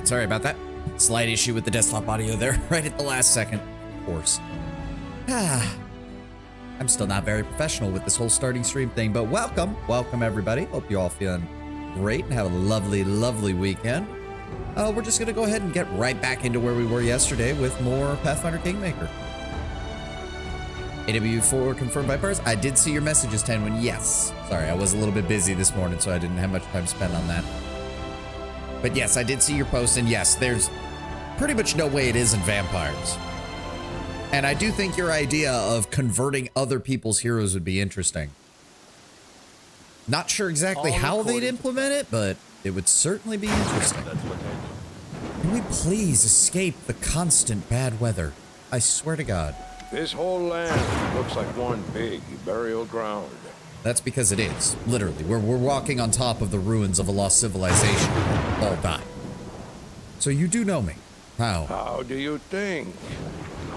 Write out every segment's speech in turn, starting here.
Sorry about that. Slight issue with the desktop audio there, right at the last second. Of course. I'm still not very professional with this whole starting stream thing, but welcome. Welcome, everybody. Hope you all feeling great and have a lovely, lovely weekend. We're just going to go ahead and get right back into where we were yesterday with more Pathfinder Kingmaker. AW4 confirmed by Purse. I did see your messages, Tenwin. Yes. Sorry, I was a little bit busy this morning, so I didn't have much time to spend on that. But yes, I did see your post, and yes, there's pretty much no way it isn't vampires. And I do think your idea of converting other people's heroes would be interesting. Not sure exactly how they'd implement it, but it would certainly be interesting. Can we please escape the constant bad weather? I swear to God. This whole land looks like one big burial ground. That's because it is. Literally, we're walking on top of the ruins of a lost civilization. All died. So you do know me. How? How do you think?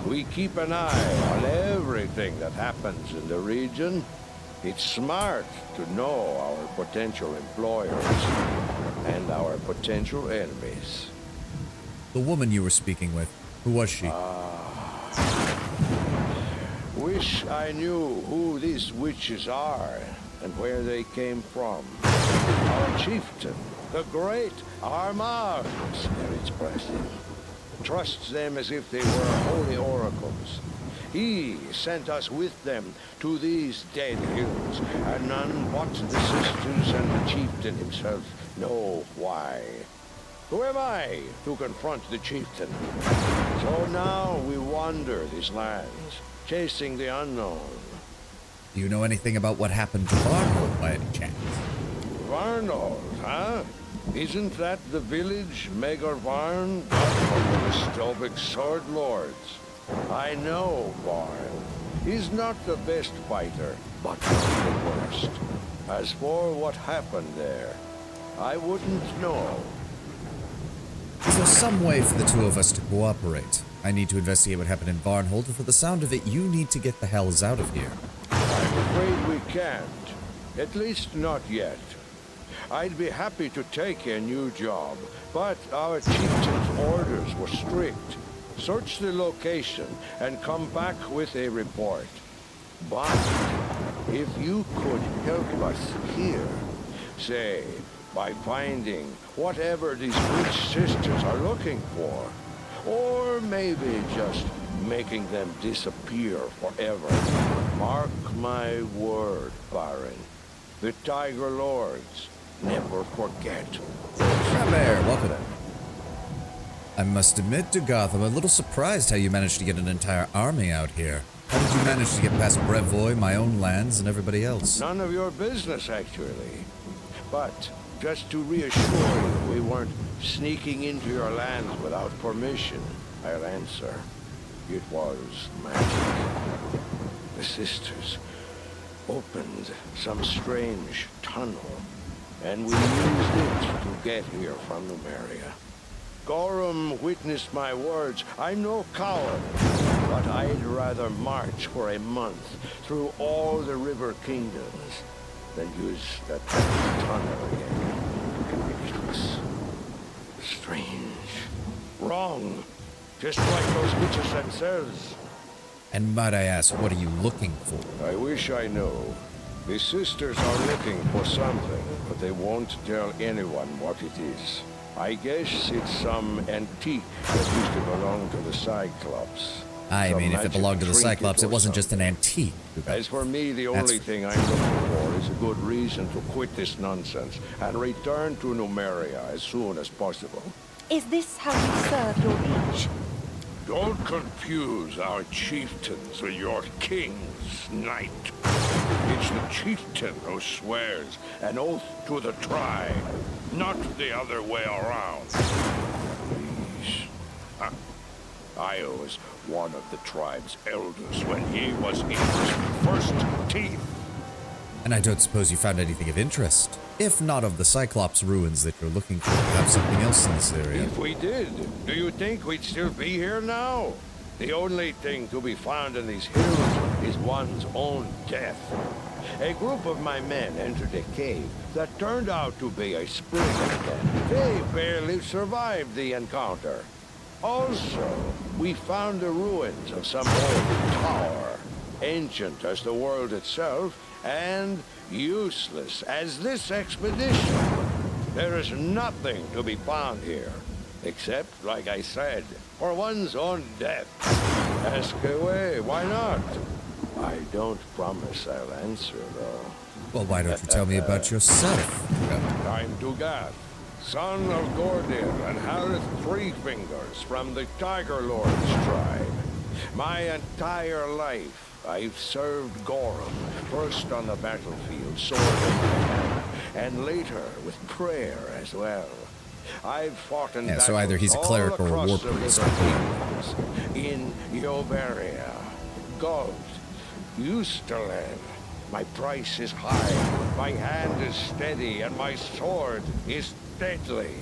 We keep an eye on everything that happens in the region. It's smart to know our potential employers and our potential enemies. The woman you were speaking with, who was she? Wish I knew who these witches are and where they came from. Our chieftain, the great Armagh, was very expressive. Trusts them as if they were holy oracles. He sent us with them to these dead hills, and none but the sisters and the chieftain himself know why. Who am I to confront the chieftain? So now we wander these lands, chasing the unknown. Do you know anything about what happened to Varnhold by any chance? Varnhold, huh? Isn't that the village Maegor Varn got from the Stobic sword lords? I know Varn. He's not the best fighter, but not the worst. As for what happened there, I wouldn't know. Is there some way for the two of us to cooperate? I need to investigate what happened in Varnhold, and for the sound of it, you need to get the hells out of here. I'm afraid we can't. At least not yet. I'd be happy to take a new job, but our chieftain's orders were strict. Search the location and come back with a report. But if you could help us here, say, by finding whatever these witch sisters are looking for, or maybe just making them disappear forever. Mark my word, Baron. The Tiger Lords never forget. Bear, welcome. I must admit to Goth, I'm a little surprised how you managed to get an entire army out here. How did you manage to get past Brevoy, my own lands, and everybody else? None of your business, actually. But just to reassure you, we weren't sneaking into your lands without permission, I'll answer. It was magic. The sisters opened some strange tunnel, and we used it to get here from Numeria. Gorham witnessed my words. I'm no coward, but I'd rather march for a month through all the river kingdoms than use that tunnel again. It was strange, wrong, just like those witches themselves. And might I ask, what are you looking for? I wish I knew. The sisters are looking for something, but they won't tell anyone what it is. I guess it's some antique that used to belong to the Cyclopes. I mean, if it belonged to the Cyclops, it wasn't just an antique. As for me, the only thing I'm looking for is a good reason to quit this nonsense and return to Numeria as soon as possible. Is this how you serve your liege? Don't confuse our chieftains with your king's knight. It's the chieftain who swears an oath to the tribe, not the other way around. Please. I was one of the tribe's elders when he was in his first teeth. And I don't suppose you found anything of interest? If not of the Cyclops ruins that you're looking for, perhaps something else in this area. If we did, do you think we'd still be here now? The only thing to be found in these hills is one's own death. A group of my men entered a cave that turned out to be a spring den. They barely survived the encounter. Also, we found the ruins of some old tower, ancient as the world itself, and useless as this expedition. There is nothing to be found here, except, like I said, for one's own death. Ask away, why not? I don't promise I'll answer, though. Well, why don't you tell me about yourself? I'm Dugath, son of Gordil and Harith Three Fingers from the Tiger Lord's tribe. My entire life, I've served Gorum, first on the battlefield, sword in my hand, and later with prayer as well. I've fought in so either he's a cleric or a war priest. In Yoberia, Galt, Ustaland. My price is high, my hand is steady, and my sword is deadly.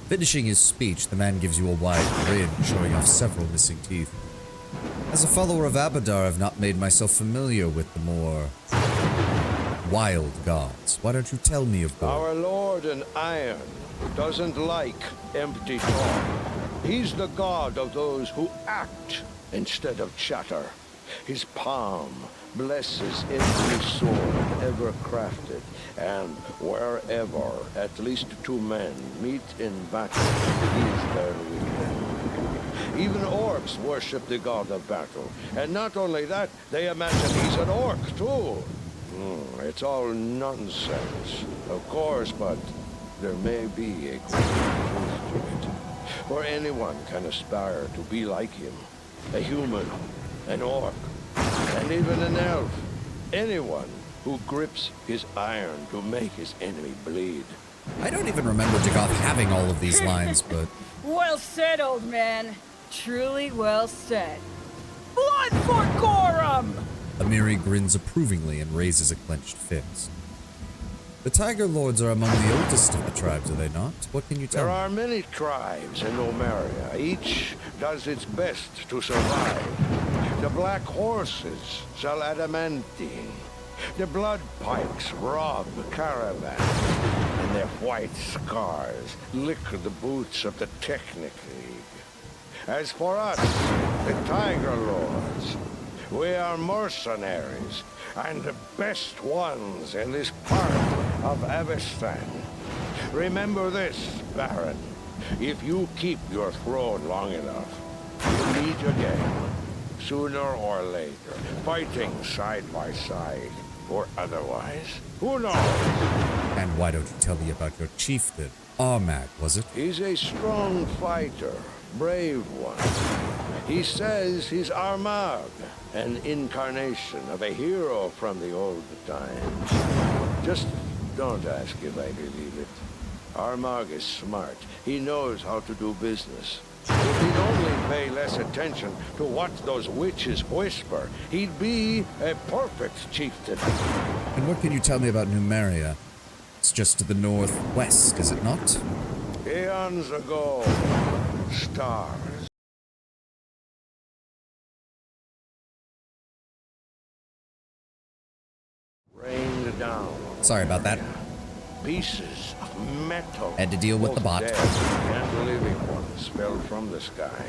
Finishing his speech, the man gives you a wide grin, showing off several missing teeth. As a follower of Abadar, I've not made myself familiar with the more wild gods. Why don't you tell me of them? Our Lord in Iron doesn't like empty talk. He's the god of those who act instead of chatter. His palm blesses every sword ever crafted, and wherever at least two men meet in battle, he's there with them. Even orcs worship the god of battle, and not only that, they imagine he's an orc too. It's all nonsense, of course, but there may be a great truth to it. For anyone can aspire to be like him, a human, an orc, and even an elf. Anyone who grips his iron to make his enemy bleed. I don't even remember Dagoth having all of these lines, but... Well said, old man. Truly well said. Blood for Gorum! Amiri grins approvingly and raises a clenched fist. The Tiger Lords are among the oldest of the tribes, are they not? What can you tell me? There are many tribes in Omeria. Each does its best to survive. The Black Horses sell adamantine. The Blood Pikes rob caravans. And their white scars lick the boots of the Technic League. As for us, the Tiger Lords, we are mercenaries, and the best ones in this part of Avestan. Remember this, Baron. If you keep your throne long enough, we'll meet again, sooner or later, fighting side by side, or otherwise. Who knows? And why don't you tell me about your chieftain? Armag, was it? He's a strong fighter, brave one. He says he's Armag, an incarnation of a hero from the old times. Just don't ask if I believe it. Armag is smart. He knows how to do business. If he'd only pay less attention to what those witches whisper, he'd be a perfect chieftain. And what can you tell me about Numeria? It's just to the northwest, is it not? Eons ago, stars. Rained down. Sorry about that. Pieces of metal. Had to deal with the bot. Both dead and living ones fell from the sky.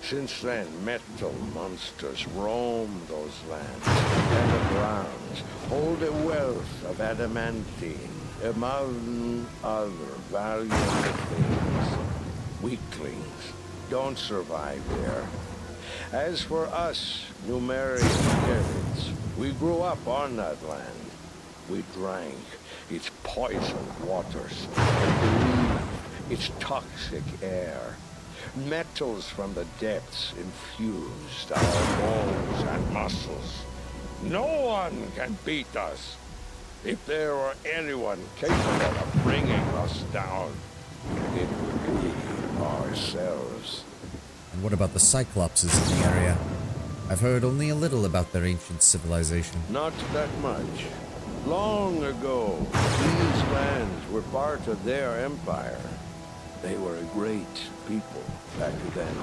Since then, metal monsters roam those lands, and the grounds hold a wealth of adamantine, among other valuable things. Weaklings don't survive there. As for us, Numerian spirits, we grew up on that land. We drank its poisoned waters and breathed its toxic air. Metals from the depths infused our bones and muscles. No one can beat us. If there were anyone capable of bringing us down, it would be ourselves. And what about the Cyclopses in the area? I've heard only a little about their ancient civilization. Not that much. Long ago, these lands were part of their empire. They were a great people back then,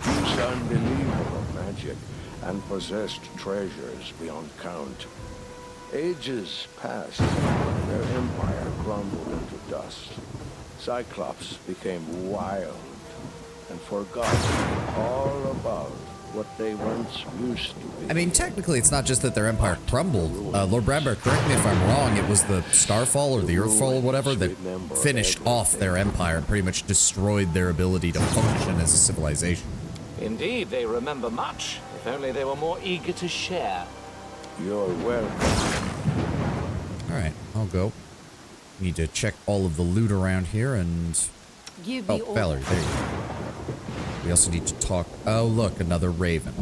used unbelievable magic, and possessed treasures beyond count. Ages passed, and their empire crumbled into dust. Cyclopes became wild and forgot all about what they once used to be. I mean, technically, it's not just that their empire crumbled. Lord Bradbury, correct me if I'm wrong, it was the Starfall or the Earthfall or whatever that finished off their empire and pretty much destroyed their ability to function as a civilization. Indeed, they remember much. If only they were more eager to share. You're welcome. Alright, I'll go. Need to check all of the loot around here and... You Oh, be all. Valerie, there you go. We also need to talk... Oh, look, another raven.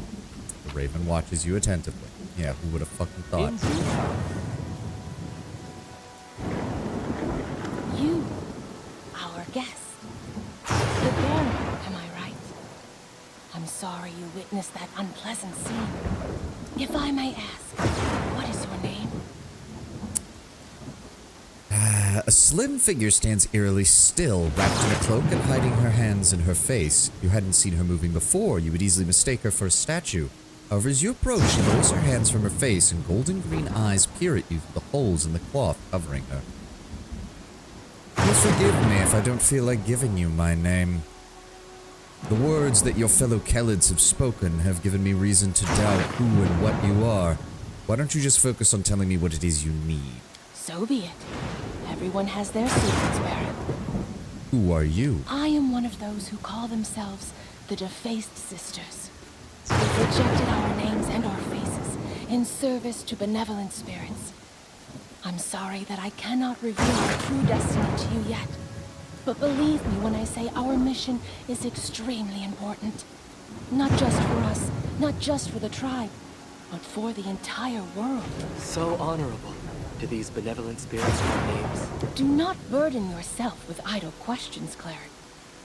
The raven watches you attentively. Yeah, who would have fucking thought? You, our guest. The Baron, am I right? I'm sorry you witnessed that unpleasant scene. If I may ask, what is your name? A slim figure stands eerily still, wrapped in a cloak and hiding her hands in her face. You hadn't seen her moving before. You would easily mistake her for a statue. However, as you approach, she lowers her hands from her face and golden green eyes peer at you through the holes in the cloth covering her. You'll forgive me if I don't feel like giving you my name. The words that your fellow Kelids have spoken have given me reason to doubt who and what you are. Why don't you just focus on telling me what it is you need? So be it. Everyone has their secrets, Baron. Who are you? I am one of those who call themselves the Defaced Sisters. We've rejected our names and our faces in service to benevolent spirits. I'm sorry that I cannot reveal our true destiny to you yet. But believe me when I say our mission is extremely important. Not just for us, not just for the tribe, but for the entire world. So honorable. Do these benevolent spirits have names? Do not burden yourself with idle questions, Cleric.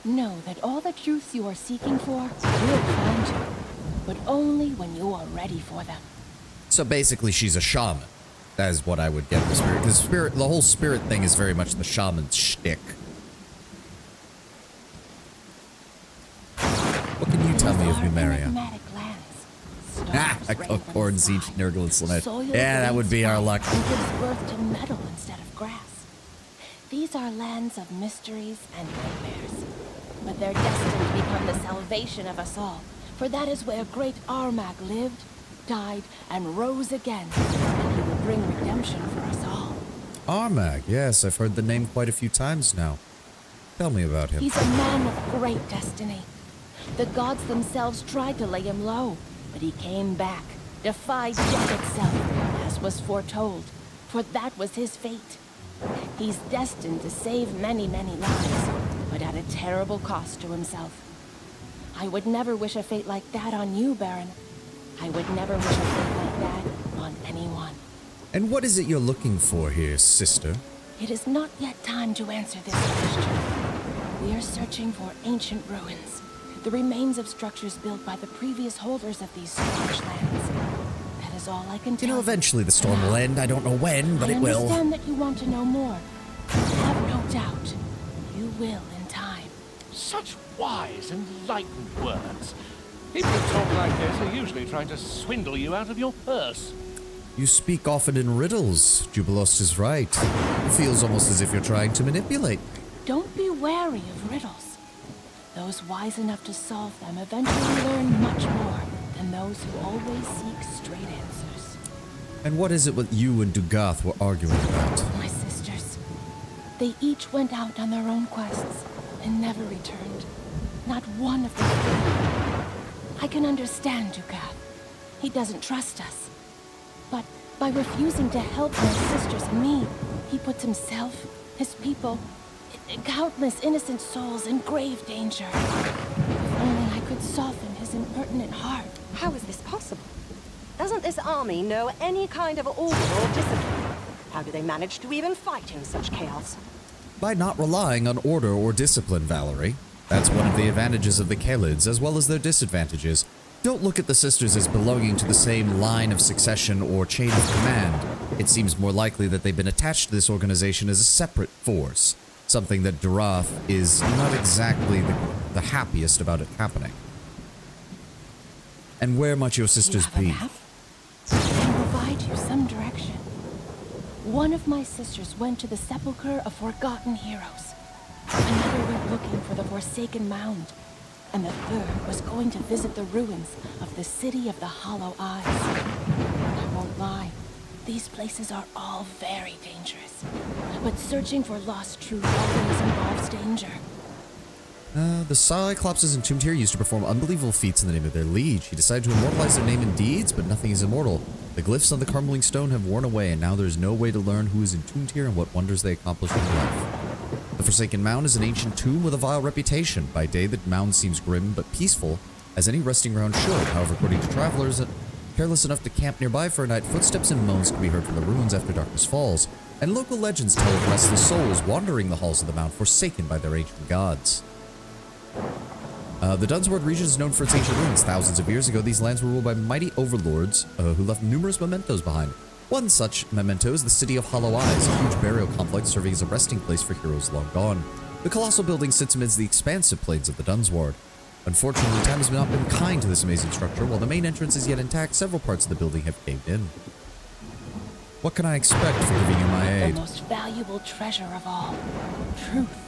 Know that all the truths you are seeking for will find you, but only when you are ready for them. So basically, she's a shaman. That is what I would get the spirit. Because the whole spirit thing is very much the shaman's shtick. What can you tell me of Numeria? Ah, I call corn, siege, nurgle, and slanet. Yeah, that would be our luck. And gives birth to metal instead of grass. These are lands of mysteries and nightmares. But they're destined to become the salvation of us all. For that is where great Armag lived, died, and rose again. And he will bring redemption for us all. Armag, yes, I've heard the name quite a few times now. Tell me about him. He's a man of great destiny. The gods themselves tried to lay him low, but he came back, defied death itself, as was foretold, for that was his fate. He's destined to save many, many lives, but at a terrible cost to himself. I would never wish a fate like that on you, Baron. I would never wish a fate like that on anyone. And what is it you're looking for here, sister? It is not yet time to answer this question. We are searching for ancient ruins. The remains of structures built by the previous holders of these strange lands. That is all I can tell you. Eventually the storm will end. I don't know when, but it will. I understand that you want to know more. Have no doubt. You will in time. Such wise, enlightened words. People who talk like this are usually trying to swindle you out of your purse. You speak often in riddles. Jubilost is right. It feels almost as if you're trying to manipulate me. Don't be wary of riddles. Those wise enough to solve them eventually learn much more than those who always seek straight answers. And what is it what you and Dugath were arguing about? My sisters. They each went out on their own quests and never returned. Not one of them. I can understand Dugath. He doesn't trust us. But by refusing to help my sisters and me, he puts himself, his people, countless innocent souls in grave danger. If only I could soften his impertinent heart. How is this possible? Doesn't this army know any kind of order or discipline? How do they manage to even fight in such chaos? By not relying on order or discipline, Valerie. That's one of the advantages of the Kelids, as well as their disadvantages. Don't look at the sisters as belonging to the same line of succession or chain of command. It seems more likely that they've been attached to this organization as a separate force. Something that Durath is not exactly the happiest about it happening. And where might your sisters be? I can provide you some direction. One of my sisters went to the sepulchre of forgotten heroes. Another went looking for the Forsaken Mound. And the third was going to visit the ruins of the City of the Hollow Eyes. I won't lie, these places are all very dangerous. But searching for lost truth always involves danger. The Cyclopes entombed here used to perform unbelievable feats in the name of their liege. He decided to immortalize their name and deeds, but nothing is immortal. The glyphs on the crumbling stone have worn away, and now there's no way to learn who is entombed here and what wonders they accomplished in life. The Forsaken Mound is an ancient tomb with a vile reputation. By day, the mound seems grim but peaceful, as any resting ground should. However, according to travelers careless enough to camp nearby for a night, footsteps and moans can be heard from the ruins after darkness falls, and local legends tell of restless souls wandering the halls of the mound, forsaken by their ancient gods. The Dunsward region is known for its ancient ruins. Thousands of years ago, these lands were ruled by mighty overlords who left numerous mementos behind. One such memento is the City of Hollow Eyes, a huge burial complex serving as a resting place for heroes long gone. The colossal building sits amidst the expansive plains of the Dunsward. Unfortunately, time has not been kind to this amazing structure. While the main entrance is yet intact, several parts of the building have caved in. What can I expect for giving you my aid? The most valuable treasure of all, truth.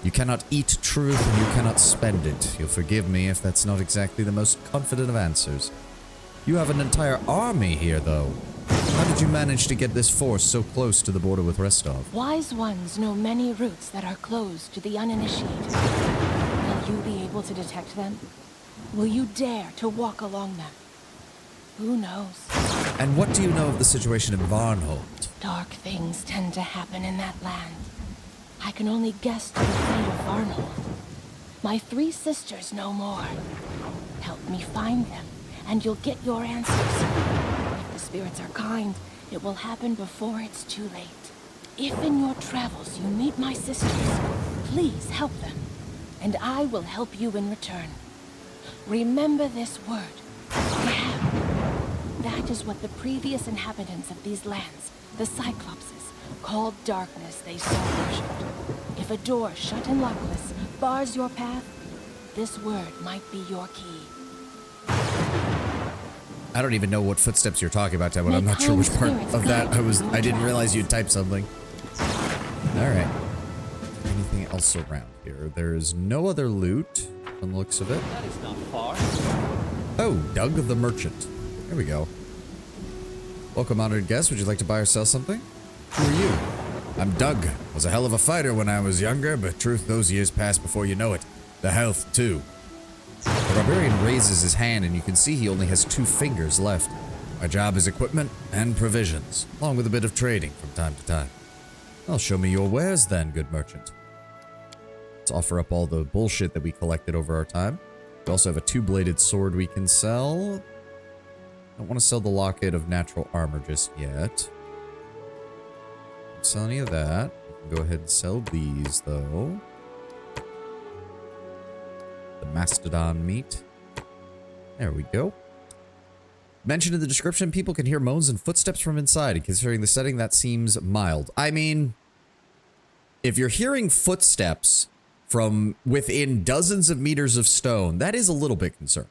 You cannot eat truth and you cannot spend it. You'll forgive me if that's not exactly the most confident of answers. You have an entire army here, though. How did you manage to get this force so close to the border with Restov? Wise ones know many routes that are closed to the uninitiated. Will you be able to detect them? Will you dare to walk along them? Who knows? And what do you know of the situation in Varnhold? Dark things tend to happen in that land. I can only guess to the fate of Varnhold. My 3 sisters know more. Help me find them, and you'll get your answers. If the spirits are kind, it will happen before it's too late. If in your travels you meet my sisters, please help them, and I will help you in return. Remember this word, Gab. That is what the previous inhabitants of these lands, the Cyclopes, called darkness they so worshipped. If a door shut and lockless bars your path, this word might be your key. I don't even know what footsteps you're talking about, but I'm not sure which part of that I didn't realize you'd type something. Alright. Anything else around here? There's no other loot from the looks of it. That is not far. Oh, Doug the Merchant. There we go. Welcome, honored guest. Would you like to buy or sell something? Who are you? I'm Doug. Was a hell of a fighter when I was younger, but truth, those years pass before you know it. The health, too. The barbarian raises his hand, and you can see he only has 2 fingers left. My job is equipment and provisions, along with a bit of trading from time to time. Well, show me your wares then, good merchant. Let's offer up all the bullshit that we collected over our time. We also have a 2-bladed sword we can sell. Don't want to sell the locket of natural armor just yet. Don't sell any of that. We can go ahead and sell these, though. The mastodon meat. There we go. Mentioned in the description, people can hear moans and footsteps from inside, and considering the setting, that seems mild. I mean, if you're hearing footsteps from within dozens of meters of stone, that is a little bit concerning.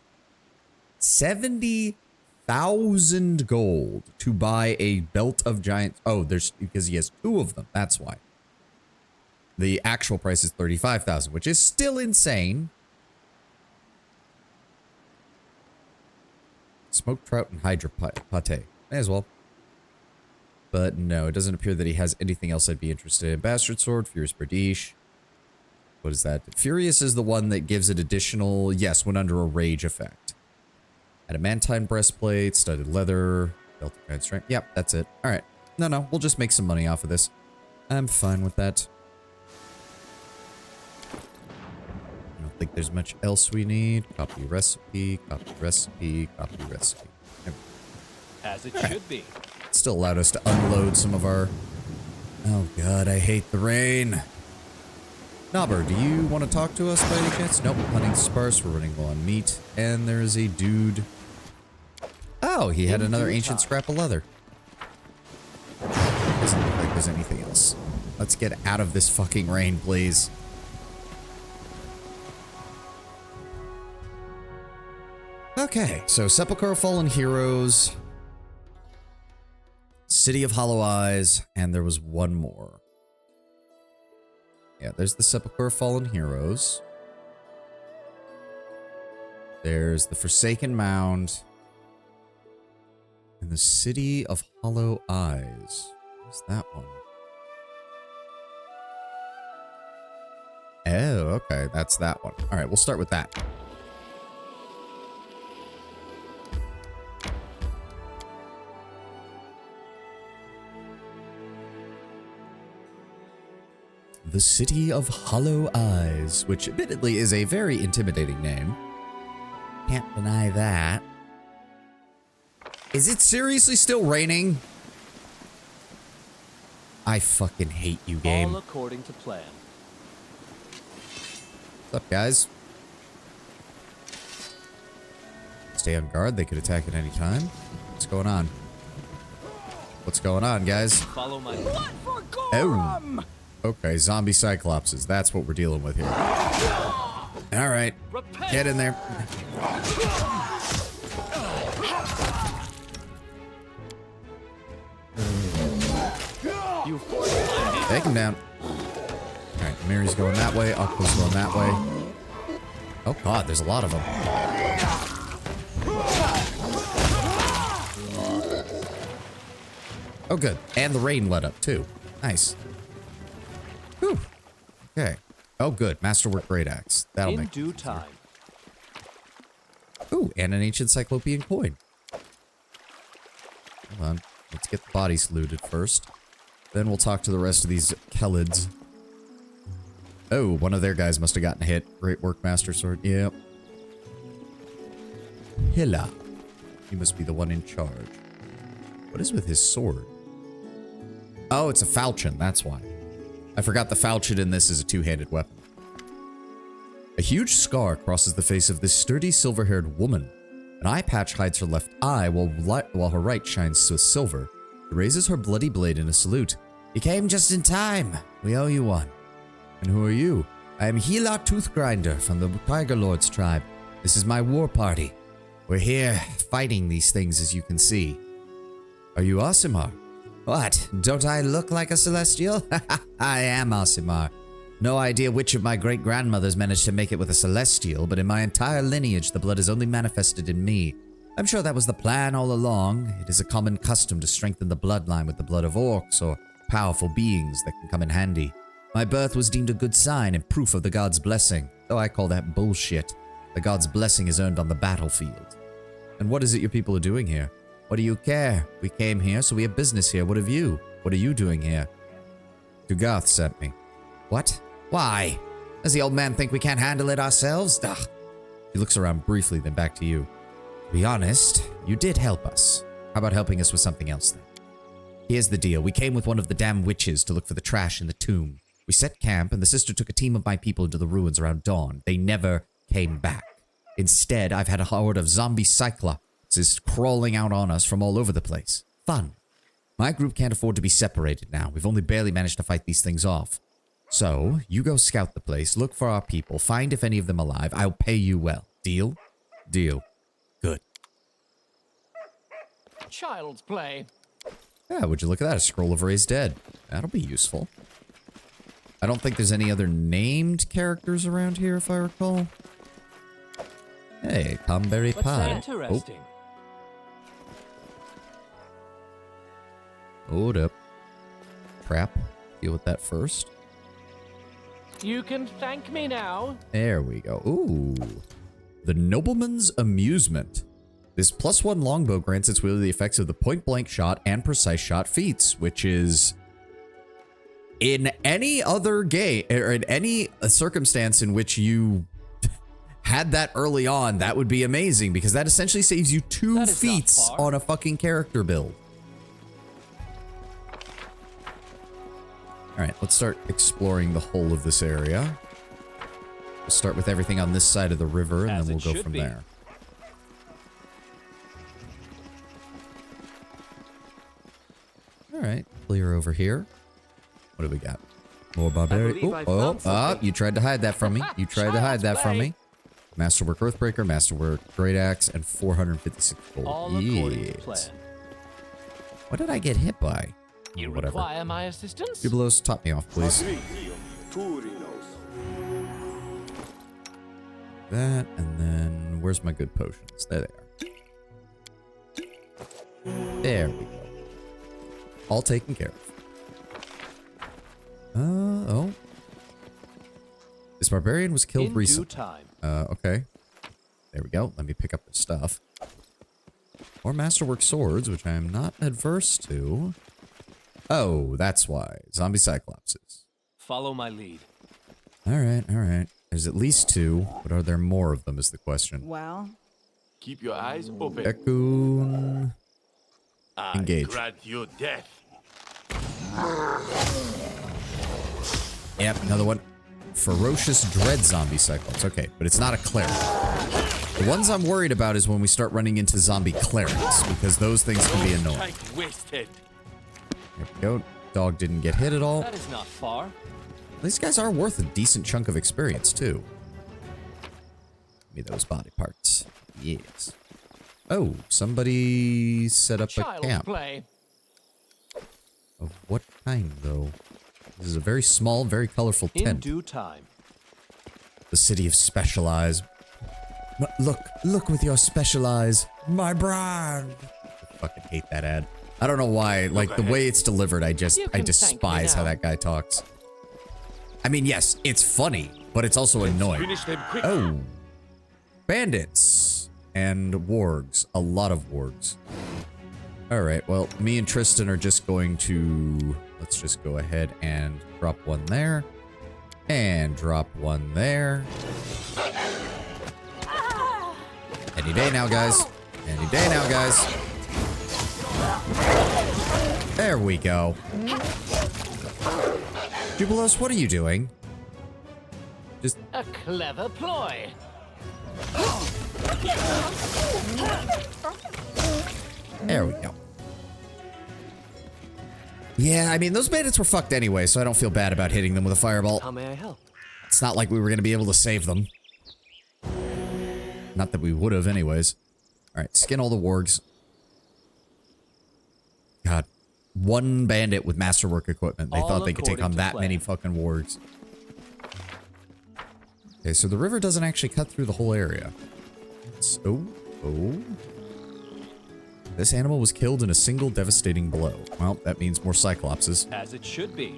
70,000 gold to buy a belt of giant. Oh, there's because he has 2 of them. That's why. The actual price is 35,000, which is still insane. Smoked trout and hydra pate. May as well. But no, it doesn't appear that he has anything else I'd be interested in. Bastard sword, Furious Bradish. What is that? Furious is the one that gives it additional, yes, when under a rage effect. Adamantine breastplate, studded leather, belt of giant strength. Yep, that's it. Alright. No, we'll just make some money off of this. I'm fine with that. I don't think there's much else we need. Copy recipe, copy recipe, copy recipe. As it should be. Still allowed us to unload some of our... Oh god, I hate the rain. Knobber, do you want to talk to us by any chance? Nope, hunting sparse, we're running low on meat. And there is a dude... Oh, he had another ancient scrap of leather. Doesn't look like there's anything else. Let's get out of this fucking rain, please. Okay, so Sepulchre of Fallen Heroes. City of Hollow Eyes, and there was one more. Yeah, there's the Sepulchre of Fallen Heroes. There's the Forsaken Mound. And the City of Hollow Eyes. What's that one? Oh, okay. That's that one. All right, we'll start with that. The City of Hollow Eyes, which admittedly is a very intimidating name. Can't deny that. Is it seriously still raining? I fucking hate you, game. All according to plan. What's up, guys? Stay on guard. They could attack at any time. What's going on? What's going on, guys? Follow my... Blood for Oh. Gorum! Okay, zombie Cyclopses. That's what we're dealing with here. All right. Get in there. Take him down. All right, Mary's going that way. Aqua's going that way. Oh, God, there's a lot of them. Oh, good. And the rain let up, too. Nice. Whew. Okay. Oh, good. Masterwork Great Axe. That'll In make due time. Ooh, and an ancient Cyclopean coin. Hold on. Let's get the bodies looted first. Then we'll talk to the rest of these Kelids. Oh, one of their guys must have gotten hit. Great work, Master Sword. Yep. Hilla. He must be the one in charge. What is with his sword? Oh, it's a falchion. That's why. I forgot the falchion in this is a two-handed weapon. A huge scar crosses the face of this sturdy, silver-haired woman. An eye patch hides her left eye, while her right shines to silver. She raises her bloody blade in a salute. You came just in time. We owe you one. And who are you? I am Hila Toothgrinder from the Tiger Lord's tribe. This is my war party. We're here fighting these things, as you can see. Are you Aasimar? What? Don't I look like a celestial? I am Aasimar. No idea which of my great-grandmothers managed to make it with a celestial, but in my entire lineage, the blood is only manifested in me. I'm sure that was the plan all along. It is a common custom to strengthen the bloodline with the blood of orcs or powerful beings that can come in handy. My birth was deemed a good sign and proof of the god's blessing, though I call that bullshit. The god's blessing is earned on the battlefield. And what is it your people are doing here? What do you care? We came here, so we have business here. What of you? What are you doing here? Dugath sent me. What? Why? Does the old man think we can't handle it ourselves? Ugh. He looks around briefly, then back to you. To be honest, you did help us. How about helping us with something else then? Here's the deal. We came with one of the damn witches to look for the trash in the tomb. We set camp, and the sister took a team of my people into the ruins around dawn. They never came back. Instead, I've had a horde of zombie Cyclopes crawling out on us from all over the place. Fun. My group can't afford to be separated now. We've only barely managed to fight these things off. So, you go scout the place, look for our people, find if any of them alive. I'll pay you well. Deal? Deal. Good. Child's play. Yeah, would you look at that? A scroll of Ray's Dead. That'll be useful. I don't think there's any other named characters around here, if I recall. Hey, Pomberry Pie. Interesting. Oh. Hold up. Trap. Deal with that first. You can thank me now. There we go. Ooh. The Nobleman's Amusement. This +1 longbow grants its wielder the effects of the point-blank shot and precise shot feats, which is... in any other game, or in any circumstance in which you had that early on, that would be amazing, because that essentially saves you 2 feats on a fucking character build. Alright, let's start exploring the whole of this area. We'll start with everything on this side of the river, and then we'll go from there. Alright, clear over here. What do we got? More barbarian. Oh, you tried to hide that from me. You tried to hide that from me. Masterwork Earthbreaker, Masterwork Great Axe, and 456 gold. All according to plan. What did I get hit by? You Whatever. require my assistance? Jubilos, top me off, please. That, and then where's my good potions? There they are. There we go. All taken care of. Oh. This barbarian was killed recently. In due time. Okay. There we go. Let me pick up the stuff. More masterwork swords, which I am not adverse to. Oh, that's why. Zombie Cyclopses. Follow my lead. Alright, alright. There's at least 2, but are there more of them is the question. Well, Keep your eyes open. Ekun. Engage. Grant you death. Yep, another one. Ferocious Dread Zombie Cyclops. Okay, but it's not a cleric. The ones I'm worried about is when we start running into zombie clerics, because those things can be annoying. Like wasted. There we go. Dog didn't get hit at all. That is not far. These guys are worth a decent chunk of experience, too. Give me those body parts. Yes. Oh, somebody set up a Child's camp. play. Of what kind, though? This is a very small, very colorful In tent. due time. The city of Special Eyes. Look with your special eyes. My brand. I fucking hate that ad. I don't know why. Like, the way it's delivered, I You can thank me despise how now. that guy talks. I mean, yes, it's funny, but it's also annoying. Finish them quick. Oh. Bandits. And wargs. A lot of wargs. Alright, well, me and Tristan are just going to... Let's just go ahead and drop one there. And drop one there. Any day now, guys. Any day now, guys. There we go. Jubilos, what are you doing? Just... A clever ploy. There we go. Yeah, I mean, those bandits were fucked anyway, so I don't feel bad about hitting them with a fireball. How may I help? It's not like we were going to be able to save them. Not that we would have anyways. Alright, skin all the wargs. God. One bandit with masterwork equipment. They All thought they could take according on to that plan. many fucking wargs. Okay, so the river doesn't actually cut through the whole area. Oh. This animal was killed in a single devastating blow. Well, that means more Cyclopses. As it should be.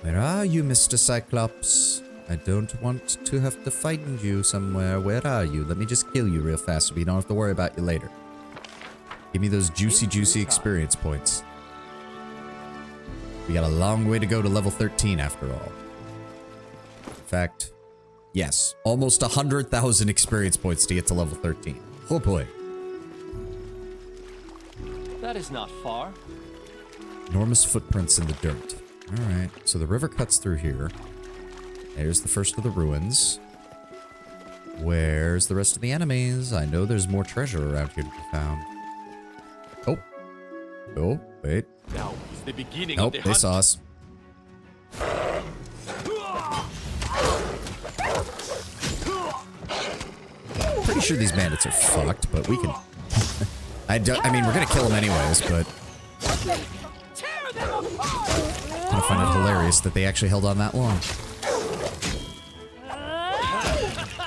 Where are you, Mr. Cyclops? I don't want to have to find you somewhere. Where are you? Let me just kill you real fast so we don't have to worry about you later. Give me those juicy experience points. We got a long way to go to level 13 after all. In fact, yes, almost 100,000 experience points to get to level 13. Oh boy. That is not far. Enormous footprints in the dirt. Alright, so the river cuts through here. There's the first of the ruins. Where's the rest of the enemies? I know there's more treasure around here to be found. Oh. Oh, wait. Now is the beginning Nope, of the they hunt. saw us. Pretty sure these bandits are fucked, but we can... I mean, we're gonna kill them anyways, but... tear them apart! I find it hilarious that they actually held on that long.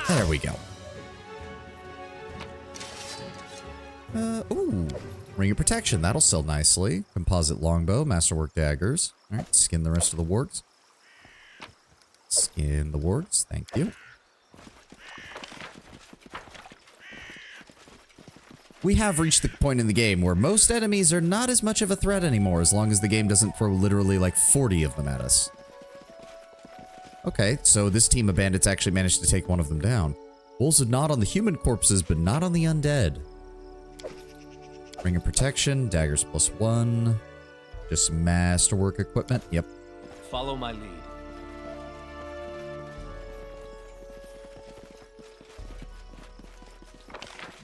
There we go. Ooh. Ring of Protection. That'll sell nicely. Composite longbow, masterwork daggers. Alright, skin the rest of the wargs. Skin the wargs. Thank you. We have reached the point in the game where most enemies are not as much of a threat anymore as long as the game doesn't throw literally like 40 of them at us. Okay, so this team of bandits actually managed to take one of them down. Wolves are not on the human corpses, but not on the undead. Ring of Protection, daggers +1. Just some masterwork equipment. Yep. Follow my lead.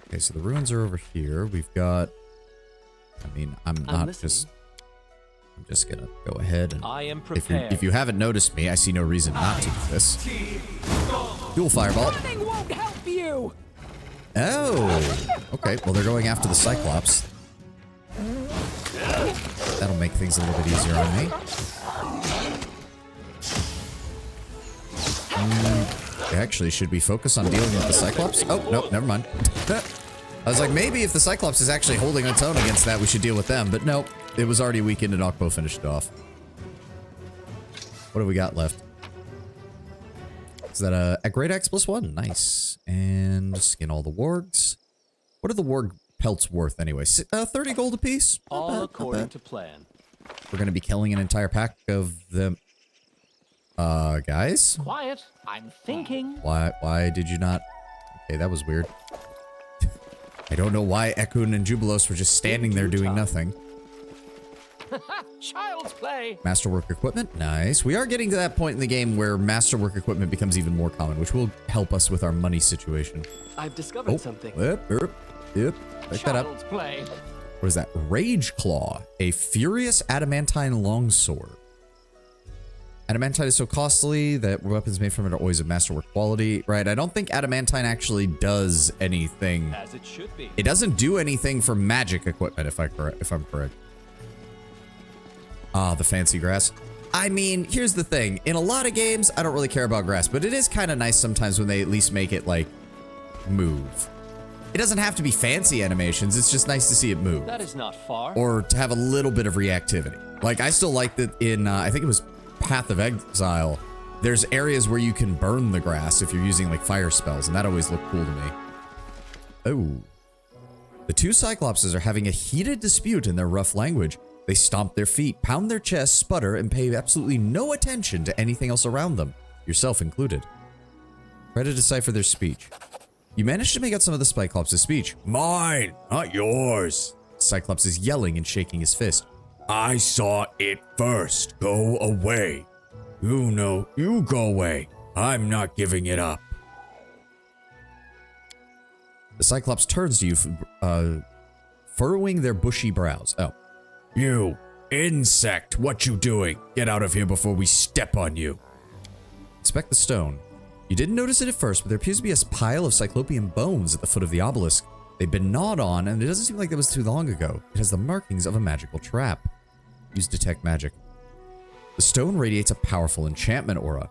Okay, so the ruins are over here. We've got... I mean, I'm just gonna go ahead and... I am prepared. If you haven't noticed me, I see no reason not to do this. Dual fireball. Running won't help you! Oh, okay. Well, they're going after the Cyclops. That'll make things a little bit easier on me. Actually, should we focus on dealing with the Cyclops? Oh, no, never mind. I was like, maybe if the Cyclops is actually holding its own against that, we should deal with them. But nope, it was already weakened and Okpo finished it off. What do we got left? Is that a Great Axe +1? Nice. And skin all the wargs. What are the warg pelts worth anyway? 30 gold apiece? All according to plan. We're going to be killing an entire pack of them. Guys? Quiet. I'm thinking. Why did you not? Okay, that was weird. I don't know why Ekun and Jubilos were just standing there doing nothing. Child's play. Masterwork equipment, nice. We are getting to that point in the game where masterwork equipment becomes even more common, which will help us with our money situation. I've discovered something. Yep. Pick that up. Child's play. What is that? Rage Claw, a furious adamantine longsword. Adamantine is so costly that weapons made from it are always of masterwork quality. Right, I don't think adamantine actually does anything. As it should be. It doesn't do anything for magic equipment, if I'm correct. Ah, the fancy grass. I mean, here's the thing. In a lot of games, I don't really care about grass, but it is kind of nice sometimes when they at least make it, like, move. It doesn't have to be fancy animations. It's just nice to see it move. That is not far. Or to have a little bit of reactivity. Like, I still like that in, I think it was Path of Exile, there's areas where you can burn the grass if you're using, like, fire spells, and that always looked cool to me. Oh. The two Cyclopses are having a heated dispute in their rough language. They stomp their feet, pound their chests, sputter, and pay absolutely no attention to anything else around them, yourself included. Try to decipher their speech. You managed to make out some of the Cyclops' speech. Mine, not yours. Cyclops is yelling and shaking his fist. I saw it first. Go away. You know, you go away. I'm not giving it up. The Cyclops turns to you, furrowing their bushy brows. Oh. You, insect, what you doing? Get out of here before we step on you. Inspect the stone. You didn't notice it at first, but there appears to be a pile of Cyclopean bones at the foot of the obelisk. They've been gnawed on, and it doesn't seem like that was too long ago. It has the markings of a magical trap. Use detect magic. The stone radiates a powerful enchantment aura.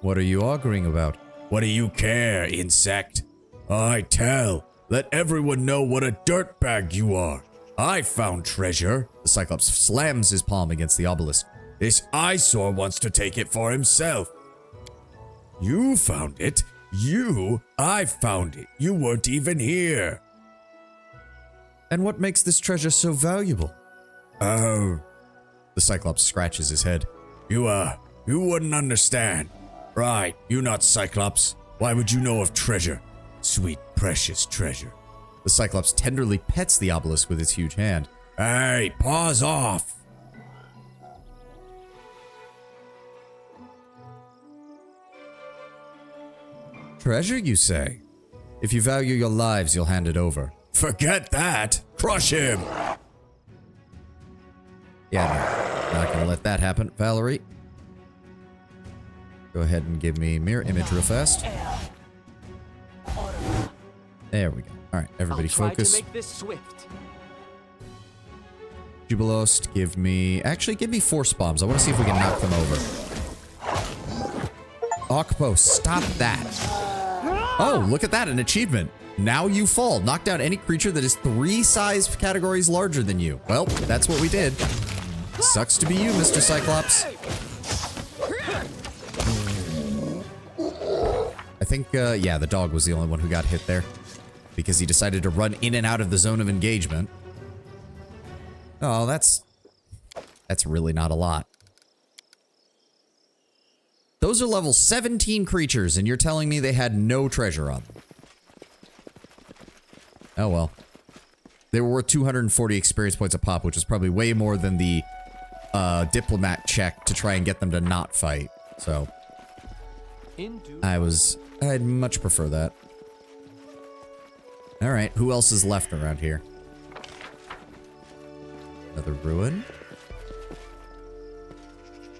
What are you arguing about? What do you care, insect? I tell. Let everyone know what a dirtbag you are. I found treasure. The Cyclops slams his palm against the obelisk. This eyesore wants to take it for himself. You found it? You? I found it. You weren't even here. And what makes this treasure so valuable? Oh. The Cyclops scratches his head. You wouldn't understand. Right, you not Cyclops. Why would you know of treasure? Sweet, precious treasure. The Cyclops tenderly pets the obelisk with its huge hand. Hey, paws off! Treasure, you say? If you value your lives, you'll hand it over. Forget that! Crush him! Yeah, no, not gonna let that happen, Valerie. Go ahead and give me mirror image real fast. There we go. All right, everybody focus. Try to make this swift. Jubilos, give me 4 bombs. I want to see if we can knock them over. Okpo, stop that. Oh, look at that, an achievement. Now you fall. Knock down any creature that is 3 size categories larger than you. Well, that's what we did. Sucks to be you, Mr. Cyclops. I think, yeah, the dog was the only one who got hit there. Because he decided to run in and out of the zone of engagement. Oh, that's really not a lot. Those are level 17 creatures, and you're telling me they had no treasure on them. Oh well. They were worth 240 experience points a pop, which is probably way more than the diplomat check to try and get them to not fight. So I'd much prefer that. All right, who else is left around here? Another ruin.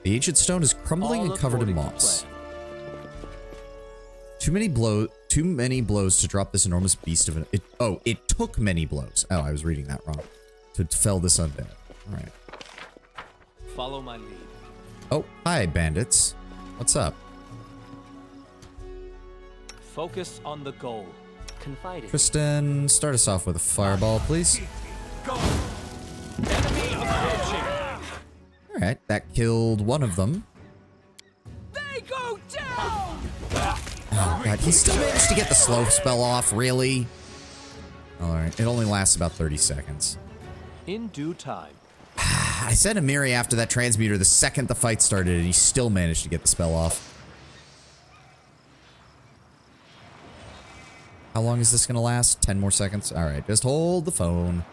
The ancient stone is crumbling and covered in moss. Too many blows to drop this enormous beast of an... It took many blows. Oh, I was reading that wrong. To fell this undead. All right. Follow my lead. Oh, hi, bandits. What's up? Focus on the goal. Confide in. Tristan, start us off with a fireball, please. Go. Enemy approaching. All right, that killed one of them. They go down! Oh, God, he still managed to get the slow spell off, really? All right, it only lasts about 30 seconds. In due time. I sent Amiri after that transmuter the second the fight started, and he still managed to get the spell off. How long is this going to last? 10 more seconds? All right, just hold the phone.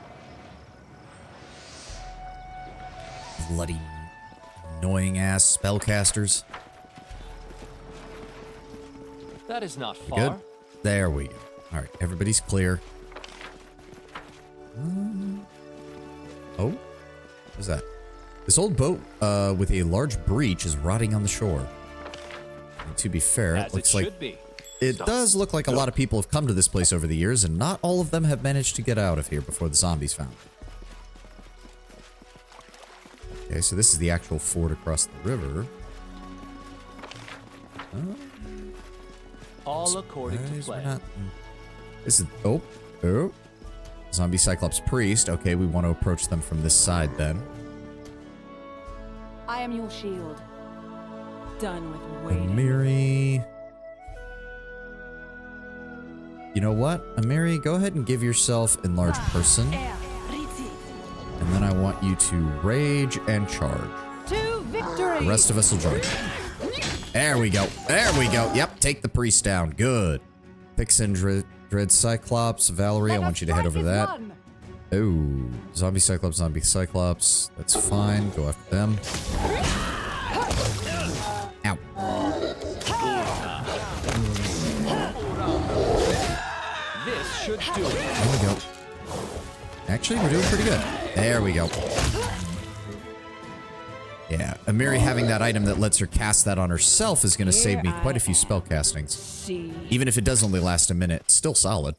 Bloody annoying-ass spellcasters. That is not far. Good? There we go. All right, everybody's clear. Oh? What was that? This old boat with a large breach is rotting on the shore. And to be fair, it looks like... It does look like a lot of people have come to this place over the years, and not all of them have managed to get out of here before the zombies found it. Okay, so this is the actual ford across the river. All according to plan. This is... Oh. Zombie Cyclops priest. Okay, we want to approach them from this side then. I am your shield. Done with waiting. Amiri. You know what? Amiri, go ahead and give yourself enlarge person. And then I want you to rage and charge. To victory! The rest of us will join. There we go. There we go. Yep, take the priest down. Good. Vixen, Dread Cyclops, Valerie, I want you to head over that. Oh, zombie Cyclops. That's fine. Go after them. Ow. This should do it. There we go. Actually, we're doing pretty good. There we go. Yeah, Amiri having that item that lets her cast that on herself is going to save me quite a few spell castings. Even if it does only last a minute, it's still solid.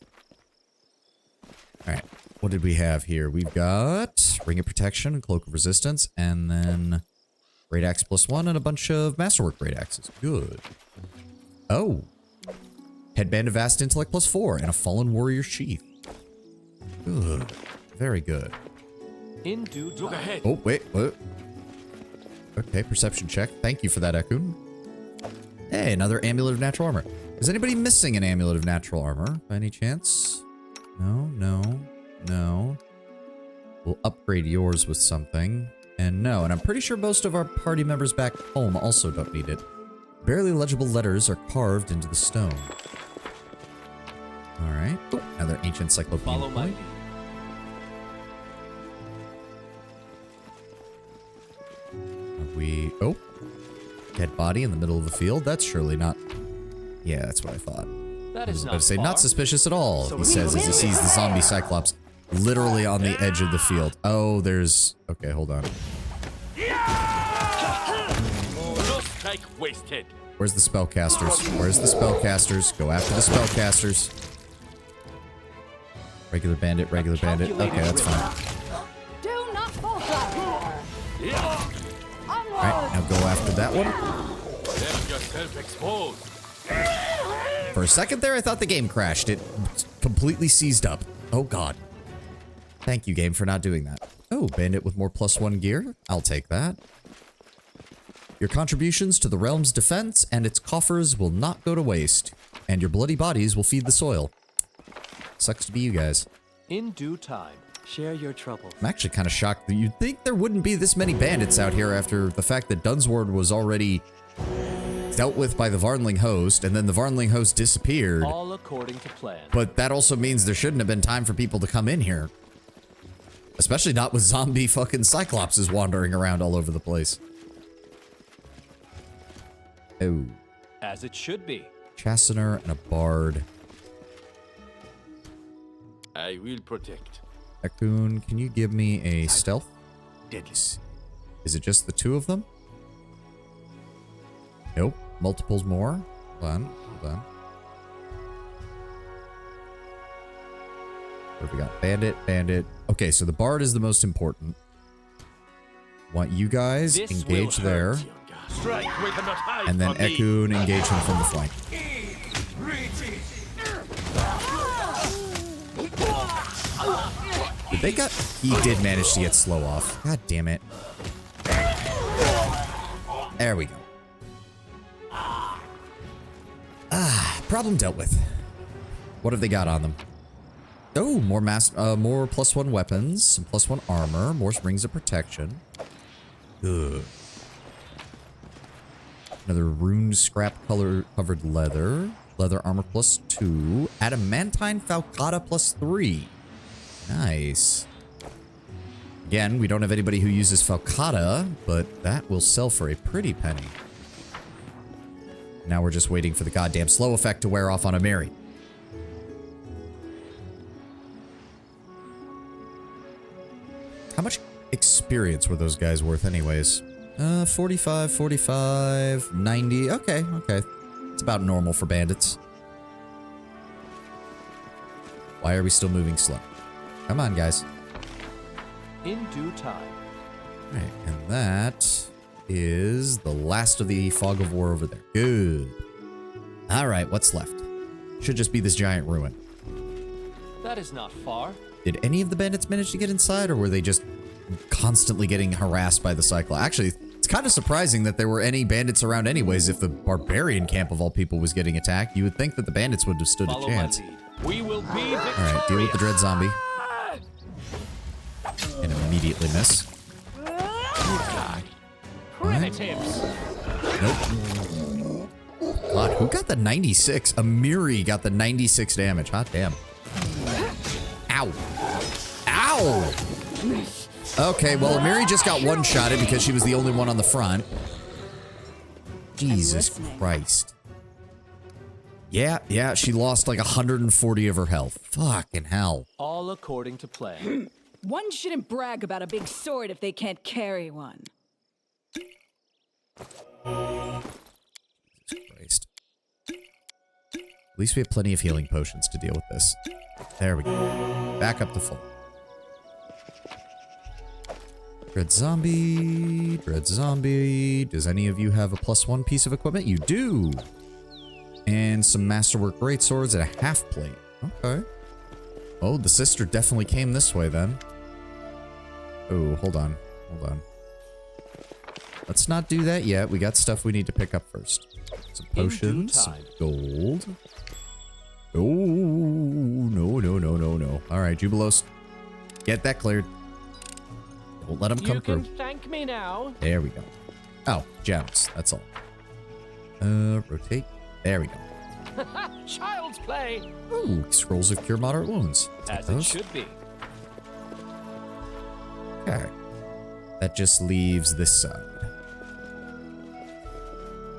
Alright, what did we have here? We've got Ring of Protection, Cloak of Resistance, and then Great Axe +1 and a bunch of Masterwork Great Axes. Good. Oh. Headband of Vast Intellect +4 and a Fallen Warrior Sheath. Good. Very good. In due time. Look ahead. Oh, wait, what? Okay, perception check. Thank you for that, Ekun. Hey, another Amulet of Natural Armor. Is anybody missing an Amulet of Natural Armor by any chance? No. We'll upgrade yours with something. And no, and I'm pretty sure most of our party members back home also don't need it. Barely legible letters are carved into the stone. Alright. Another ancient cyclopean Follow my lead. Oh. Dead body in the middle of the field? That's surely not... Yeah, that's what I thought. That I was is about not to say, far. not suspicious at all, he says as he sees the zombie Cyclops literally on the edge of the field. Oh, there's... Okay, hold on. No strike wasted. Where's the spellcasters? Where's the spellcasters? Go after the spellcasters. Regular bandit. Okay, that's fine. Do not falter! Alright, now go after that one. Left yourself exposed. For a second there, I thought the game crashed. It completely seized up. Oh, God. Thank you, game, for not doing that. Oh, bandit with more +1 gear. I'll take that. Your contributions to the realm's defense and its coffers will not go to waste. And your bloody bodies will feed the soil. Sucks to be you guys. In due time. Share your troubles. I'm actually kind of shocked that you'd think there wouldn't be this many bandits out here after the fact that Dunsward was already dealt with by the Varnling host, and then the Varnling host disappeared. All according to plan. But that also means there shouldn't have been time for people to come in here. Especially not with zombie fucking Cyclopses wandering around all over the place. Oh. As it should be. Chastener and a bard. I will protect. Ekun, can you give me a stealth? Deadly. Is it just the two of them? Nope. Multiples more. Hold on. What have we got? Bandit, bandit. Okay, so the bard is the most important. Want you guys engage there. Strike with the not hide And then from me. Ekun engage him from the flank. He did manage to get slow off. God damn it. There we go. Problem dealt with. What have they got on them? Oh, more more +1 weapons, some +1 armor, more rings of protection. Ugh. Another rune scrap color covered leather. Leather armor +2. Adamantine falcata +3. Nice. Again, we don't have anybody who uses falcata, but that will sell for a pretty penny. Now we're just waiting for the goddamn slow effect to wear off on a Mary. How much experience were those guys worth anyways? 45, 45, 90. Okay, okay. It's about normal for bandits. Why are we still moving slow? Come on, guys. In due time. Alright, and that is the last of the fog of war over there. Good. Alright, what's left? Should just be this giant ruin. That is not far. Did any of the bandits manage to get inside, or were they just constantly getting harassed by the Cyclopes? Actually, it's kind of surprising that there were any bandits around anyways. If the barbarian camp of all people was getting attacked, you would think that the bandits would have stood a chance. We will be victorious. Alright, deal with the dread zombie. And immediately miss. Primitives. Nope. God, who got the 96? Amiri got the 96 damage. Hot damn. Ow. Ow! Okay, well, Amiri just got one-shotted because she was the only one on the front. Jesus Christ. Yeah, she lost like 140 of her health. Fucking hell. All according to plan. One shouldn't brag about a big sword if they can't carry one. Jesus Christ. At least we have plenty of healing potions to deal with this. There we go. Back up to full. Dread zombie, dread zombie. Does any of you have a +1 piece of equipment? You do. And some masterwork greatswords and a half plate. Okay. Oh, the sister definitely came this way then. Oh, hold on. Hold on. Let's not do that yet. We got stuff we need to pick up first. Some potions, some gold. Oh, no. All right, Jubilos. Get that cleared. Don't let them come through. You can thank me now. There we go. Oh, gems. That's all. Rotate. There we go. Child's play. Ooh, scrolls of cure moderate wounds. As it should be. Okay. That just leaves this side.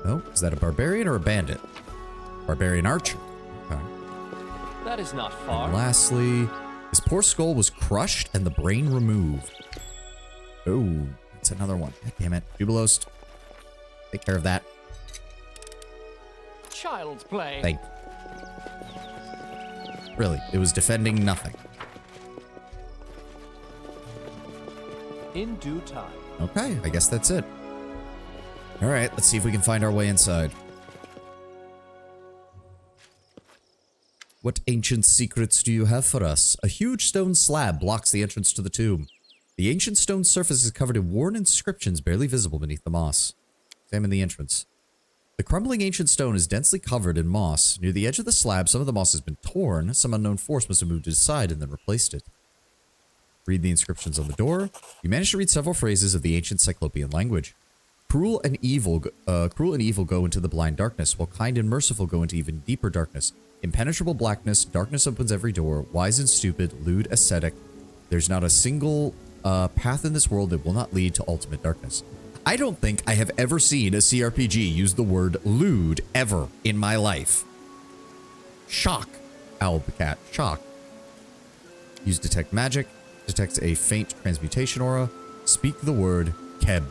Oh, is that a barbarian or a bandit? Barbarian archer. Okay. That is not far. And lastly, his poor skull was crushed and the brain removed. Oh, that's another one. God damn it. Jubilos. Take care of that. Child's play. Thank you. Really, it was defending nothing. In due time. Okay, I guess that's it. All right, let's see if we can find our way inside. What ancient secrets do you have for us? A huge stone slab blocks the entrance to the tomb. The ancient stone surface is covered in worn inscriptions barely visible beneath the moss. Examine the entrance. The crumbling ancient stone is densely covered in moss. Near the edge of the slab, some of the moss has been torn. Some unknown force must have moved it aside and then replaced it. Read the inscriptions on the door. You manage to read several phrases of the ancient Cyclopean language. Cruel and evil go into the blind darkness, while kind and merciful go into even deeper darkness. Impenetrable blackness, darkness opens every door. Wise and stupid, lewd, ascetic. There's not a single path in this world that will not lead to ultimate darkness. I don't think I have ever seen a CRPG use the word lewd ever in my life. Shock. Owl the cat. Shock. Use detect magic. Detects a faint transmutation aura. Speak the word Keb.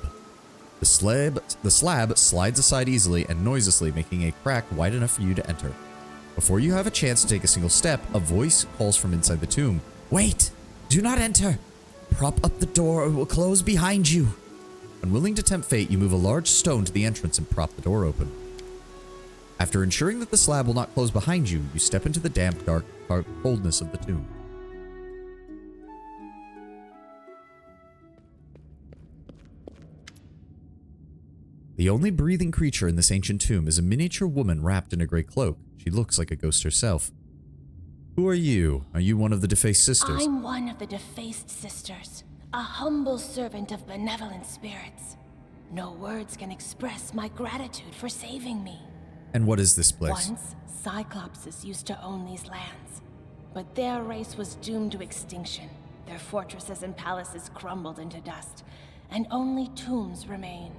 The slab slides aside easily and noiselessly, making a crack wide enough for you to enter. Before you have a chance to take a single step, a voice calls from inside the tomb. Wait! Do not enter! Prop up the door or it will close behind you. Unwilling to tempt fate, you move a large stone to the entrance and prop the door open. After ensuring that the slab will not close behind you, you step into the damp, dark coldness of the tomb. The only breathing creature in this ancient tomb is a miniature woman wrapped in a gray cloak. She looks like a ghost herself. Who are you? Are you one of the defaced sisters? I'm one of the defaced sisters, a humble servant of benevolent spirits. No words can express my gratitude for saving me. And what is this place? Once, Cyclopes used to own these lands, but their race was doomed to extinction. Their fortresses and palaces crumbled into dust, and only tombs remain.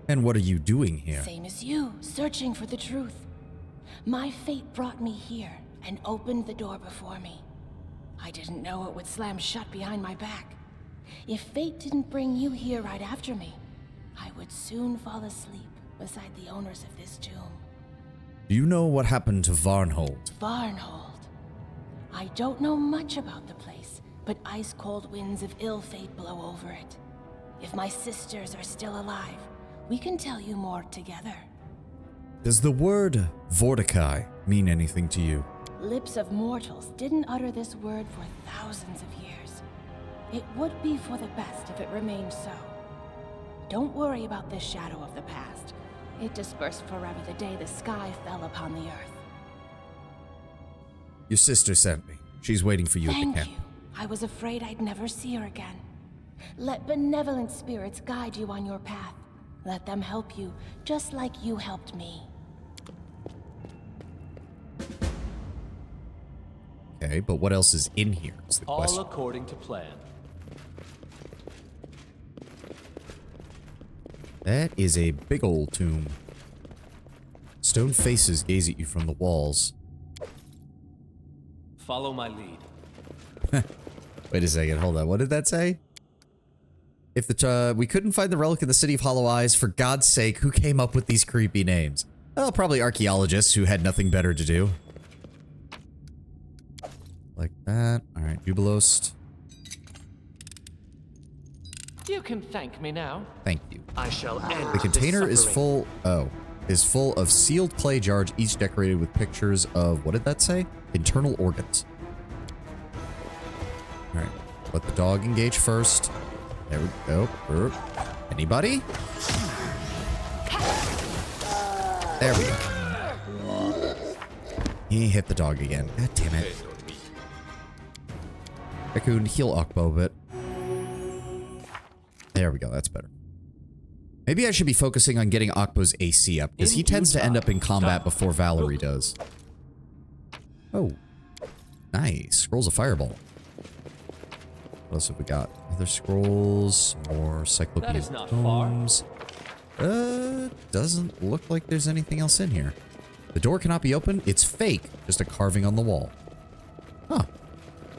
And what are you doing here? Same as you, searching for the truth. My fate brought me here and opened the door before me. I didn't know it would slam shut behind my back. If fate didn't bring you here right after me, I would soon fall asleep beside the owners of this tomb. Do you know what happened to Varnhold? Varnhold. I don't know much about the place, but ice-cold winds of ill fate blow over it. If my sisters are still alive, we can tell you more together. Does the word Vortikai mean anything to you? Lips of mortals didn't utter this word for thousands of years. It would be for the best if it remained so. Don't worry about this shadow of the past. It dispersed forever the day the sky fell upon the earth. Your sister sent me. She's waiting for you at the camp. Thank you. I was afraid I'd never see her again. Let benevolent spirits guide you on your path. Let them help you, just like you helped me. Okay, but what else is in here is the question. All according to plan. That is a big old tomb. Stone faces gaze at you from the walls. Follow my lead. Wait a second, hold on. What did that say? If we couldn't find the relic in the City of Hollow Eyes, for God's sake, who came up with these creepy names? Well, probably archaeologists who had nothing better to do. Like that. Alright, Jubilost. You can thank me now. Thank you. I shall end The container this is full of sealed clay jars, each decorated with pictures of, what did that say? Internal organs. Alright, let the dog engage first. There we go. Anybody? There we go. He hit the dog again. God damn it. Raccoon, heal Okbo a bit. There we go, that's better. Maybe I should be focusing on getting Okbo's AC up, because he tends to end up in combat before Valerie does. Oh. Nice. Scrolls of Fireball. What else have we got? Other scrolls, more Cyclopean tomes. Doesn't look like there's anything else in here. The door cannot be opened. It's fake. Just a carving on the wall. Huh.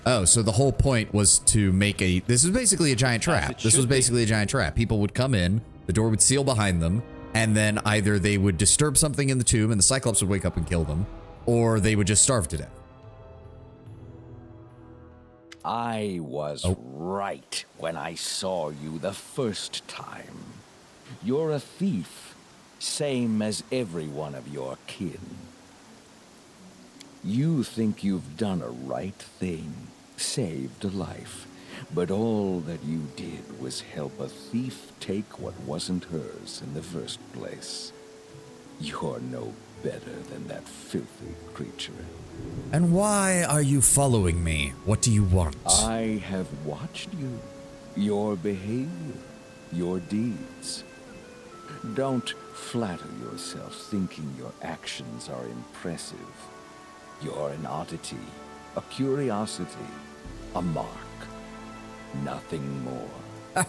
Oh, so the whole point was to make a... This is basically a giant trap. This was basically a giant trap. People would come in, the door would seal behind them, and then either they would disturb something in the tomb and the Cyclops would wake up and kill them, or they would just starve to death. I was right when I saw you the first time. You're a thief, same as every one of your kin. You think you've done a right thing, saved a life, but all that you did was help a thief take what wasn't hers in the first place. You're no better than that filthy creature. And why are you following me? What do you want? I have watched you, your behavior, your deeds. Don't flatter yourself thinking your actions are impressive. You're an oddity, a curiosity, a mark. Nothing more.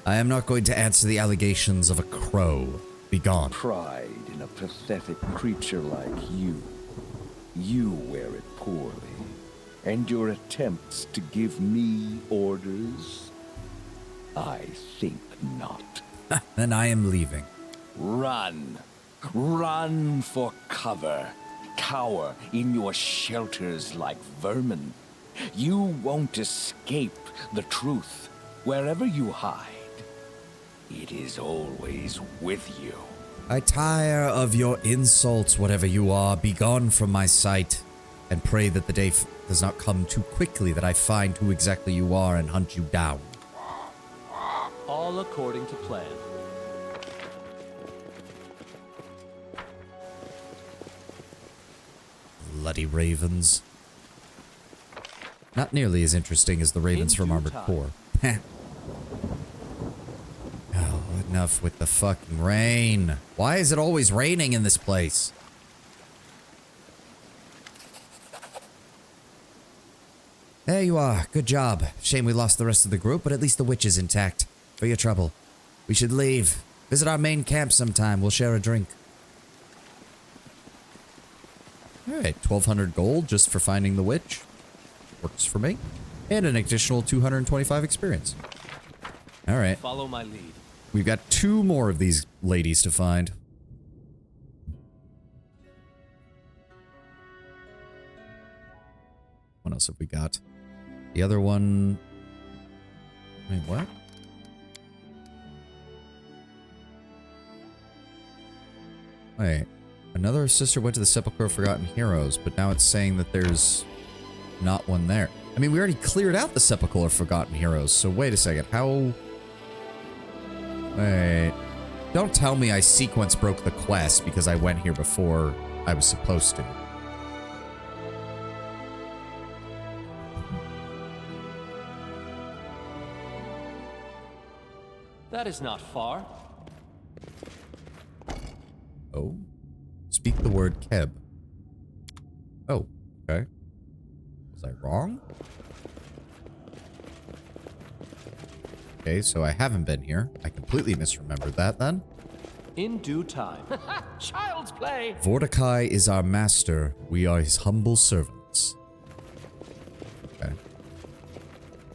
I am not going to answer the allegations of a crow. Be gone. Pride in a pathetic creature like you. You wear it poorly. And your attempts to give me orders? I think not. Then I am leaving. Run. Run for cover. Cower in your shelters like vermin. You won't escape the truth. Wherever you hide, it is always with you. I tire of your insults, whatever you are. Be gone from my sight, and pray that the day does not come too quickly that I find who exactly you are and hunt you down. All according to plan. Bloody ravens. Not nearly as interesting as the ravens from Armored Core. Oh, enough with the fucking rain. Why is it always raining in this place? There you are. Good job. Shame we lost the rest of the group, but at least the witch is intact. For your trouble. We should leave. Visit our main camp sometime. We'll share a drink. Alright, 1,200 gold just for finding the witch. Works for me. And an additional 225 experience. Alright. Follow my lead. We've got 2 more of these ladies to find. What else have we got? The other one... Wait, what? Wait. Another sister went to the Sepulchre of Forgotten Heroes, but now it's saying that there's not one there. I mean, we already cleared out the Sepulchre of Forgotten Heroes, so wait a second. How... Wait. Don't tell me I sequence broke the quest because I went here before I was supposed to. That is not far. Oh. Speak the word Keb. Oh, okay. Was I wrong? Okay, so I haven't been here. I completely misremembered that then. In due time. Child's play. Vorticai is our master. We are his humble servants. Okay.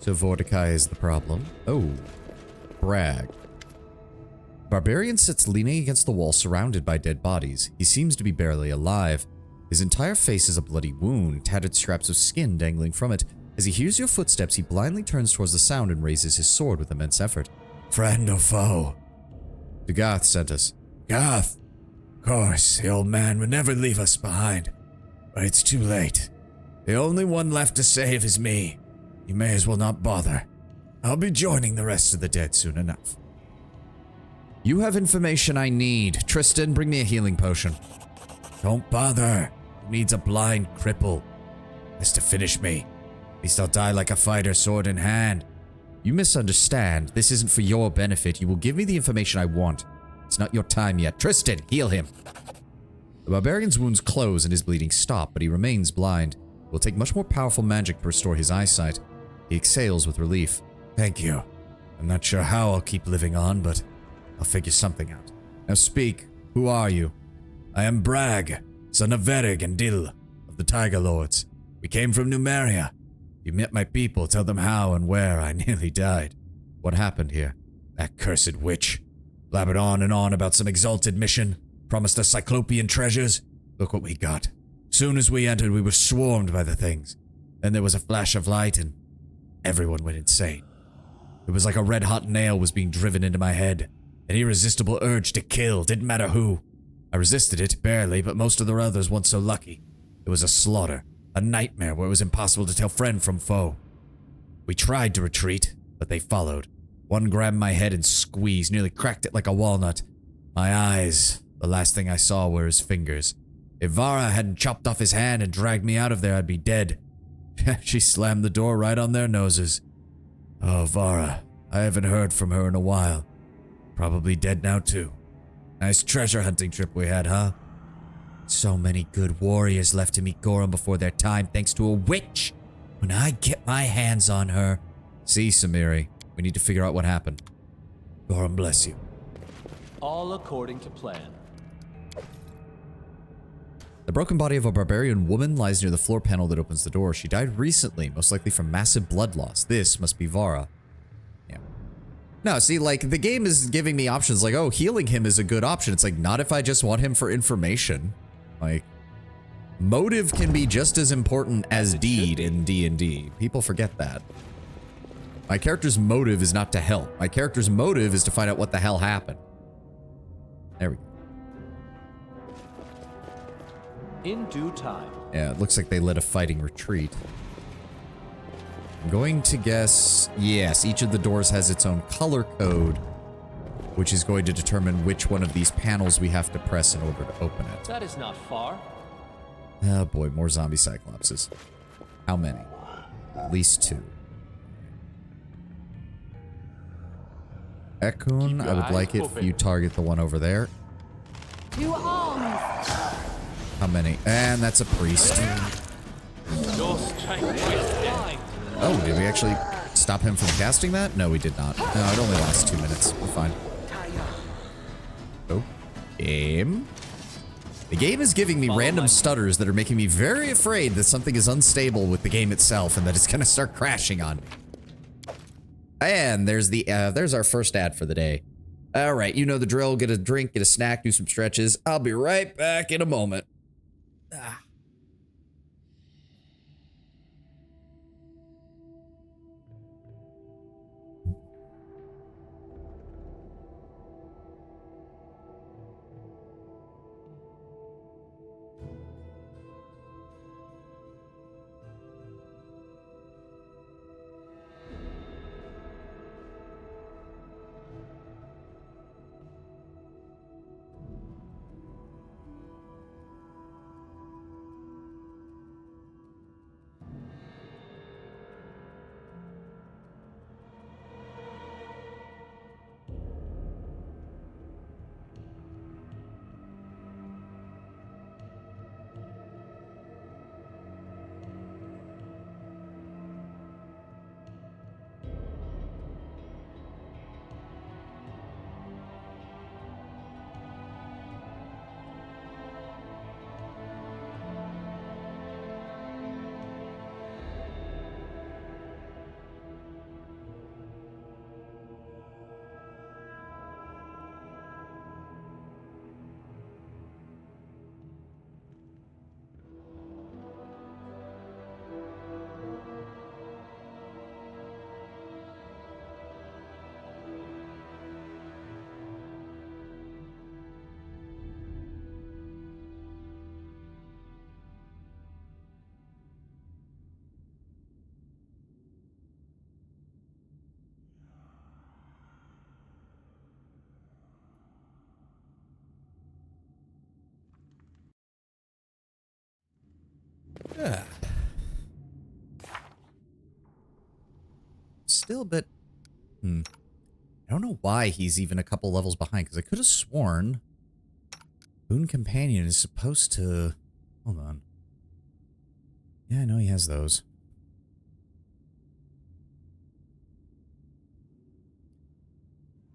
So Vorticai is the problem. Oh. Brag. Barbarian sits leaning against the wall surrounded by dead bodies. He seems to be barely alive. His entire face is a bloody wound, tattered scraps of skin dangling from it. As he hears your footsteps, he blindly turns towards the sound and raises his sword with immense effort. Friend or foe? The Garth sent us. Garth? Of course, the old man would never leave us behind. But it's too late. The only one left to save is me. You may as well not bother. I'll be joining the rest of the dead soon enough. You have information I need. Tristan, bring me a healing potion. Don't bother. He needs a blind cripple. Has to finish me. At least I'll die like a fighter, sword in hand. You misunderstand. This isn't for your benefit. You will give me the information I want. It's not your time yet. Tristan, heal him. The barbarian's wounds close and his bleeding stop, but he remains blind. It will take much more powerful magic to restore his eyesight. He exhales with relief. Thank you. I'm not sure how I'll keep living on, but I'll figure something out. Now speak. Who are you? I am Brag, son of Verig and Dil, of the Tiger Lords. We came from Numeria. You met my people, tell them how and where I nearly died. What happened here? That cursed witch. Blabbered on and on about some exalted mission. Promised us Cyclopean treasures. Look what we got. Soon as we entered, we were swarmed by the things. Then there was a flash of light and everyone went insane. It was like a red-hot nail was being driven into my head. An irresistible urge to kill, didn't matter who. I resisted it, barely, but most of the others weren't so lucky. It was a slaughter, a nightmare where it was impossible to tell friend from foe. We tried to retreat, but they followed. One grabbed my head and squeezed, nearly cracked it like a walnut. My eyes, the last thing I saw were his fingers. If Vara hadn't chopped off his hand and dragged me out of there, I'd be dead. She slammed the door right on their noses. Oh, Vara, I haven't heard from her in a while. Probably dead now too. Nice treasure hunting trip we had, huh? So many good warriors left to meet Gorham before their time thanks to a witch. When I get my hands on her... See, Samiri, we need to figure out what happened. Gorham bless you. All according to plan. The broken body of a barbarian woman lies near the floor panel that opens the door. She died recently, most likely from massive blood loss. This must be Vara. Yeah. No, see, like, the game is giving me options like, oh, healing him is a good option. It's like, not if I just want him for information. Like, Motive can be just as important as deed in D&D. People forget that. My character's motive is not to help. My character's motive is to find out what the hell happened. There we go. In due time. Yeah, it looks like they led a fighting retreat. I'm going to guess, yes, each of the doors has its own color code, which is going to determine which one of these panels we have to press in order to open it. That is not far. Oh boy, more zombie Cyclopses. How many? At least 2. Ekun, I would like it if you target the one over there. 2 arms. How many? And that's a priest. Your strength is mine. Oh, did we actually stop him from casting that? No, we did not. No, it only lasts 2 minutes. We're fine. Oh, game. The game is giving me random stutters that are making me very afraid that something is unstable with the game itself and that it's going to start crashing on me. And there's the there's our first ad for the day. All right, you know the drill. Get a drink, get a snack, do some stretches. I'll be right back in a moment. Ah. Yeah. Still a bit... I don't know why he's even a couple levels behind, because I could have sworn Boon Companion is supposed to... Hold on. Yeah, I know he has those.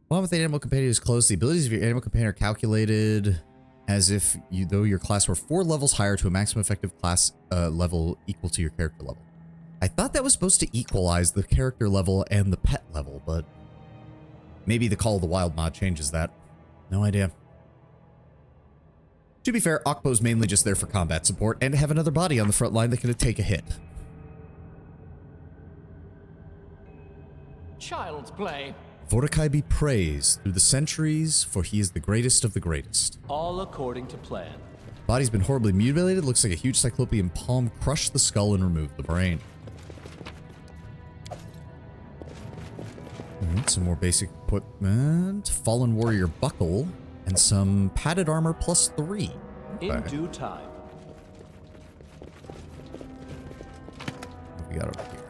Well, with the Animal Companion is close. The abilities of your Animal Companion are calculated as if though your class were 4 levels higher to a maximum effective class level equal to your character level. I thought that was supposed to equalize the character level and the pet level, but maybe the Call of the Wild mod changes that. No idea. To be fair, Okpo's mainly just there for combat support and to have another body on the front line that can take a hit. Child's play. Vorakai be praised through the centuries, for he is the greatest of the greatest. All according to plan. Body's been horribly mutilated. Looks like a huge cyclopean palm crushed the skull and removed the brain. Some more basic equipment. Fallen warrior buckle and some padded armor +3. Okay. In due time. What we got over here?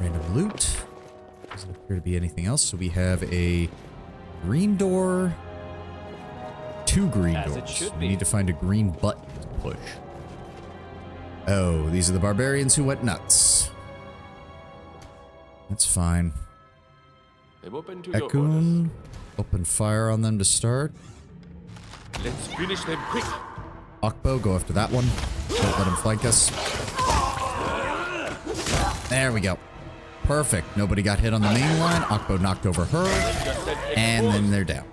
Random loot. Doesn't appear to be anything else. So we have a green door. 2 green doors. We need to find a green button to push. Oh, these are the barbarians who went nuts. That's fine. Ekun, open fire on them to start. Let's finish them quick. Okpo, go after that one. Don't let him flank us. There we go. Perfect. Nobody got hit on the main line. Okpo knocked over her. And then they're down.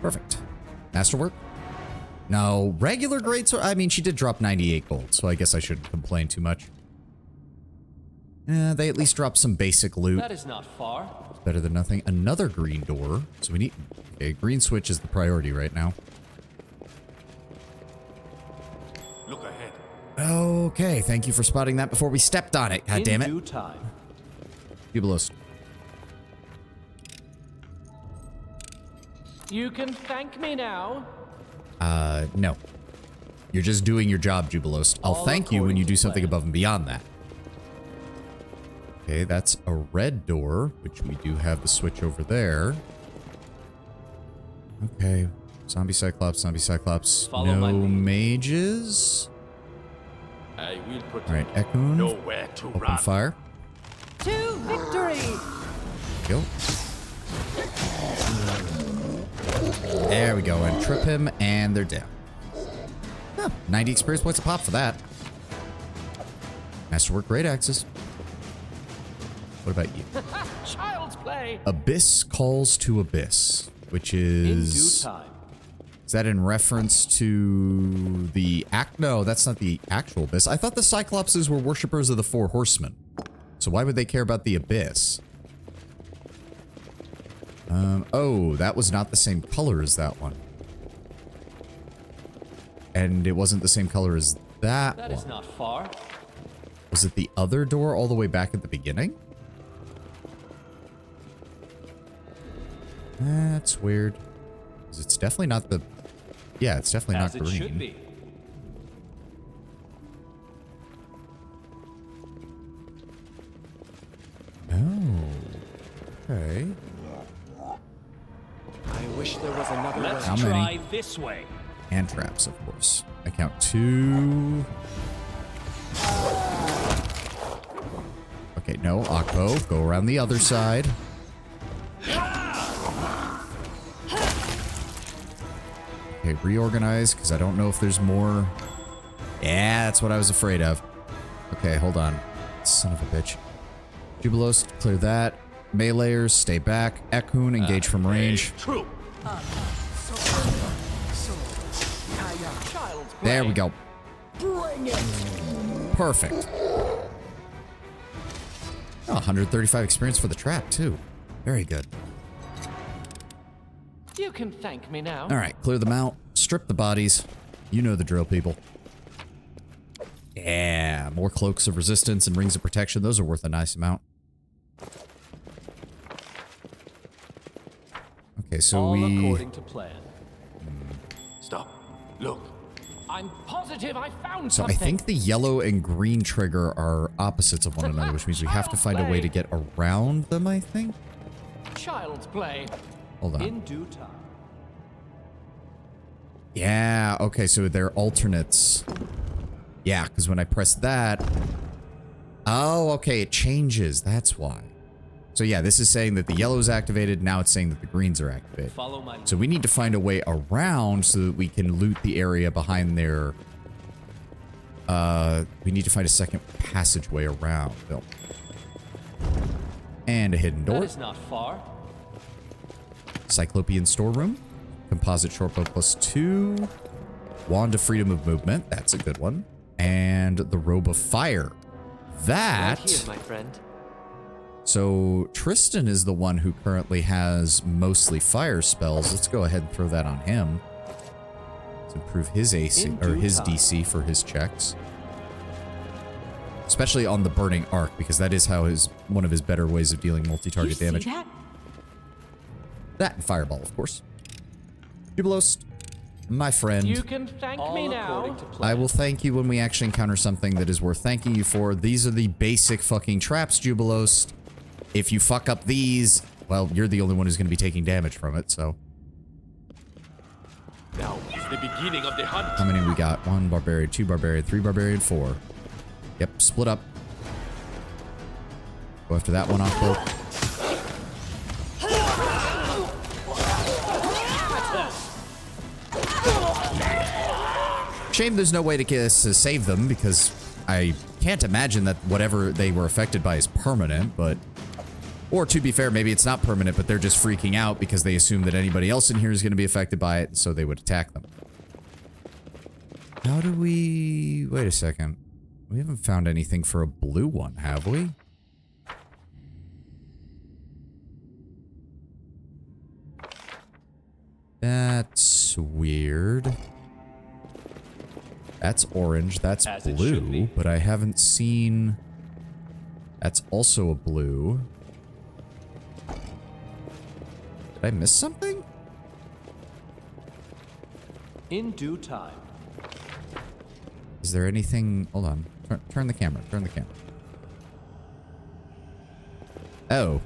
Perfect. Masterwork. No, regular greatsword. I mean, she did drop 98 gold, so I guess I shouldn't complain too much. They at least dropped some basic loot. That is not far. It's better than nothing. Another green door. So we need... Okay, green switch is the priority right now. Look ahead. Okay, thank you for spotting that before we stepped on it. God damn it. In due time. Jubilos. You can thank me now. No. You're just doing your job, Jubilos. I'll thank you when you do something above and beyond that. Okay, that's a red door, which we do have the switch over there. Okay. Zombie Cyclops, zombie Cyclops. Follow my No lead. mages. I will protect. All right, Ekun. Nowhere to Open run. fire. To victory! Go. There we go, and trip him, and they're down. Oh, 90 experience points a pop for that. Masterwork great axes. What about you? Child's play. Abyss calls to Abyss, which In is... due time. Is that in reference to the act? No, that's not the actual Abyss. I thought the Cyclopses were worshippers of the Four Horsemen. So why would they care about the Abyss? Oh, that was not the same color as that one. And it wasn't the same color as that That one. is not far. Was it the other door all the way back at the beginning? That's weird. 'Cause it's definitely not the... Yeah, it's definitely As not it green. should be. Oh. Okay. I wish there was another way. Let's How try many? this way. And traps, of course. I count 2. Okay, no. Akpo, go around the other side. Okay, reorganize, because I don't know if there's more. Yeah, that's what I was afraid of. Okay, hold on. Son of a bitch. Jubilos, clear that. Meleeers, stay back. Ekun, engage from range. True. Child's play. There we go. Bring it. Perfect. Oh, 135 experience for the trap, too. Very good. You can thank me now. All right, clear them out. Strip the bodies. You know the drill, people. Yeah, more cloaks of resistance and rings of protection. Those are worth a nice amount. Okay, so All we... according to plan. Stop. Look. I'm positive I found So I something. think the yellow and green trigger are opposites of one another, which means we have to find a way to get around them, I think? Child's play. Hold on. In due time. Yeah, okay, so they're alternates. Yeah, because when I press that... Oh, okay, it changes. That's why. So yeah, this is saying that the yellow's activated. Now it's saying that the greens are activated. Follow my lead. So we need to find a way around so that we can loot the area behind their... we need to find a second passageway around. Bill. And a hidden door. That is not far. Cyclopean storeroom. Composite shortbow +2. Wand of freedom of movement. That's a good one. And the robe of fire. That... Right here, my friend. So Tristan is the one who currently has mostly fire spells. Let's go ahead and throw that on him. Let's improve his AC In or due his time. DC for his checks. Especially on the burning arc, because that is how one of his better ways of dealing multi-target damage. See that? That and fireball, of course. Jubilos, my friend. You can thank All me now. according to plan. I will thank you when we actually encounter something that is worth thanking you for. These are the basic fucking traps, Jubilos. If you fuck up these, well, you're the only one who's going to be taking damage from it, so. Now is the beginning of the hunt. How many we got? 1 barbarian, 2 barbarian, 3 barbarian, 4. Yep, split up. Go after that one off both. Shame there's no way to save them, because I can't imagine that whatever they were affected by is permanent, but... Or to be fair, maybe it's not permanent, but they're just freaking out because they assume that anybody else in here is going to be affected by it, so they would attack them. How do we... Wait a second. We haven't found anything for a blue one, have we? That's weird. That's orange. That's blue, but I haven't seen... That's also a blue. Did I miss something? In due time. Is there anything... Hold on. Turn the camera. Turn the camera. Oh.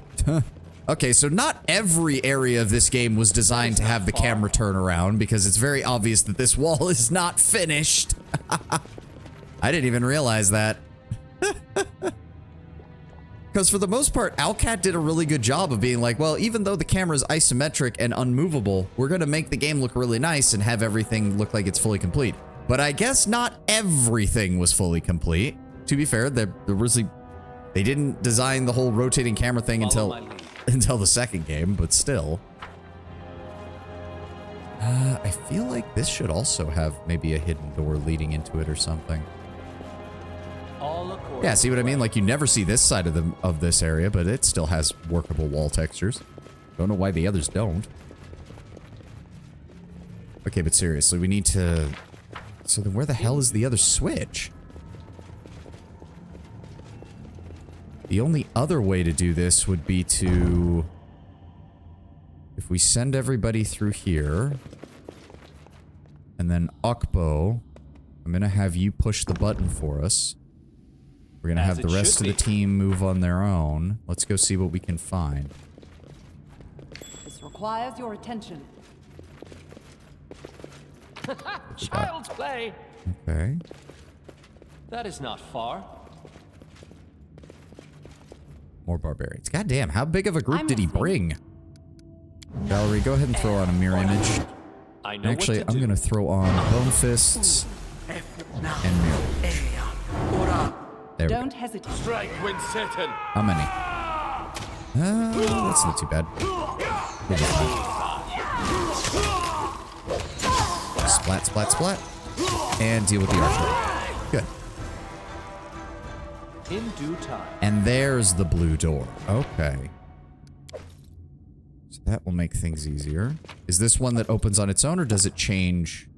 Okay, so not every area of this game was designed to have the camera turn around, because it's very obvious that this wall is not finished. I didn't even realize that. Because for the most part, Owlcat did a really good job of being like, well, even though the camera's isometric and unmovable, we're going to make the game look really nice and have everything look like it's fully complete. But I guess not everything was fully complete. To be fair, they didn't design the whole rotating camera thing until the second game, but still. I feel like this should also have maybe a hidden door leading into it or something. Yeah, see what I mean? Like, you never see this side of this area, but it still has workable wall textures. Don't know why the others don't. Okay, but seriously, we need to... So then where the hell is the other switch? The only other way to do this would be to... If we send everybody through here... And then Okbo, I'm gonna have you push the button for us. We're gonna have the rest of the team move on their own. Let's go see what we can find. This requires your attention. Child's play. Okay. That is not far. More barbarians. God damn, how big of a group did he bring? Valerie, go ahead and throw on a mirror image. Actually, I'm gonna throw on Bone Fists and mirror image. There we go. Don't hesitate. Strike when certain. How many? That's not too bad. Splat, splat, splat. And deal with the archer. Good. In due time. And there's the blue door. Okay. So that will make things easier. Is this one that opens on its own, or does it change?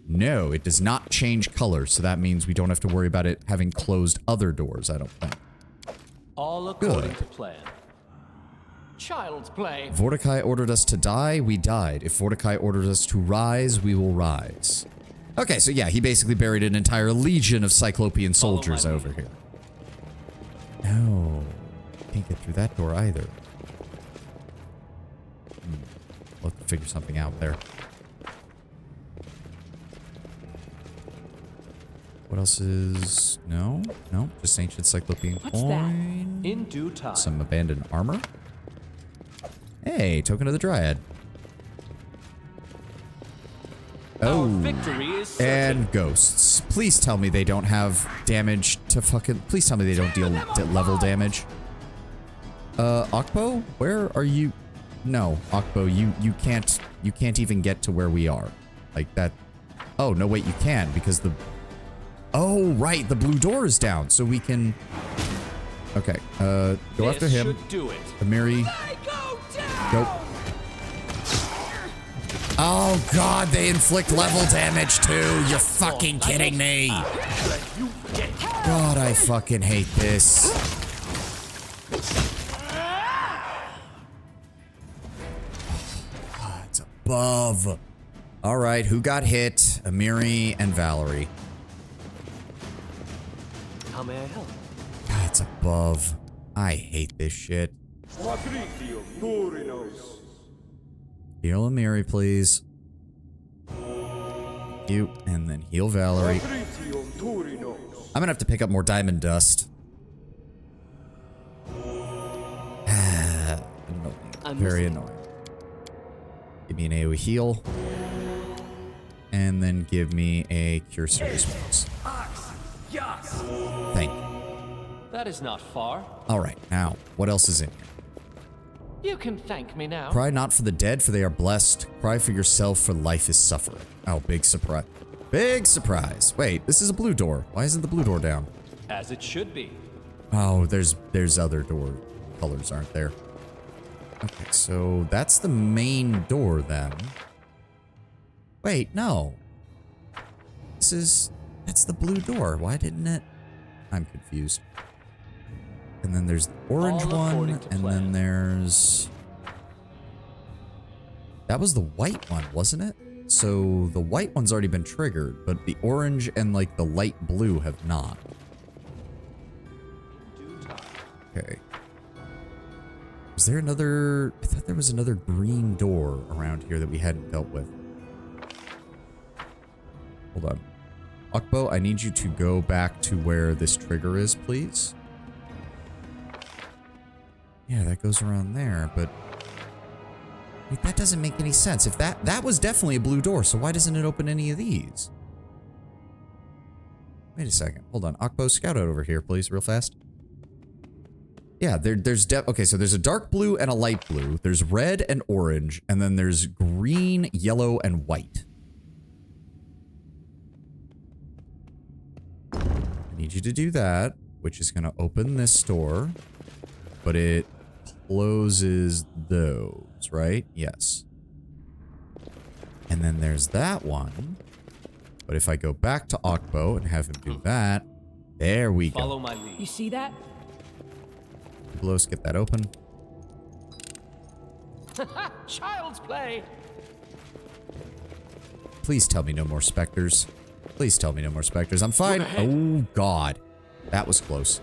No, it does not change color, so that means we don't have to worry about it having closed other doors, I don't think. All according to plan. Child's play. Vorticai ordered us to die, we died. If Vorticai ordered us to rise, we will rise. Okay, so yeah, he basically buried an entire legion of Cyclopean soldiers over here. No, can't get through that door either. We'll have to figure something out there. What else is... No, just ancient Cyclopean coin. In due time. Some abandoned armor. Hey, token of the Dryad. Oh, victory is certain. And ghosts. Please tell me they don't have damage to fucking... Please tell me they don't deal level damage. Okbo, where are you? No, Okbo, you can't even get to where we are. Like that. Oh, no, wait, you can, because the... Oh, right, the blue door is down, so we can... Okay, go after him. Do it. Amiri. Go. Oh, God, they inflict level damage, too. You're fucking kidding me. God, I fucking hate this. God, it's above. All right, who got hit? Amiri and Valerie. How may I help? God, it's above. I hate this shit. Heal Amiri, please. You, and then heal Valerie. I'm gonna have to pick up more diamond dust. Very annoying. Give me an AoE heal. And then give me a Cure Serious Wounds. Thank you. That is not far. Alright, now, what else is in here? You can thank me now. Cry not for the dead, for they are blessed. Cry for yourself, for life is suffering. Oh, big surprise. Big surprise. Wait, this is a blue door. Why isn't the blue door down? As it should be. Oh, there's other door colors, aren't there? Okay, so that's the main door then. Wait, no. That's the blue door. Why didn't it? I'm confused. And then there's the orange one, and then there's... That was the white one, wasn't it? So the white one's already been triggered, but the orange and like the light blue have not. Okay. Was there another... I thought there was another green door around here that we hadn't dealt with. Hold on. Akbo, I need you to go back to where this trigger is, please. Yeah, that goes around there, but... Wait, that doesn't make any sense. If that was definitely a blue door, so why doesn't it open any of these? Wait a second. Hold on. Akbo, scout out over here, please, real fast. Yeah, okay, so there's a dark blue and a light blue. There's red and orange, and then there's green, yellow, and white. I need you to do that, which is going to open this door, but it closes those, right? Yes. And then there's that one. But if I go back to Akbo and have him do that, there we go. Follow my lead. You see that? Let's get that open. Child's play. Please tell me no more specters. Please tell me no more specters. I'm fine. Oh, God. That was close.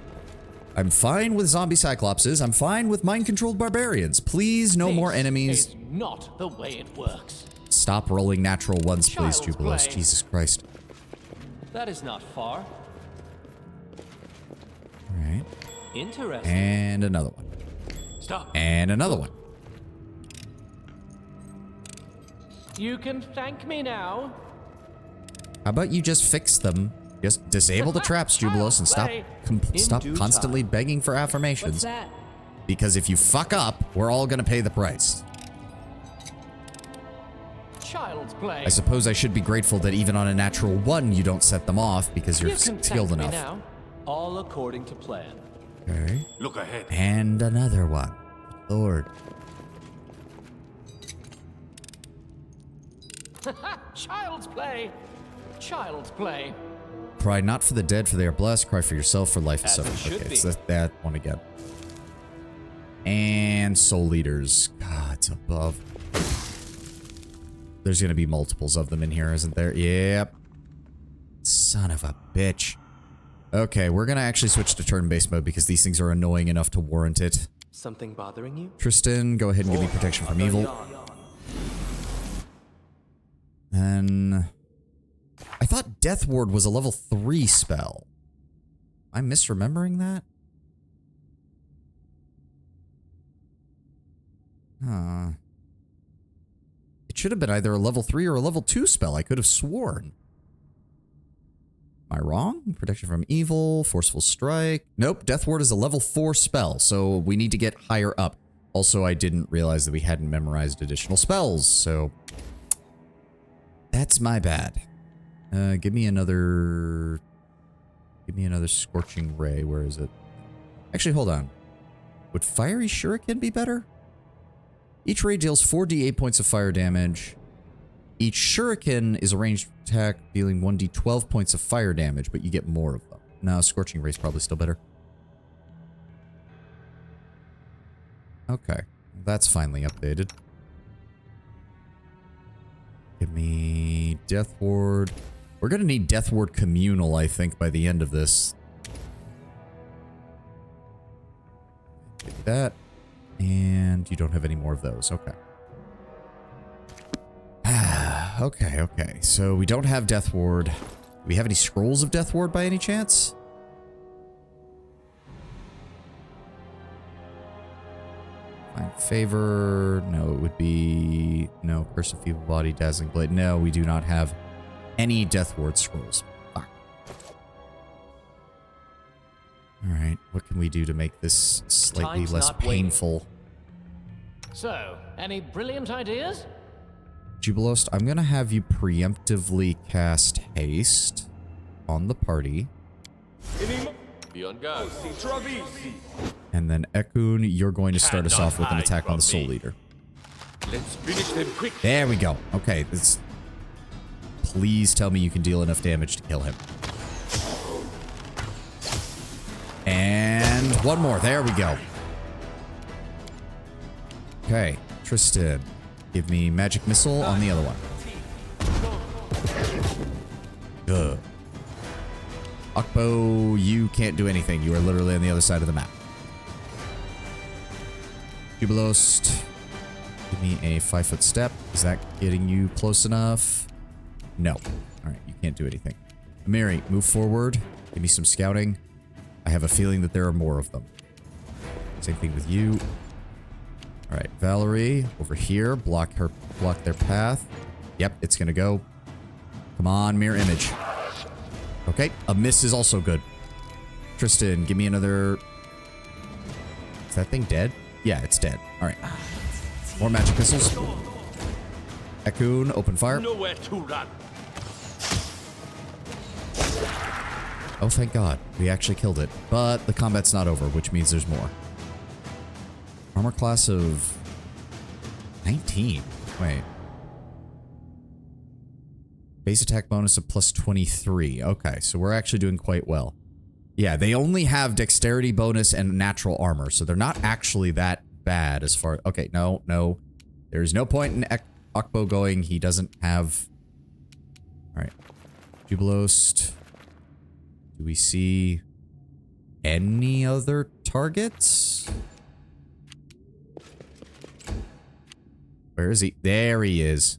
I'm fine with zombie Cyclopses. I'm fine with mind-controlled barbarians. Please, no more enemies. This is not the way it works. Stop rolling natural ones, please, Child's Jubilos. play. Jesus Christ. That is not far. All right. Interesting. And another one. Stop. And another one. You can thank me now. How about you just fix them? Just disable the traps, Jubilos, and stop constantly begging for affirmations. What's that? Because if you fuck up, we're all gonna pay the price. Child's play. I suppose I should be grateful that even on a natural one, you don't set them off because you're You can skilled thank me enough. now. All according to plan. Okay. Look ahead. And another one. Lord. Child's play. Child's play. Cry not for the dead, for they are blessed. Cry for yourself, for life is As it suffered. should Okay, be. so that one again. And soul eaters. God, it's above. There's gonna be multiples of them in here, isn't there? Yep. Son of a bitch. Okay, we're gonna actually switch to turn-based mode because these things are annoying enough to warrant it. Something bothering you? Tristan, go ahead and give me protection from evil. Then... I thought Death Ward was a level 3 spell. Am I misremembering that? Huh. It should have been either a level 3 or a level 2 spell. I could have sworn. Am I wrong? Protection from evil, forceful strike. Nope, Death Ward is a level 4 spell, so we need to get higher up. Also, I didn't realize that we hadn't memorized additional spells, so... That's my bad. Give me another Scorching Ray. Where is it? Actually, hold on. Would Fiery Shuriken be better? Each ray deals 4d8 points of fire damage. Each shuriken is a ranged attack dealing 1d12 points of fire damage, but you get more of them. No, Scorching Ray is probably still better. Okay, that's finally updated. Give me Death Ward. We're gonna need Death Ward Communal, I think, by the end of this. Give me that. And you don't have any more of those. Okay. Okay. So we don't have Death Ward. Do we have any scrolls of Death Ward by any chance? Find Favor. No, it would be... No, Curse of Feeble Body, Dazzling Blade. No, we do not have any Death Ward scrolls. Fuck. Alright, what can we do to make this slightly Time's less not waiting. painful? So, any brilliant ideas? Jubilost, I'm gonna have you preemptively cast haste on the party. Be on guard. And then Ekun, you're going to start us off with an attack on the Soul Eater. Let's finish them quick. There we go. Okay, this. Please tell me you can deal enough damage to kill him. And one more. There we go. Okay, Tristan, give me magic missile on the other one. Good. Ukbo, you can't do anything. You are literally on the other side of the map. Jubilost, give me a 5-foot step. Is that getting you close enough? No. All right, you can't do anything. Amiri, move forward. Give me some scouting. I have a feeling that there are more of them. Same thing with you. All right, Valerie, over here. Block their path. Yep, it's gonna go. Come on, mirror image. Okay, a miss is also good. Tristan, give me another... Is that thing dead? Yeah, it's dead. All right. More magic missiles. Ekun, open fire. Nowhere to run. Oh, thank God. We actually killed it. But the combat's not over, which means there's more. Armor class of 19. Wait. Base attack bonus of plus 23. Okay, so we're actually doing quite well. Yeah, they only have dexterity bonus and natural armor, so they're not actually that bad as far... Okay, no. There's no point in Ukbo going. He doesn't have... Alright. Jubilost. Do we see any other targets? Where is he? There he is.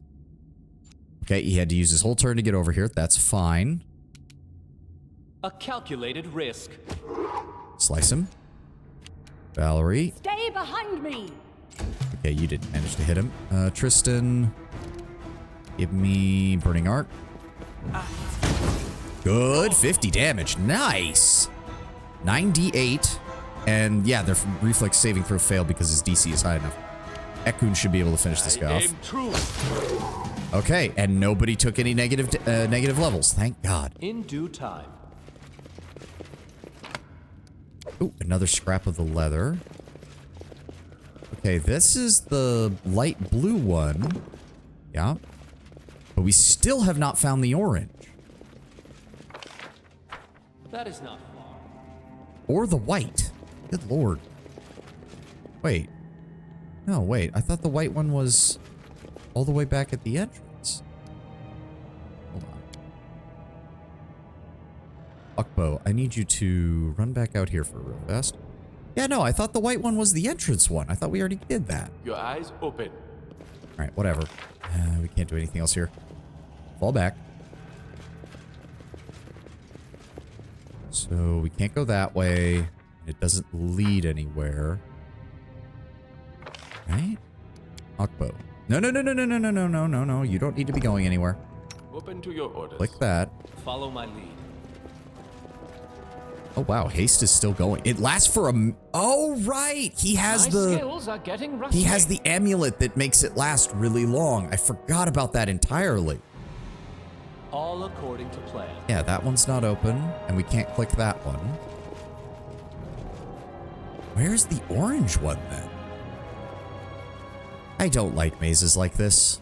Okay, he had to use his whole turn to get over here. That's fine. A calculated risk. Slice him. Valerie. Stay behind me. Okay, you didn't manage to hit him. Tristan. Give me Burning Arc. Good. 50 damage. Nice. 9d8. And yeah, their reflex saving throw failed because his DC is high enough. Ekun should be able to finish this guy off. Okay, and nobody took any negative levels. Thank God. In due time. Ooh, another scrap of the leather. Okay, this is the light blue one. Yeah. But we still have not found the orange. That is not far. Or the white. Good lord. Wait. No, wait. I thought the white one was all the way back at the entrance. Hold on. Ukbo, I need you to run back out here for real fast. Yeah, no, I thought the white one was the entrance one. I thought we already did that. Your eyes open. Alright, whatever. We can't do anything else here. Fall back. So we can't go that way. It doesn't lead anywhere. Right? Ukbo. No. You don't need to be going anywhere. Open to your orders. Click that. Follow my lead. Oh, wow. Haste is still going. It lasts for a... Oh, right. He has My skills are getting rusty. He has the amulet that makes it last really long. I forgot about that entirely. All according to plan. Yeah, that one's not open, and we can't click that one. Where's the orange one, then? I don't like mazes like this.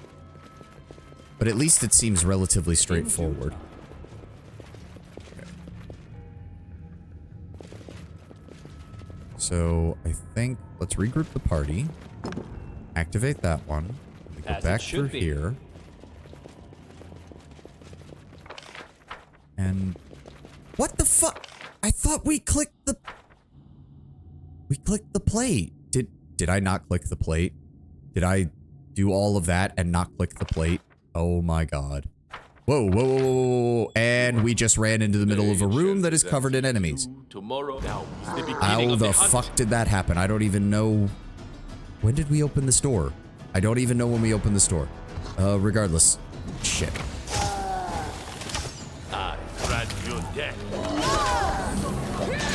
But at least it seems relatively straightforward. Okay. So, I think... Let's regroup the party. Activate that one. We go back through here. And... What the fuck? I thought we clicked the... We clicked the plate. Did I not click the plate? Did I do all of that and not click the plate? Oh my god. Whoa. And we just ran into the middle of a room that is covered in enemies. How the fuck did that happen? I don't even know. When did we open this door? I don't even know when we opened this door. Regardless. Shit. I grant your death.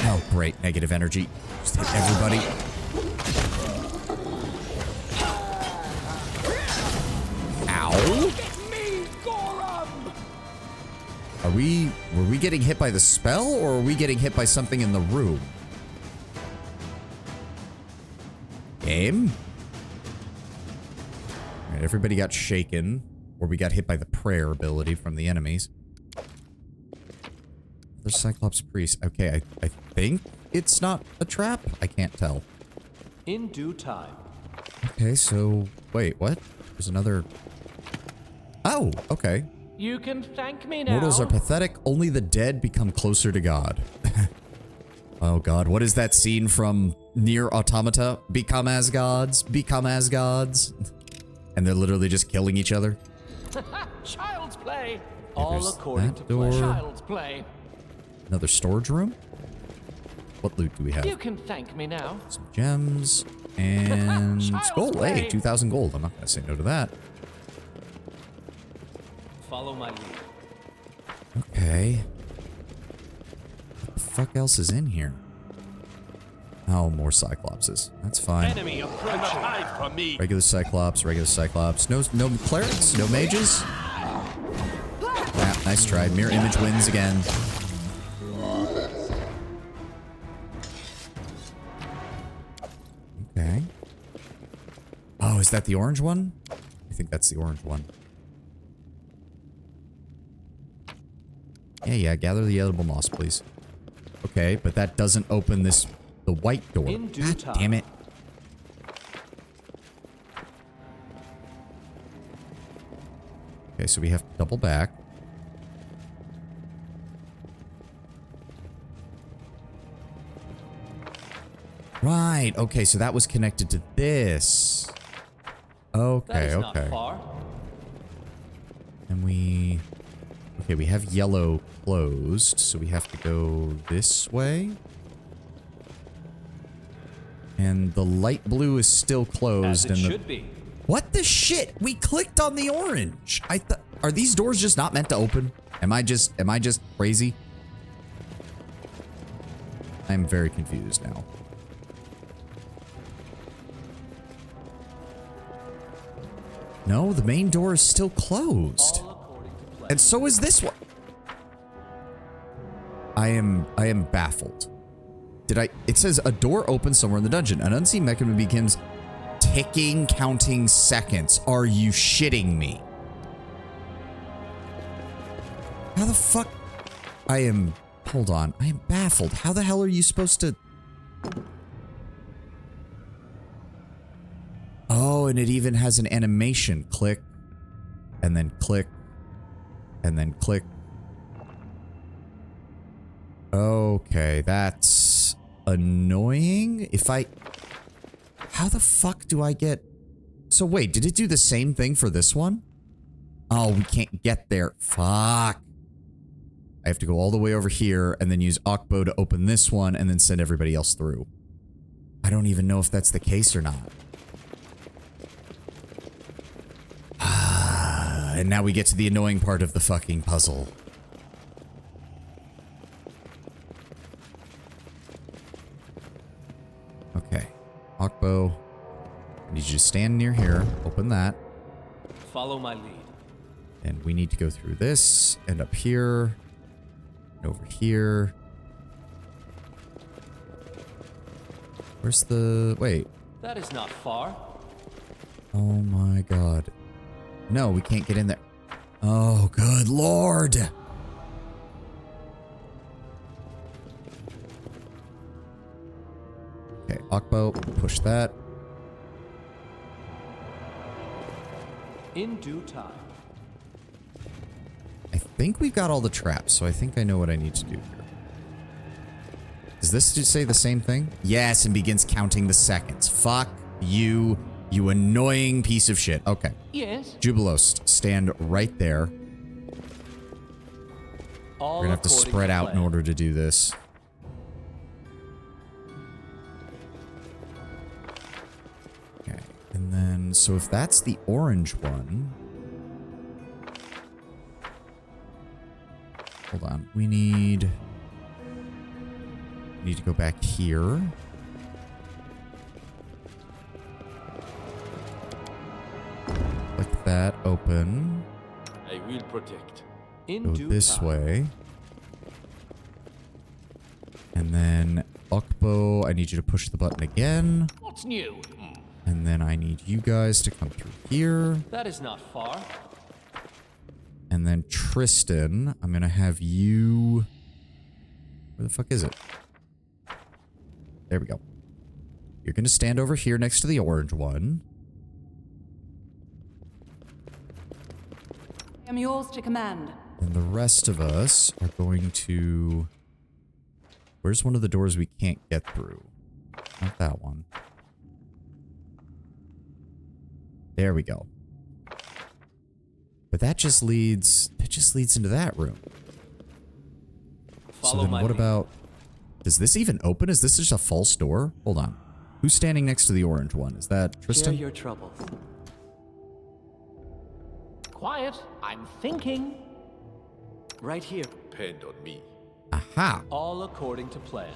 Oh, great. Negative energy. Just hit everybody. Ow. Hello? Me, Gorum! Were we getting hit by the spell, or are we getting hit by something in the room? Game? Alright, everybody got shaken, or we got hit by the prayer ability from the enemies. The Cyclops priest. Okay, I think it's not a trap? I can't tell. In due time. Okay, so... Wait, what? There's another... Oh, okay. You can thank me now. Mortals are pathetic. Only the dead become closer to God. Oh god, what is that scene from Nier Automata? Become as gods. Become as gods. And they're literally just killing each other. Child's play. All according to door. plan. Child's play. Another storage room? What loot do we have? You can thank me now. Some gems. And Child's gold. Hey, play. 2,000 gold. I'm not going to say no to that. Follow my lead. Okay. What the fuck else is in here? Oh, more Cyclopses. That's fine. Enemy approaching. Hide from me. Regular Cyclops, regular Cyclops. No clerics? No mages? Ah, nice try. Mirror image wins again. Okay. Oh, is that the orange one? I think that's the orange one. Yeah, gather the edible moss, please. Okay, but that doesn't open the white door. In due God time. damn it. Okay, so we have to double back. Right, okay, so that was connected to this. Okay, That is okay. not far. And we... Okay, we have yellow closed, so we have to go this way. And the light blue is still closed. As it and should be. What the shit? We clicked on the orange. Are these doors just not meant to open? Am I just crazy? I'm very confused now. No, the main door is still closed. All according to plan. And so is this one. I am baffled. It says a door opens somewhere in the dungeon. An unseen mechanism begins ticking, counting seconds. Are you shitting me? How the fuck? Hold on. I am baffled. How the hell are you supposed to? Oh, and it even has an animation. Click. And then click. And then click. Okay, that's annoying. How the fuck do I get... So wait, did it do the same thing for this one? Oh, we can't get there. Fuck. I have to go all the way over here and then use Okbo to open this one and then send everybody else through. I don't even know if that's the case or not. And now we get to the annoying part of the fucking puzzle. Okay. Okbo, I need you to stand near here. Open that. Follow my lead. And we need to go through this, and up here, and over here. Where's the... Wait. That is not far. Oh my god. No, we can't get in there. Oh, good lord. Okay, Okbo, push that. In due time. I think we've got all the traps, so I think I know what I need to do here. Does this just say the same thing? Yes, and begins counting the seconds. Fuck you, you annoying piece of shit. Okay. Yes. Jubilos, stand right there. All We're gonna have to according spread out in plan. order to do this. Okay, and then, so if that's the orange one... Hold on, we need to go back here. Like that open. I will protect. In Go due this time. way. And then Okbo, I need you to push the button again. What's new? And then I need you guys to come through here. That is not far. And then Tristan, I'm gonna have you... Where the fuck is it? There we go. You're gonna stand over here next to the orange one. I am yours to command. And the rest of us are going to... Where's one of the doors we can't get through? Not that one. There we go. But that just leads into that room. So then what about... Does this even open? Is this just a false door? Hold on. Who's standing next to the orange one? Is that Tristan? Share your troubles. Quiet. I'm thinking. Right here. Depend on me. Aha! All according to plan.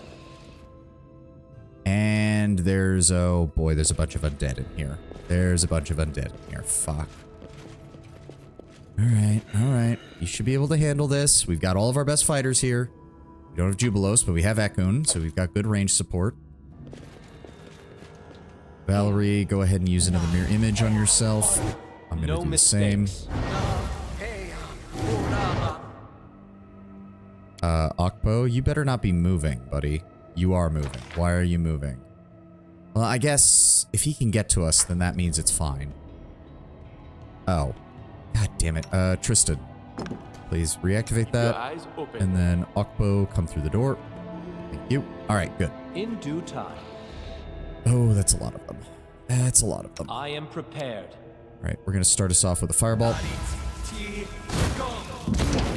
And there's... Oh boy, there's a bunch of undead in here. There's a bunch of undead in here. Fuck. Alright, alright. You should be able to handle this. We've got all of our best fighters here. We don't have Jubilos, but we have Akun, so we've got good range support. Valerie, go ahead and use another mirror image on yourself. I'm gonna do the same. Okpo, you better not be moving, buddy. You are moving. Why are you moving? Well, I guess if he can get to us, then that means it's fine. Oh. God damn it. Tristan, please reactivate that. Your eyes open. And then Okpo, come through the door. Thank you. Alright, good. In due time. Oh, that's a lot of them. That's a lot of them. I am prepared. Alright, we're gonna start us off with a fireball.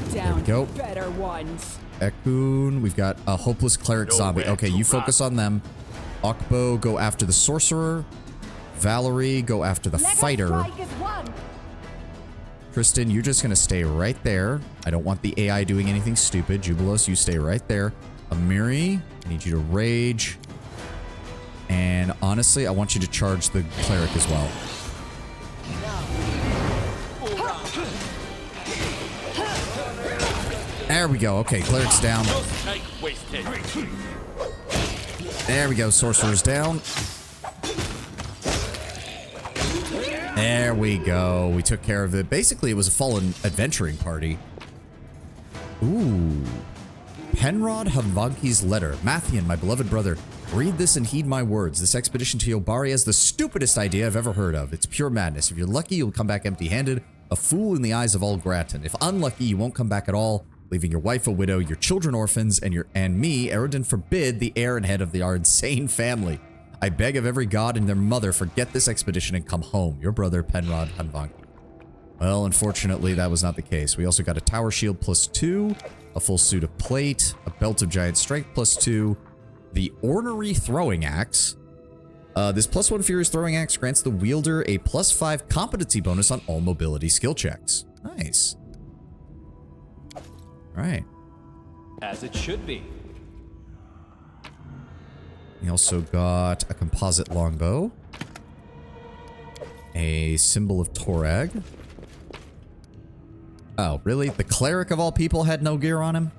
There we go. Better ones. Ekun, we've got a hopeless cleric zombie. Okay, you focus on them. Okbo, go after the sorcerer. Valerie, go after the fighter. Tristan, you're just gonna stay right there. I don't want the AI doing anything stupid. Jubilos, you stay right there. Amiri, I need you to rage. And honestly, I want you to charge the cleric as well. There we go. Okay, cleric's down. There we go. Sorcerer's down. There we go. We took care of it. Basically, it was a fallen adventuring party. Ooh. Penrod Havanki's letter. Mathian, my beloved brother. Read this and heed my words. This expedition to Yobari is the stupidest idea I've ever heard of. It's pure madness. If you're lucky, you'll come back empty-handed. A fool in the eyes of all Grattan. If unlucky, you won't come back at all, leaving your wife a widow, your children orphans, and me, Eredin forbid, the heir and head of our insane family. I beg of every god and their mother, forget this expedition and come home. Your brother, Penrod Hanvanki. Well, unfortunately, that was not the case. We also got a tower shield +2, a full suit of plate, a belt of giant strength +2, the ornery throwing axe. This +1 furious throwing axe grants the wielder a +5 competency bonus on all mobility skill checks. Nice. Right. As it should be. We also got a composite longbow, a symbol of Torag. Oh, really? The cleric of all people had no gear on him?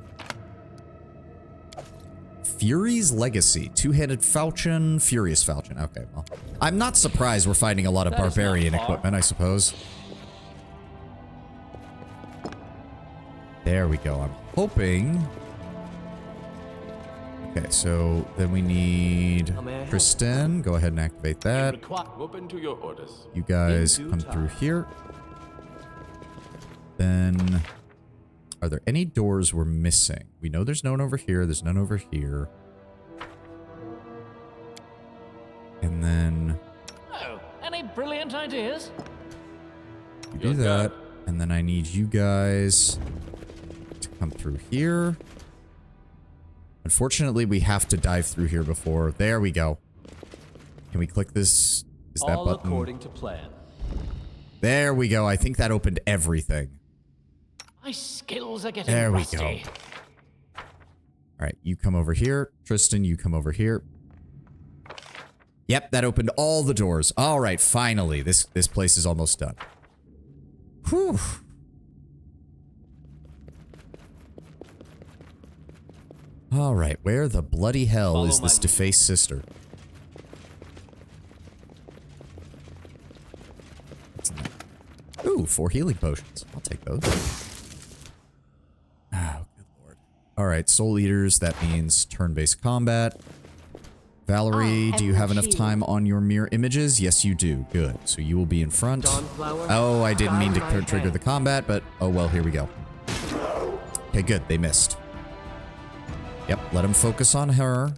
Fury's Legacy. Two-handed falchion, Furious Falchion. Okay, well. I'm not surprised we're finding a lot of barbarian equipment, I suppose. There we go. I'm hoping... Okay, so then we need Tristan. Go ahead and activate that. Open to your orders. You guys come through here. Then, are there any doors we're missing? We know there's none over here. There's none over here. And then... Oh, any brilliant ideas? You do that. And then I need you guys to come through here. Unfortunately, we have to dive through here before. There we go. Can we click this? Is that all button? According to plan. There we go. I think that opened everything. My skills are getting There we rusty. go. All right, you come over here. Tristan, you come over here. Yep, that opened all the doors. All right, finally. This place is almost done. Whew. All right, where the bloody hell is this defaced sister? What's in there? Ooh, 4 healing potions. I'll take those. Oh, good lord. All right, soul eaters. That means turn-based combat. Valerie, do you have enough time on your mirror images? Yes, you do. Good. So you will be in front. Oh, I didn't mean to trigger the combat, but oh well, here we go. Okay, good. They missed. Yep, let him focus on her.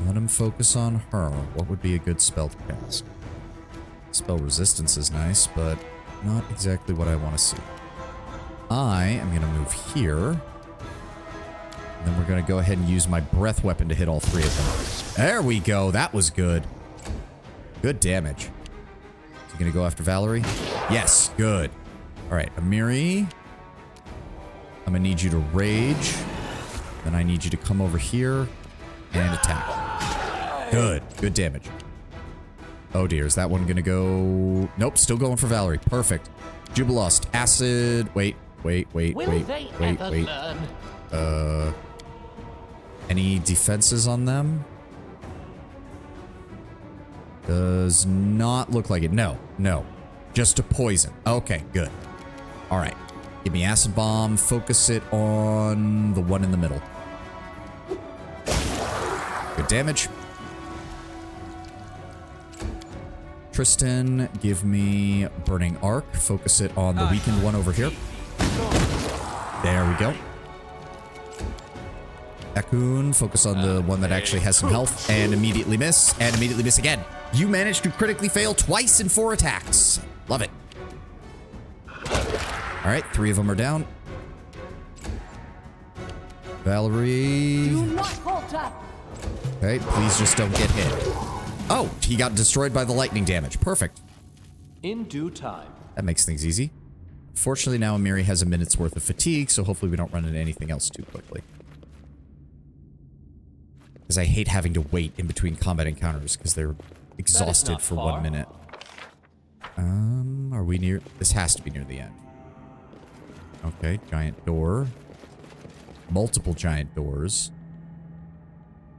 Let him focus on her. What would be a good spell to cast? Spell resistance is nice, but not exactly what I want to see. I am going to move here. And then we're going to go ahead and use my breath weapon to hit all 3 of them. There we go. That was good. Good damage. Is he going to go after Valerie? Yes, good. All right, Amiri. I'm going to need you to rage. Then I need you to come over here and attack. Good. Good damage. Oh dear, is that one going to go... Nope, still going for Valerie. Perfect. Jubilost. Acid. Wait. Any defenses on them? Does not look like it. No. Just a poison. Okay, good. All right. Give me acid bomb. Focus it on the one in the middle. Good damage. Tristan, give me burning arc. Focus it on the weakened one over here. There we go. Akun, focus on the one that actually has some health. And immediately miss. And immediately miss again. You managed to critically fail twice in 4 attacks. Love it. All right, 3 of them are down. Valerie. Do not falter. Okay, please just don't get hit. Oh, he got destroyed by the lightning damage. Perfect. In due time. That makes things easy. Fortunately, now Amiri has a minute's worth of fatigue, so hopefully we don't run into anything else too quickly. Because I hate having to wait in between combat encounters, because they're exhausted for 1 minute. Are we near? This has to be near the end. Okay, giant door. Multiple giant doors.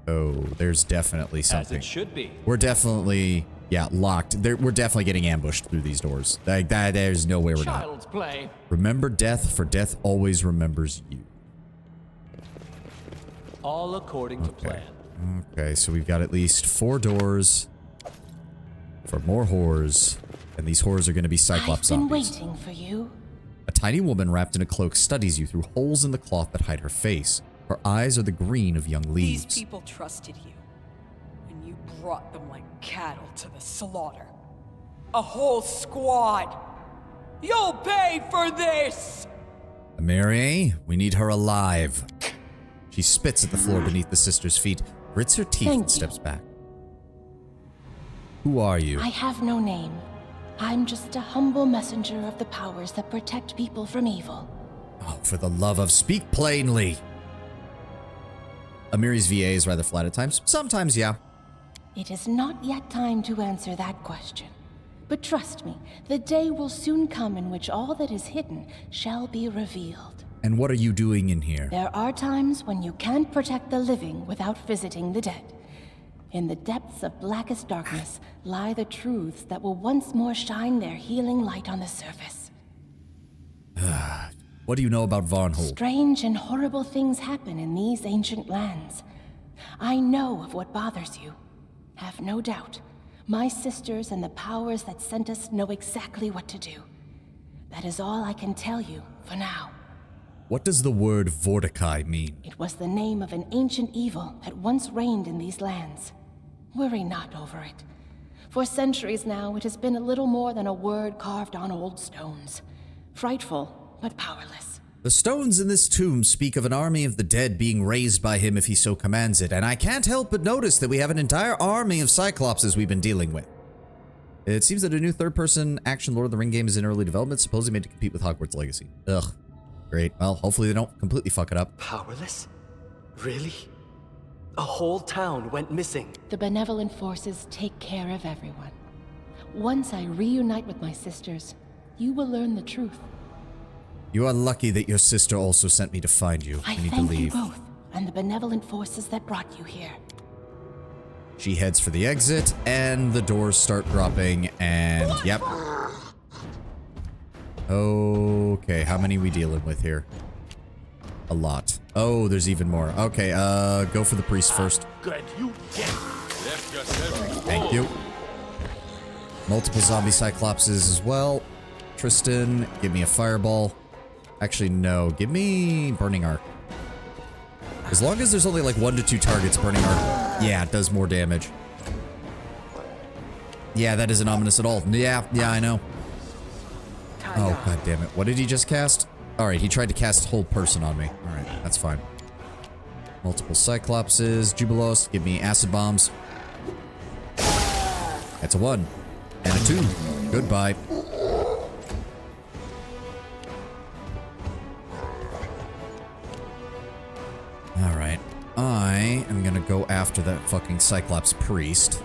Oh, there's definitely something. As it should be. We're definitely, yeah, locked. We're definitely getting ambushed through these doors. Like that, there's no way we're not. Child's play. Remember death, for death always remembers you. All according to plan. Okay, so we've got at least 4 doors for more whores, and these whores are going to be Cyclops I've been zombies. waiting for you. A tiny woman wrapped in a cloak studies you through holes in the cloth that hide her face. Her eyes are the green of young leaves. These people trusted you, and you brought them like cattle to the slaughter. A whole squad. You'll pay for this! Amiri, we need her alive. She spits at the floor beneath the sister's feet, grits her teeth, and steps back. Who are you? I have no name. I'm just a humble messenger of the powers that protect people from evil. Oh, for the love of speak plainly. Amiri's VA is rather flat at times. Sometimes, yeah. It is not yet time to answer that question. But trust me, the day will soon come in which all that is hidden shall be revealed. And what are you doing in here? There are times when you can't protect the living without visiting the dead. In the depths of blackest darkness lie the truths that will once more shine their healing light on the surface. What do you know about Varnhold? Strange and horrible things happen in these ancient lands. I know of what bothers you. Have no doubt. My sisters and the powers that sent us know exactly what to do. That is all I can tell you for now. What does the word Vortikai mean? It was the name of an ancient evil that once reigned in these lands. Worry not over it. For centuries now, it has been a little more than a word carved on old stones. Frightful, but powerless. The stones in this tomb speak of an army of the dead being raised by him if he so commands it, and I can't help but notice that we have an entire army of Cyclopses we've been dealing with. It seems that a new third-person action Lord of the Ring game is in early development, supposedly made to compete with Hogwarts Legacy. Ugh. Great. Well, hopefully they don't completely fuck it up. Powerless? Really? A whole town went missing. The benevolent forces take care of everyone. Once I reunite with my sisters, you will learn the truth. You are lucky that your sister also sent me to find you. I You need to thank you leave. both and the benevolent forces that brought you here. She heads for the exit, and the doors start dropping, and yep. Okay, how many we dealing with here? A lot. Oh, there's even more. Okay, go for the priest first. Good, you get left yourself. Thank you. Multiple zombie Cyclopses as well. Tristan, give me a fireball. Actually, no. Give me Burning Arc. As long as there's only like 1 to 2 targets, Burning Arc, yeah, it does more damage. Yeah, that isn't ominous at all. Yeah, I know. Oh, god damn it. What did he just cast? Alright, he tried to cast Hold Person on me. Alright, that's fine. Multiple Cyclopses. Jubilos, give me Acid Bombs. That's a 1. And a 2. Goodbye. Alright. I am gonna go after that fucking Cyclops priest.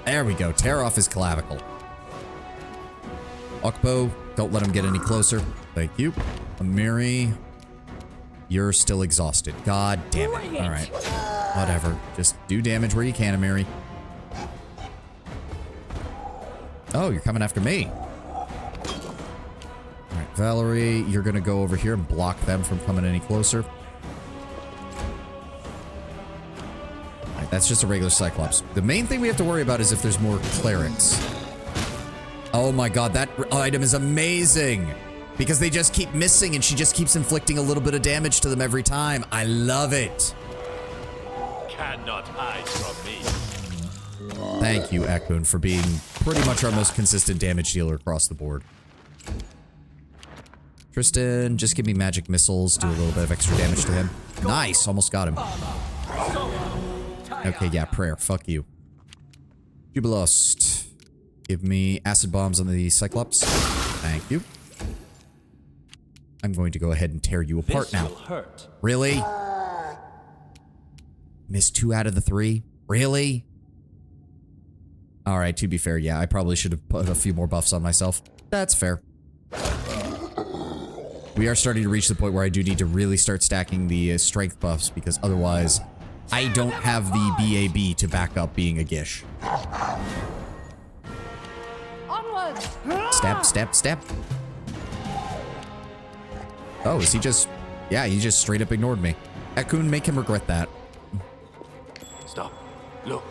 There we go. Tear off his clavicle. Okbo, don't let him get any closer. Thank you. Amiri, you're still exhausted. God damn it. Alright. Whatever. Just do damage where you can, Amiri. Oh, you're coming after me. Alright, Valerie, you're gonna go over here and block them from coming any closer. Alright, that's just a regular Cyclops. The main thing we have to worry about is if there's more clerics. Oh my god, that item is amazing! Because they just keep missing and she just keeps inflicting a little bit of damage to them every time. I love it! Cannot hide from me. Thank you, Ekun, for being pretty much our most consistent damage dealer across the board. Tristan, just give me magic missiles, do a little bit of extra damage to him. Nice, almost got him. Okay, yeah, prayer, fuck you. Jubilost, give me acid bombs on the Cyclops. Thank you. I'm going to go ahead and tear you apart now. Really? Missed 2 out of the 3? Really? Alright, to be fair, yeah, I probably should have put a few more buffs on myself. That's fair. We are starting to reach the point where I do need to really start stacking the strength buffs, because otherwise, I don't have the BAB to back up being a Gish. Onwards! Step, step, step. Oh, is he just... Yeah, he just straight up ignored me. Ekun, make him regret that. Stop. Look.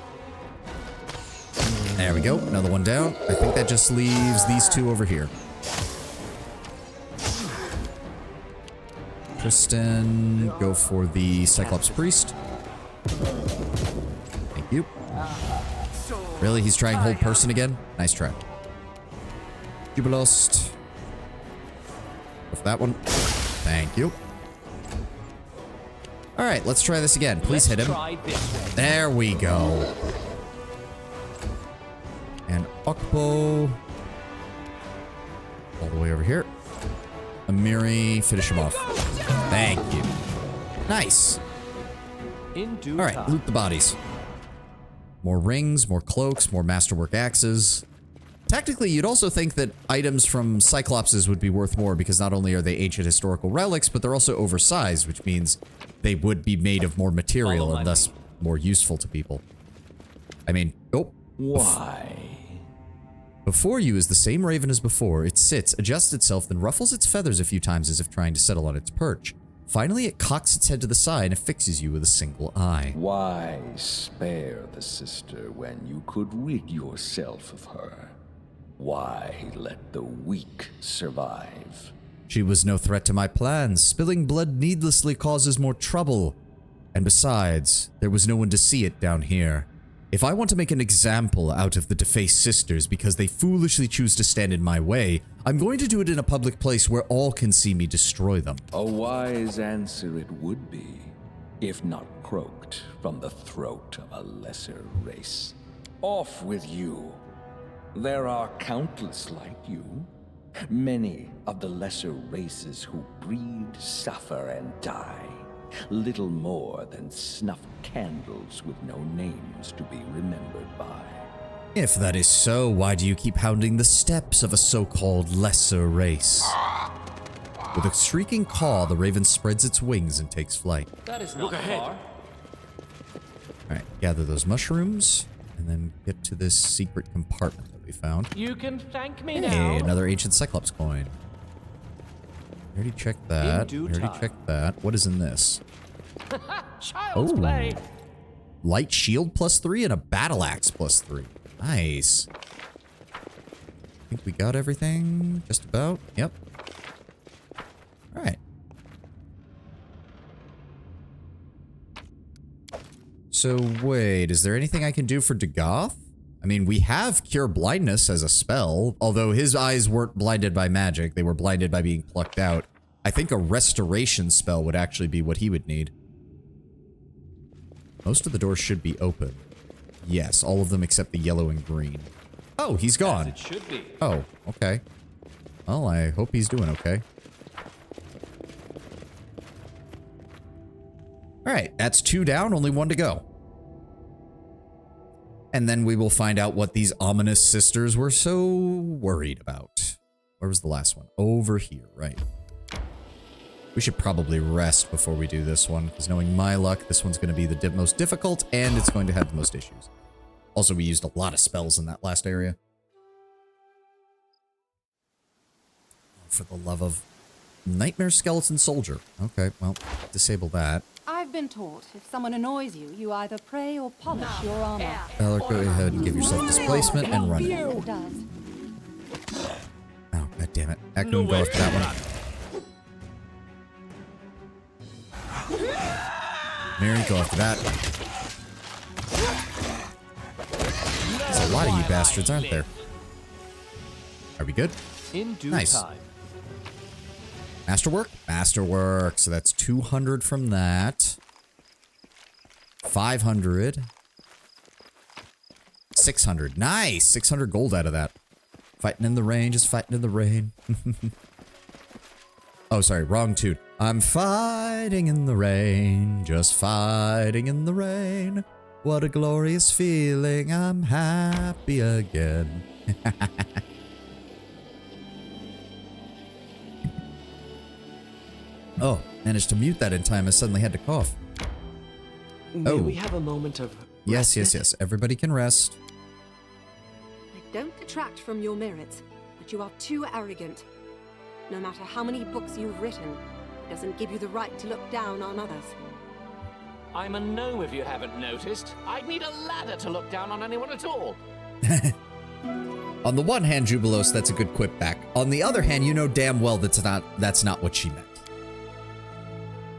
There we go. Another one down. I think that just leaves these 2 over here. Tristan, go for the Cyclops Priest. Thank you. Really? He's trying Hold Person again? Nice try. Jubilost. Go for that one. Thank you. Alright, let's try this again. Please hit him. There we go. And Okpo. All the way over here. Amiri, finish him off. Thank you. Nice. Alright, loot the bodies. More rings, more cloaks, more masterwork axes. Technically, you'd also think that items from Cyclopses would be worth more because not only are they ancient historical relics, but they're also oversized, which means they would be made of more material and thus more useful to people. I mean, oh. Why? Before you is the same raven as before. It sits, adjusts itself, then ruffles its feathers a few times as if trying to settle on its perch. Finally, it cocks its head to the side and fixes you with a single eye. Why spare the sister when you could rid yourself of her? Why let the weak survive? She was no threat to my plans. Spilling blood needlessly causes more trouble. And besides, there was no one to see it down here. If I want to make an example out of the defaced sisters because they foolishly choose to stand in my way, I'm going to do it in a public place where all can see me destroy them. A wise answer it would be, if not croaked from the throat of a lesser race. Off with you. There are countless like you. Many of the lesser races who breed, suffer, and die. Little more than snuffed candles with no names to be remembered by. If that is so, why do you keep hounding the steps of a so-called lesser race? With a shrieking caw, the raven spreads its wings and takes flight. That is not Look ahead. far. Alright, gather those mushrooms, and then get to this secret compartment that we found. You can thank me Hey, now. another ancient Cyclops coin. I already checked that. I due already time. checked that. What is in this? Child's Oh. play. Light shield +3 and a battle axe +3. Nice. I think we got everything. Just about. Yep. Alright. So, wait. Is there anything I can do for Dagoth? I mean, we have Cure Blindness as a spell, although his eyes weren't blinded by magic. They were blinded by being plucked out. I think a restoration spell would actually be what he would need. Most of the doors should be open. Yes, all of them except the yellow and green. Oh, he's gone. As it should be. Oh, okay. Well, I hope he's doing okay. Alright, that's 2 down, only 1 to go. And then we will find out what these ominous sisters were so worried about. Where was the last one? Over here, right. We should probably rest before we do this one, because knowing my luck, this one's going to be the most difficult, and it's going to have the most issues. Also, we used a lot of spells in that last area. For the love of... Nightmare Skeleton Soldier. Okay, well, disable that. I've been taught if someone annoys you, you either pray or polish your armor. Valor, go ahead and give yourself displacement and run it. It does. Oh, god damn it. Akun, go after that one. Mary, go after that. There's a lot of you bastards, aren't there? Are we good? In due Nice. time. Masterwork? Masterwork. So that's 200 from that. 500. 600. Nice! 600 gold out of that. Fighting in the rain, just fighting in the rain. Oh, sorry, wrong tune. I'm fighting in the rain, just fighting in the rain. What a glorious feeling, I'm happy again. Oh, managed to mute that in time. I suddenly had to cough. May Oh. we have a moment of Yes, yes, respite? yes. Everybody can rest. I don't detract from your merits, but you are too arrogant. No matter how many books you've written, it doesn't give you the right to look down on others. I'm a gnome if you haven't noticed. I'd need a ladder to look down on anyone at all. On the one hand, Jubilos, that's a good quip back. On the other hand, you know damn well that's not what she meant.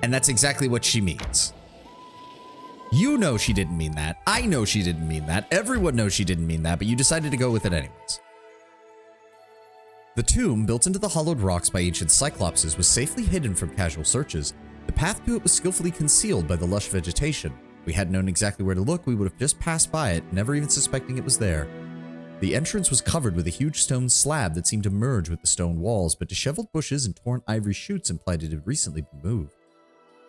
And that's exactly what she means. You know she didn't mean that. I know she didn't mean that. Everyone knows she didn't mean that, but you decided to go with it anyways. The tomb, built into the hollowed rocks by ancient Cyclopses, was safely hidden from casual searches. The path to it was skillfully concealed by the lush vegetation. If we hadn't known exactly where to look, we would have just passed by it, never even suspecting it was there. The entrance was covered with a huge stone slab that seemed to merge with the stone walls, but disheveled bushes and torn ivory shoots implied it had recently been moved.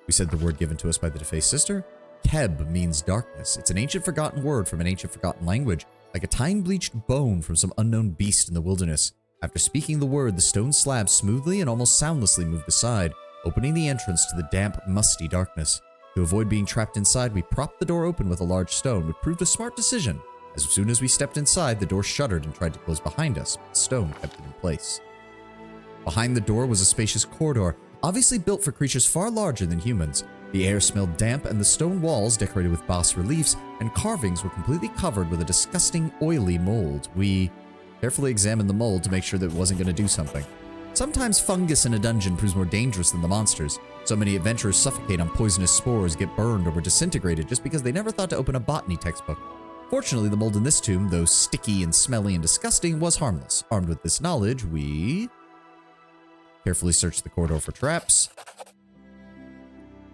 We said the word given to us by the defaced sister. Keb means darkness. It's an ancient forgotten word from an ancient forgotten language, like a time-bleached bone from some unknown beast in the wilderness. After speaking the word, the stone slab smoothly and almost soundlessly moved aside, opening the entrance to the damp, musty darkness. To avoid being trapped inside, we propped the door open with a large stone, which proved a smart decision. As soon as we stepped inside, the door shuddered and tried to close behind us, but the stone kept it in place. Behind the door was a spacious corridor, obviously built for creatures far larger than humans. The air smelled damp, and the stone walls, decorated with bas-reliefs and carvings, were completely covered with a disgusting, oily mold. We carefully examined the mold to make sure that it wasn't going to do something. Sometimes fungus in a dungeon proves more dangerous than the monsters. So many adventurers suffocate on poisonous spores, get burned, or were disintegrated just because they never thought to open a botany textbook. Fortunately, the mold in this tomb, though sticky and smelly and disgusting, was harmless. Armed with this knowledge, we carefully searched the corridor for traps.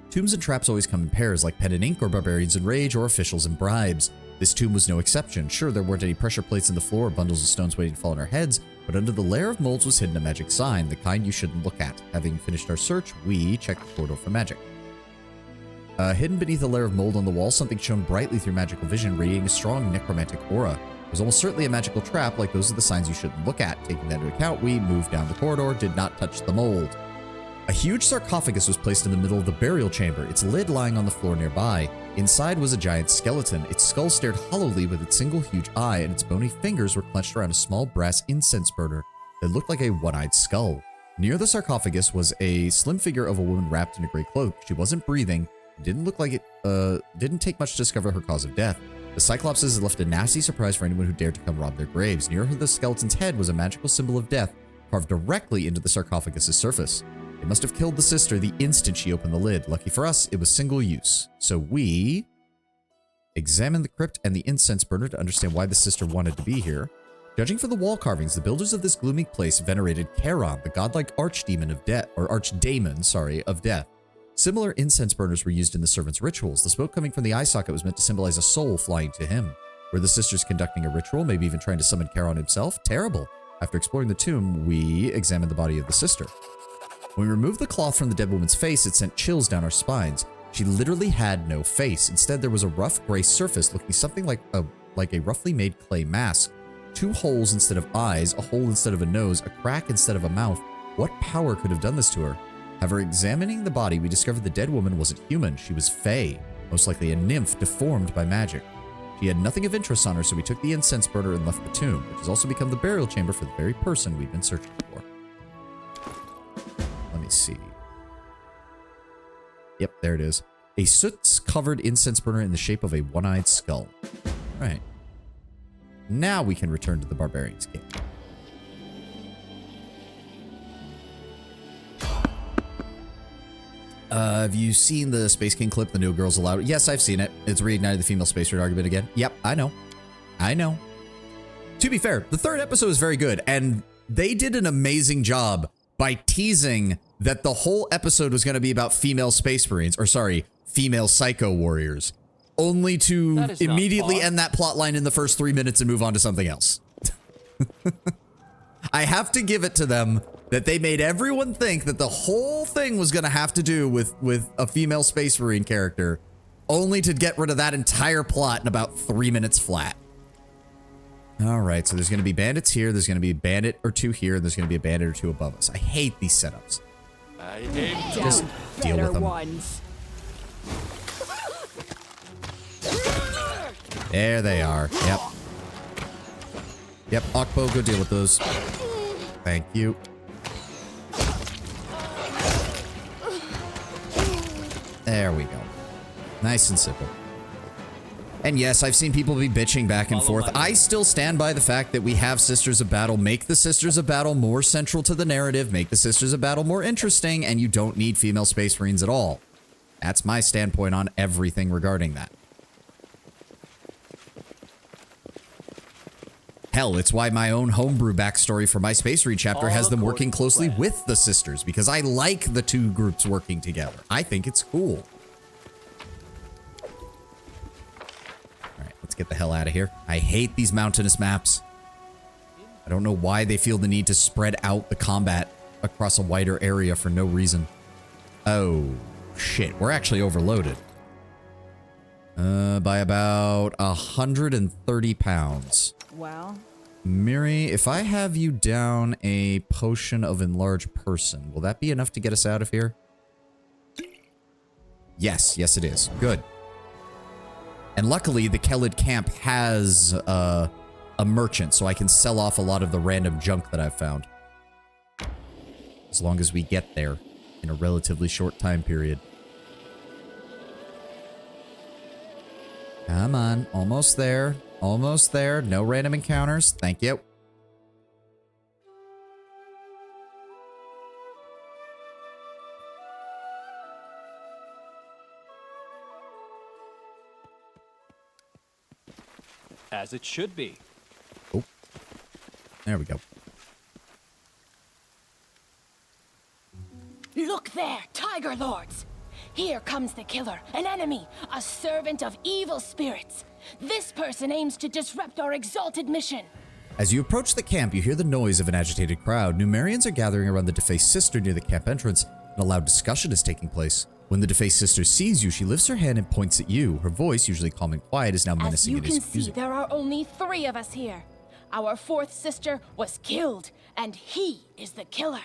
Tombs and traps always come in pairs, like Pen and Ink or Barbarians in Rage or Officials and Bribes. This tomb was no exception. Sure, there weren't any pressure plates in the floor or bundles of stones waiting to fall on our heads, but under the layer of molds was hidden a magic sign, the kind you shouldn't look at. Having finished our search, we checked the corridor for magic. Hidden beneath a layer of mold on the wall, something shone brightly through magical vision, radiating a strong necromantic aura. It was almost certainly a magical trap, like those are the signs you shouldn't look at. Taking that into account, we moved down the corridor, did not touch the mold. A huge sarcophagus was placed in the middle of the burial chamber, its lid lying on the floor nearby. Inside was a giant skeleton. Its skull stared hollowly with its single huge eye, and its bony fingers were clenched around a small brass incense burner that looked like a one-eyed skull. Near the sarcophagus was a slim figure of a woman wrapped in a gray cloak. She wasn't breathing. It didn't look like it didn't take much to discover her cause of death. The Cyclopes had left a nasty surprise for anyone who dared to come rob their graves. Near her, the skeleton's head was a magical symbol of death carved directly into the sarcophagus's surface. It must have killed the sister the instant she opened the lid. Lucky for us, it was single use. So we examined the crypt and the incense burner to understand why the sister wanted to be here. Judging from the wall carvings, the builders of this gloomy place venerated Charon, the godlike archdemon of death, or archdaemon, sorry, of death. Similar incense burners were used in the servants' rituals. The smoke coming from the eye socket was meant to symbolize a soul flying to him. Were the sisters conducting a ritual, maybe even trying to summon Charon himself? Terrible. After exploring the tomb, we examined the body of the sister. When we removed the cloth from the dead woman's face, it sent chills down our spines. She literally had no face. Instead, there was a rough gray surface looking something like a roughly made clay mask. 2 holes instead of eyes, a hole instead of a nose, a crack instead of a mouth. What power could have done this to her? However, examining the body, we discovered the dead woman wasn't human. She was fey, most likely a nymph deformed by magic. She had nothing of interest on her, so we took the incense burner and left the tomb, which has also become the burial chamber for the very person we've been searching for. Let me see. Yep, there it is. A soot-covered incense burner in the shape of a one-eyed skull. All right. Now we can return to the barbarian's cave. Have you seen the Space King clip, the new girls allowed? Yes, I've seen it. It's reignited the female space raid argument again. Yep, I know. I know. To be fair, the 3rd episode is very good, and they did an amazing job by teasing that the whole episode was going to be about female space marines, or sorry, female psycho warriors, only to immediately end that plot line in the first 3 minutes and move on to something else. I have to give it to them that they made everyone think that the whole thing was going to have to do with a female space marine character, only to get rid of that entire plot in about 3 minutes flat. All right, so there's going to be bandits here, there's going to be a bandit or 2 here, and there's going to be a bandit or 2 above us. I hate these setups. I hate Just deal with them. Ones. There they are. Yep. Yep, Akpo, go deal with those. Thank you. There we go. Nice and simple. And yes, I've seen people be bitching back and forth. I still stand by the fact that we have Sisters of Battle. Make the Sisters of Battle more central to the narrative. Make the Sisters of Battle more interesting, and you don't need female Space Marines at all. That's my standpoint on everything regarding that. Hell, it's why my own homebrew backstory for my Space Marine chapter has them working closely with the Sisters, because I like the 2 groups working together. I think it's cool. Alright, let's get the hell out of here. I hate these mountainous maps. I don't know why they feel the need to spread out the combat across a wider area for no reason. Oh, shit. We're actually overloaded. By about 130 pounds. Well, Miri, if I have you down a potion of enlarged person, will that be enough to get us out of here? Yes, yes it is. Good. And luckily, the Kelid camp has a merchant, so I can sell off a lot of the random junk that I've found. As long as we get there in a relatively short time period. Come on, almost there. Almost there. No random encounters. Thank you. As it should be. Oh. There we go. Look there, Tiger Lords! Here comes the killer, an enemy, a servant of evil spirits. This person aims to disrupt our exalted mission. As you approach the camp, you hear the noise of an agitated crowd. Numerians are gathering around the defaced sister near the camp entrance, and a loud discussion is taking place. When the defaced sister sees you, she lifts her hand and points at you. Her voice, usually calm and quiet, is now menacing and As you can see, accusing. there are only 3 of us here. Our 4th sister was killed, and he is the killer.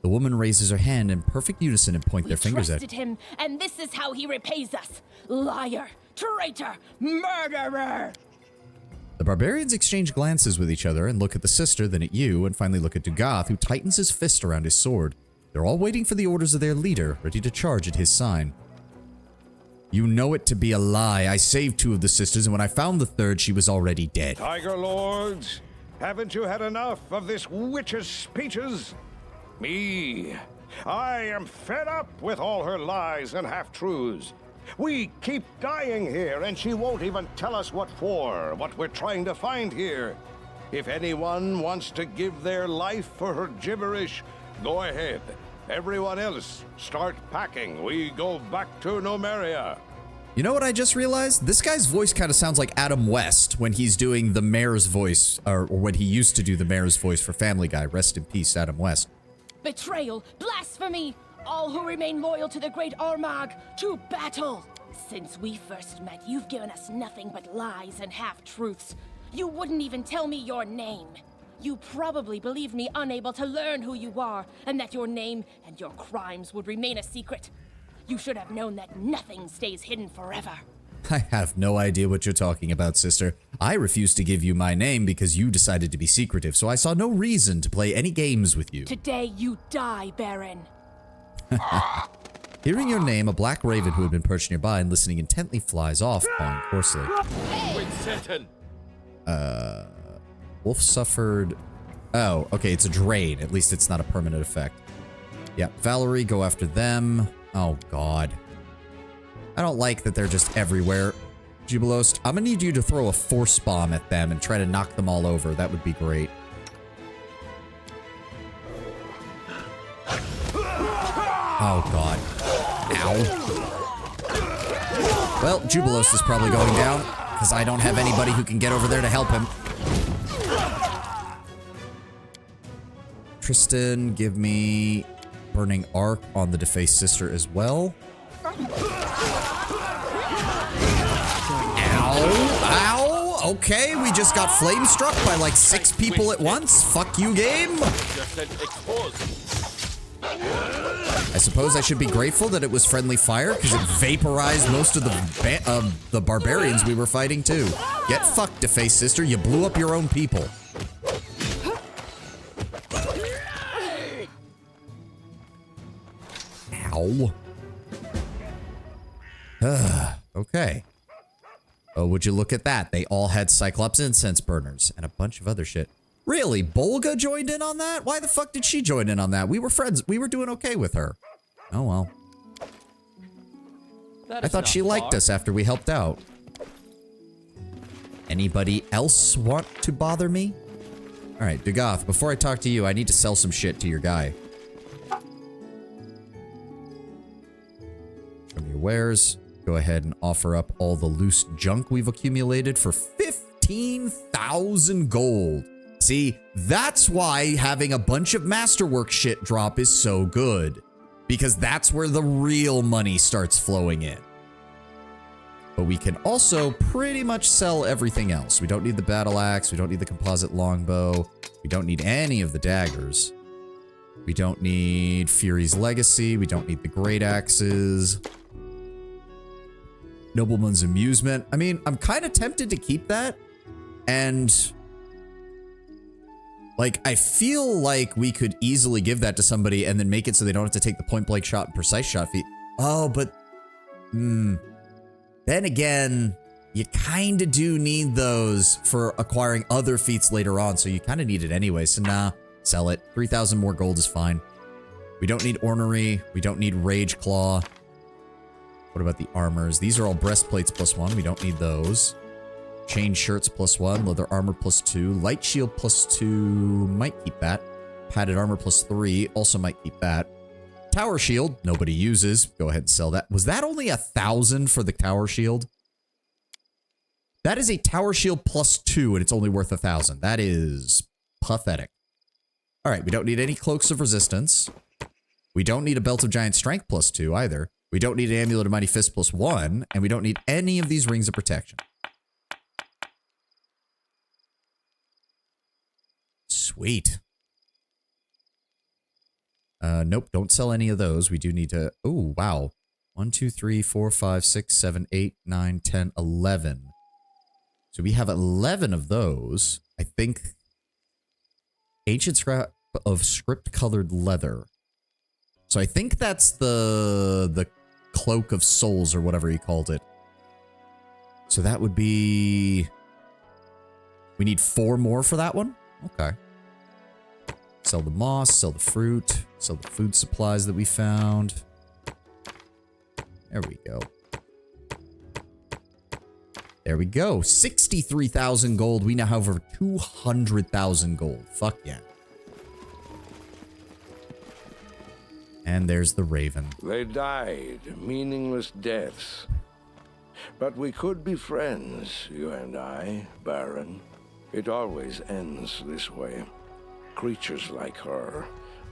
The woman raises her hand in perfect unison and point their fingers at trusted him, and this is how he repays us. Liar, traitor, murderer! The barbarians exchange glances with each other and look at the sister, then at you, and finally look at Dugath, who tightens his fist around his sword. They're all waiting for the orders of their leader, ready to charge at his sign. You know it to be a lie. I saved 2 of the sisters, and when I found the 3rd, she was already dead. Tiger Lords, haven't you had enough of this witch's speeches? Me, I am fed up with all her lies and half-truths. We keep dying here, and she won't even tell us what for, what we're trying to find here. If anyone wants to give their life for her gibberish, go ahead. Everyone else, start packing. We go back to Numeria. You know what I just realized? This guy's voice kind of sounds like Adam West when he's doing the mayor's voice, or when he used to do the mayor's voice for Family Guy. Rest in peace, Adam West. Betrayal, blasphemy, all who remain loyal to the great Armagh, to battle! Since we first met, you've given us nothing but lies and half-truths. You wouldn't even tell me your name. You probably believed me unable to learn who you are, and that your name and your crimes would remain a secret. You should have known that nothing stays hidden forever. I have no idea what you're talking about, sister. I refused to give you my name because you decided to be secretive, so I saw no reason to play any games with you. Today you die, Baron. Hearing your name, a black raven who had been perched nearby and listening intently flies off, pawing coarsely. With Satan. Wolf suffered... Oh, okay, it's a drain. At least it's not a permanent effect. Yeah, Valerie, go after them. Oh, God. I don't like that they're just everywhere. Jubilost, I'm gonna need you to throw a force bomb at them and try to knock them all over. That would be great. Oh, God. Ow. Well, Jubilost is probably going down, because I don't have anybody who can get over there to help him. Tristan, give me Burning Arc on the defaced sister as well. Ow! Ow! Okay, we just got flame struck by like 6 people at once. Fuck you, game! I suppose I should be grateful that it was friendly fire, because it vaporized most of the barbarians we were fighting too. Get fucked, defaced sister. You blew up your own people. Ow. Okay. Oh, would you look at that? They all had Cyclops incense burners and a bunch of other shit. Really? Bolga joined in on that? Why the fuck did she join in on that? We were friends. We were doing okay with her. Oh, well. I thought she liked us after we helped out. Anybody else want to bother me? All right, Dugath, before I talk to you, I need to sell some shit to your guy. Show me your wares. Go ahead and offer up all the loose junk we've accumulated for 15,000 gold. See, that's why having a bunch of masterwork shit drop is so good. Because that's where the real money starts flowing in. But we can also pretty much sell everything else. We don't need the battle axe. We don't need the composite longbow. We don't need any of the daggers. We don't need Fury's Legacy. We don't need the great axes. Nobleman's Amusement. I mean, I'm kind of tempted to keep that. And like, I feel like we could easily give that to somebody and then make it so they don't have to take the point blank shot and precise shot feat. Oh, but then again, you kind of do need those for acquiring other feats later on. So you kind of need it anyway. So nah, sell it. 3,000 more gold is fine. We don't need Ornery. We don't need Rage Claw. What about the armors? These are all breastplates +1. We don't need those. Chain shirts +1. Leather armor +2. Light shield +2. Might keep that. Padded armor +3. Also might keep that. Tower shield. Nobody uses. Go ahead and sell that. Was that only 1,000 for the tower shield? That is a tower shield +2 and it's only worth 1,000. That is pathetic. All right. We don't need any cloaks of resistance. We don't need a belt of giant strength +2 either. We don't need an Amulet of Mighty Fist +1, and we don't need any of these Rings of Protection. Sweet. Nope, don't sell any of those. We do need to... Oh, wow. 1, 2, 3, 4, 5, 6, 7, 8, 9, 10, 11. So we have 11 of those. I think... Ancient scrap of script-colored leather. So I think that's the Cloak of Souls, or whatever he called it. So that would be... We need 4 more for that one? Okay. Sell the moss, sell the fruit, sell the food supplies that we found. There we go. There we go. 63,000 gold. We now have over 200,000 gold. Fuck yeah. And there's the raven. They died meaningless deaths. But we could be friends, you and I, Baron. It always ends this way. Creatures like her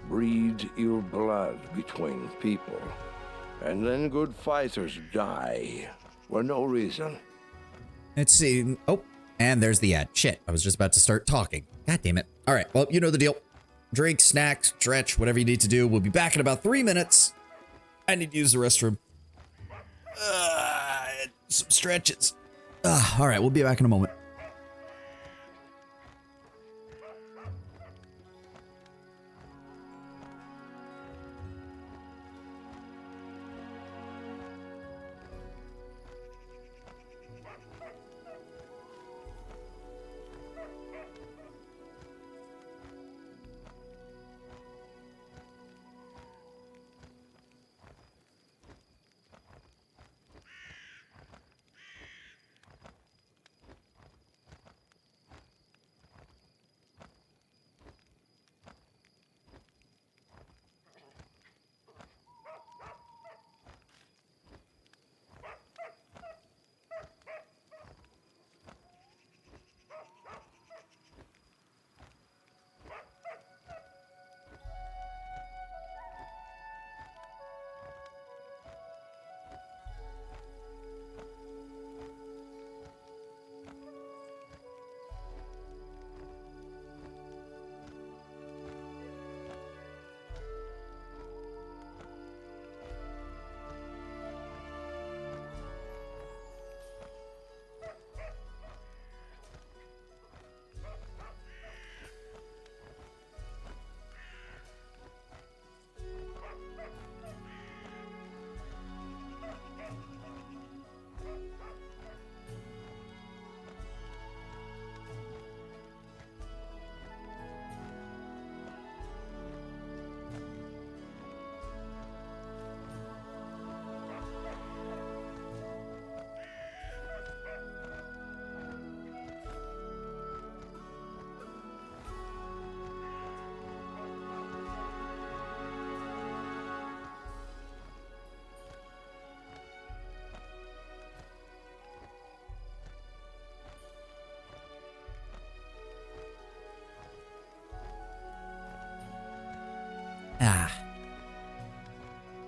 breed ill blood between people. And then good fighters die for no reason. Let's see. Oh, and there's the ad. Shit, I was just about to start talking. God damn it. All right, well, you know the deal. Drink, snacks, stretch, whatever you need to do. We'll be back in about 3 minutes. I need to use the restroom. Some stretches. All right, we'll be back in a moment.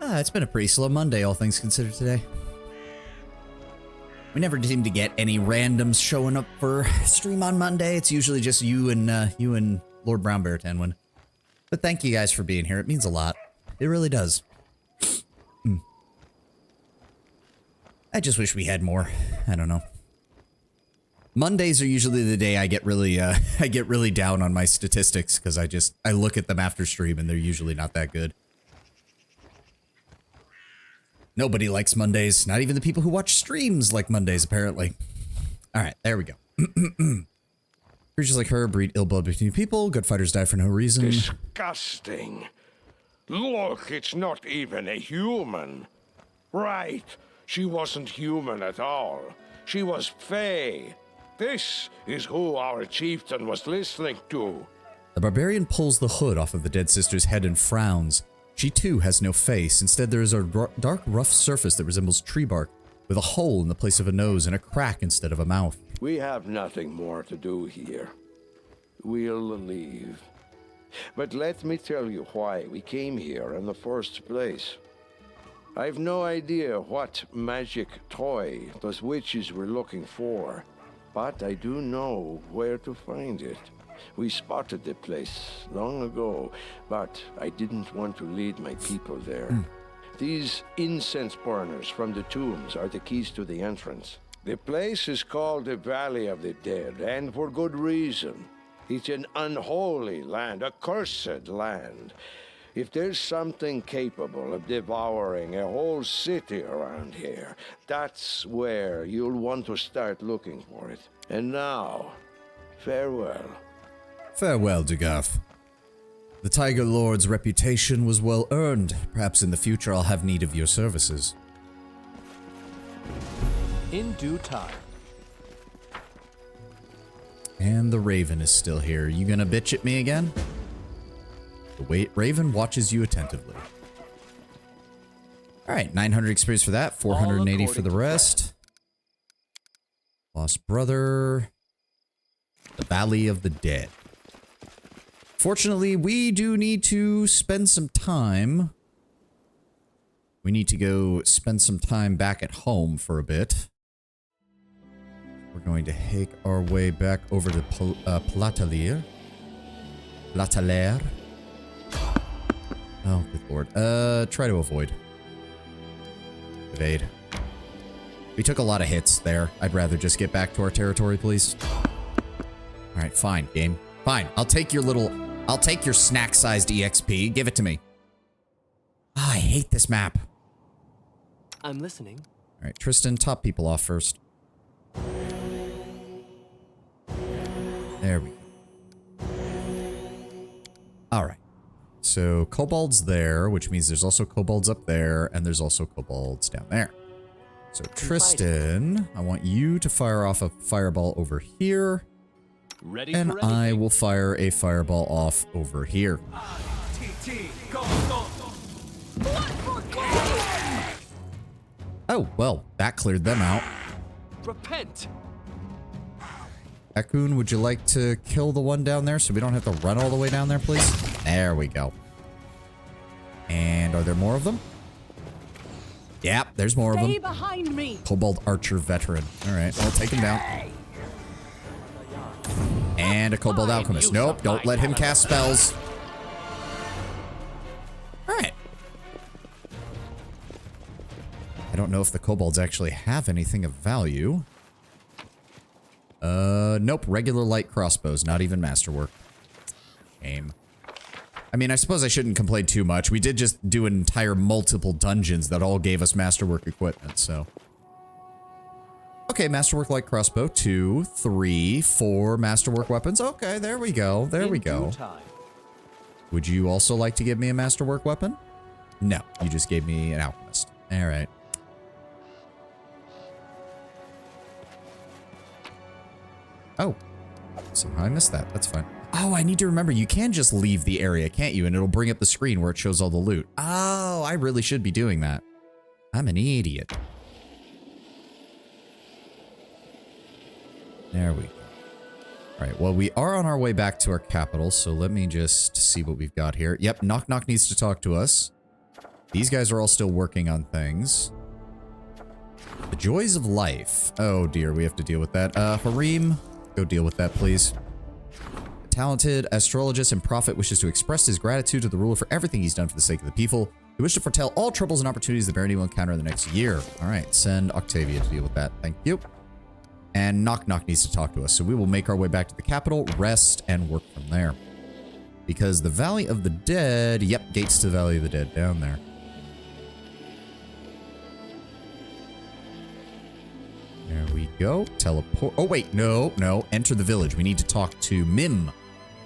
It's been a pretty slow Monday, all things considered, today. We never seem to get any randoms showing up for stream on Monday. It's usually just you and Lord Brown Bear Tenwin. But thank you guys for being here. It means a lot. It really does. I just wish we had more. I don't know. Mondays are usually the day I get really down on my statistics because I look at them after stream and they're usually not that good. Nobody likes Mondays. Not even the people who watch streams like Mondays, apparently. All right, there we go. Creatures like her breed ill blood between people. Good fighters die for no reason. Disgusting. Look, it's not even a human. Right, she wasn't human at all. She was Fae. This is who our chieftain was listening to. The barbarian pulls the hood off of the dead sister's head and frowns. She too has no face. Instead, there is a dark, rough surface that resembles tree bark, with a hole in the place of a nose and a crack instead of a mouth. We have nothing more to do here. We'll leave. But let me tell you why we came here in the first place. I've no idea what magic toy those witches were looking for, but I do know where to find it. We spotted the place long ago, but I didn't want to lead my people there. These incense burners from the tombs are the keys to the entrance. The place is called the Valley of the Dead, and for good reason. It's an unholy land, a cursed land. If there's something capable of devouring a whole city around here, that's where you'll want to start looking for it. And now, farewell. Farewell, Dugath. The Tiger Lord's reputation was well earned. Perhaps in the future I'll have need of your services. In due time. And the Raven is still here. You gonna bitch at me again? The Raven watches you attentively. Alright, 900 experience for that, 480 for the rest. Lost Brother. The Valley of the Dead. Fortunately, we do need to spend some time. We need to go spend some time back at home for a bit. We're going to take our way back over to Platalier. Oh, good lord. Try to avoid. Evade. We took a lot of hits there. I'd rather just get back to our territory, please. Alright, fine, game. Fine. I'll take your snack-sized EXP. Give it to me. Ah, I hate this map. I'm listening. Alright, Tristan, top people off first. There we go. Alright. So, kobolds there, which means there's also kobolds up there, and there's also kobolds down there. So, Tristan, I want you to fire off a fireball over here. Ready and for anything. I will fire a fireball off over here. Oh, well, that cleared them out. Repent! Akun, would you like to kill the one down there so we don't have to run all the way down there, please? There we go. And are there more of them? Yep, there's more of them. Stay behind me. Kobold Archer Veteran. Alright, I'll take him down. And a Kobold Alchemist. Nope, don't let him cast spells. Alright. I don't know if the kobolds actually have anything of value. Nope, regular light crossbows, not even masterwork. Aim. I mean, I suppose I shouldn't complain too much. We did just do an entire multiple dungeons that all gave us masterwork equipment, so. Okay, masterwork light crossbow, 2, 3, 4 masterwork weapons. Okay, there we go, there we go. Would you also like to give me a masterwork weapon? No, you just gave me an alchemist. Alright. Oh, somehow I missed that. That's fine. Oh, I need to remember, you can just leave the area, can't you? And it'll bring up the screen where it shows all the loot. Oh, I really should be doing that. I'm an idiot. There we go. All right, well, we are on our way back to our capital, so let me just see what we've got here. Yep, Knock Knock needs to talk to us. These guys are all still working on things. The joys of life. Oh, dear, we have to deal with that. Harim, go deal with that, please. A talented astrologist and prophet wishes to express his gratitude to the ruler for everything he's done for the sake of the people. He wishes to foretell all troubles and opportunities the Barony will encounter in the next year. All right, send Octavia to deal with that. Thank you. And Knock Knock needs to talk to us, so we will make our way back to the capital, rest, and work from there. Because the Valley of the Dead... Yep, gates to the Valley of the Dead down there. There we go. Teleport. Oh, wait. No, no. Enter the village. We need to talk to Mim.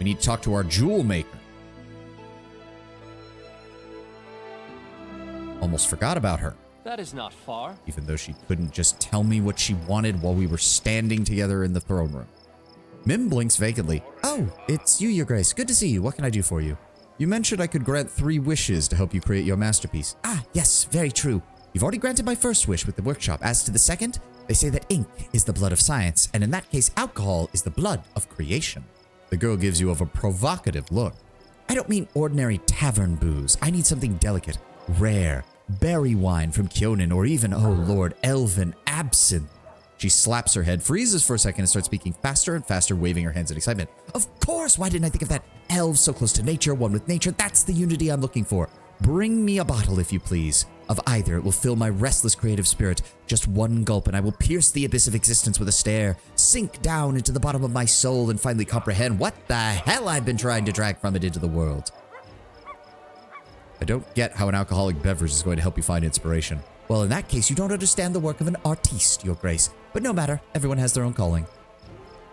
We need to talk to our jewel maker. Almost forgot about her. That is not far. Even though she couldn't just tell me what she wanted while we were standing together in the throne room. Mim blinks vacantly. Oh, it's you, Your Grace. Good to see you. What can I do for you? You mentioned I could grant 3 wishes to help you create your masterpiece. Ah, yes, very true. You've already granted my first wish with the workshop. As to the second, they say that ink is the blood of science, and in that case, alcohol is the blood of creation. The girl gives you a provocative look. I don't mean ordinary tavern booze. I need something delicate, rare, berry wine from Kyonin, or even, oh lord, elven absinthe. She slaps her head, freezes for a second, and starts speaking faster and faster, waving her hands in excitement. Of course, why didn't I think of that? Elves so close to nature, one with nature, that's the unity I'm looking for. Bring me a bottle, if you please. Of either, it will fill my restless creative spirit. Just one gulp, and I will pierce the abyss of existence with a stare, sink down into the bottom of my soul, and finally comprehend what the hell I've been trying to drag from it into the world. I don't get how an alcoholic beverage is going to help you find inspiration. Well, in that case, you don't understand the work of an artiste, Your Grace. But no matter, everyone has their own calling.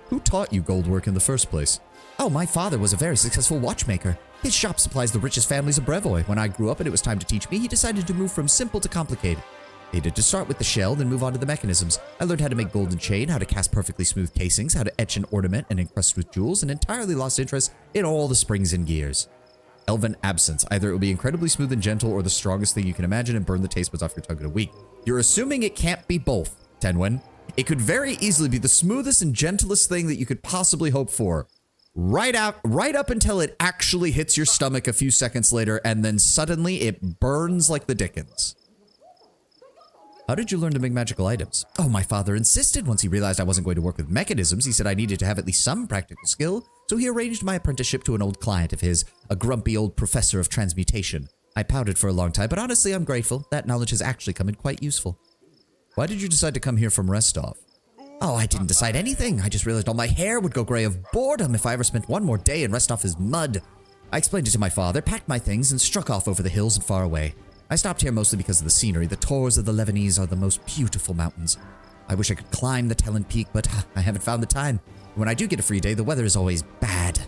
Who taught you gold work in the first place? Oh, my father was a very successful watchmaker. His shop supplies the richest families of Brevoy. When I grew up and it was time to teach me, he decided to move from simple to complicated. He needed to start with the shell, then move on to the mechanisms. I learned how to make golden chain, how to cast perfectly smooth casings, how to etch an ornament and encrust with jewels, and entirely lost interest in all the springs and gears. Elven absinthe. Either it will be incredibly smooth and gentle, or the strongest thing you can imagine and burn the taste buds off your tongue in a week. You're assuming it can't be both, Tenwin. It could very easily be the smoothest and gentlest thing that you could possibly hope for. Right up until it actually hits your stomach a few seconds later, and then suddenly it burns like the dickens. How did you learn to make magical items? Oh, my father insisted. Once he realized I wasn't going to work with mechanisms, he said I needed to have at least some practical skill, so he arranged my apprenticeship to an old client of his, a grumpy old professor of transmutation. I pouted for a long time, but honestly, I'm grateful. That knowledge has actually come in quite useful. Why did you decide to come here from Restov? Oh, I didn't decide anything. I just realized all my hair would go gray of boredom if I ever spent one more day in Restov mud. I explained it to my father, packed my things, and struck off over the hills and far away. I stopped here mostly because of the scenery. The Tors of the Levanese are the most beautiful mountains. I wish I could climb the Talon Peak, but I haven't found the time. When I do get a free day, the weather is always bad.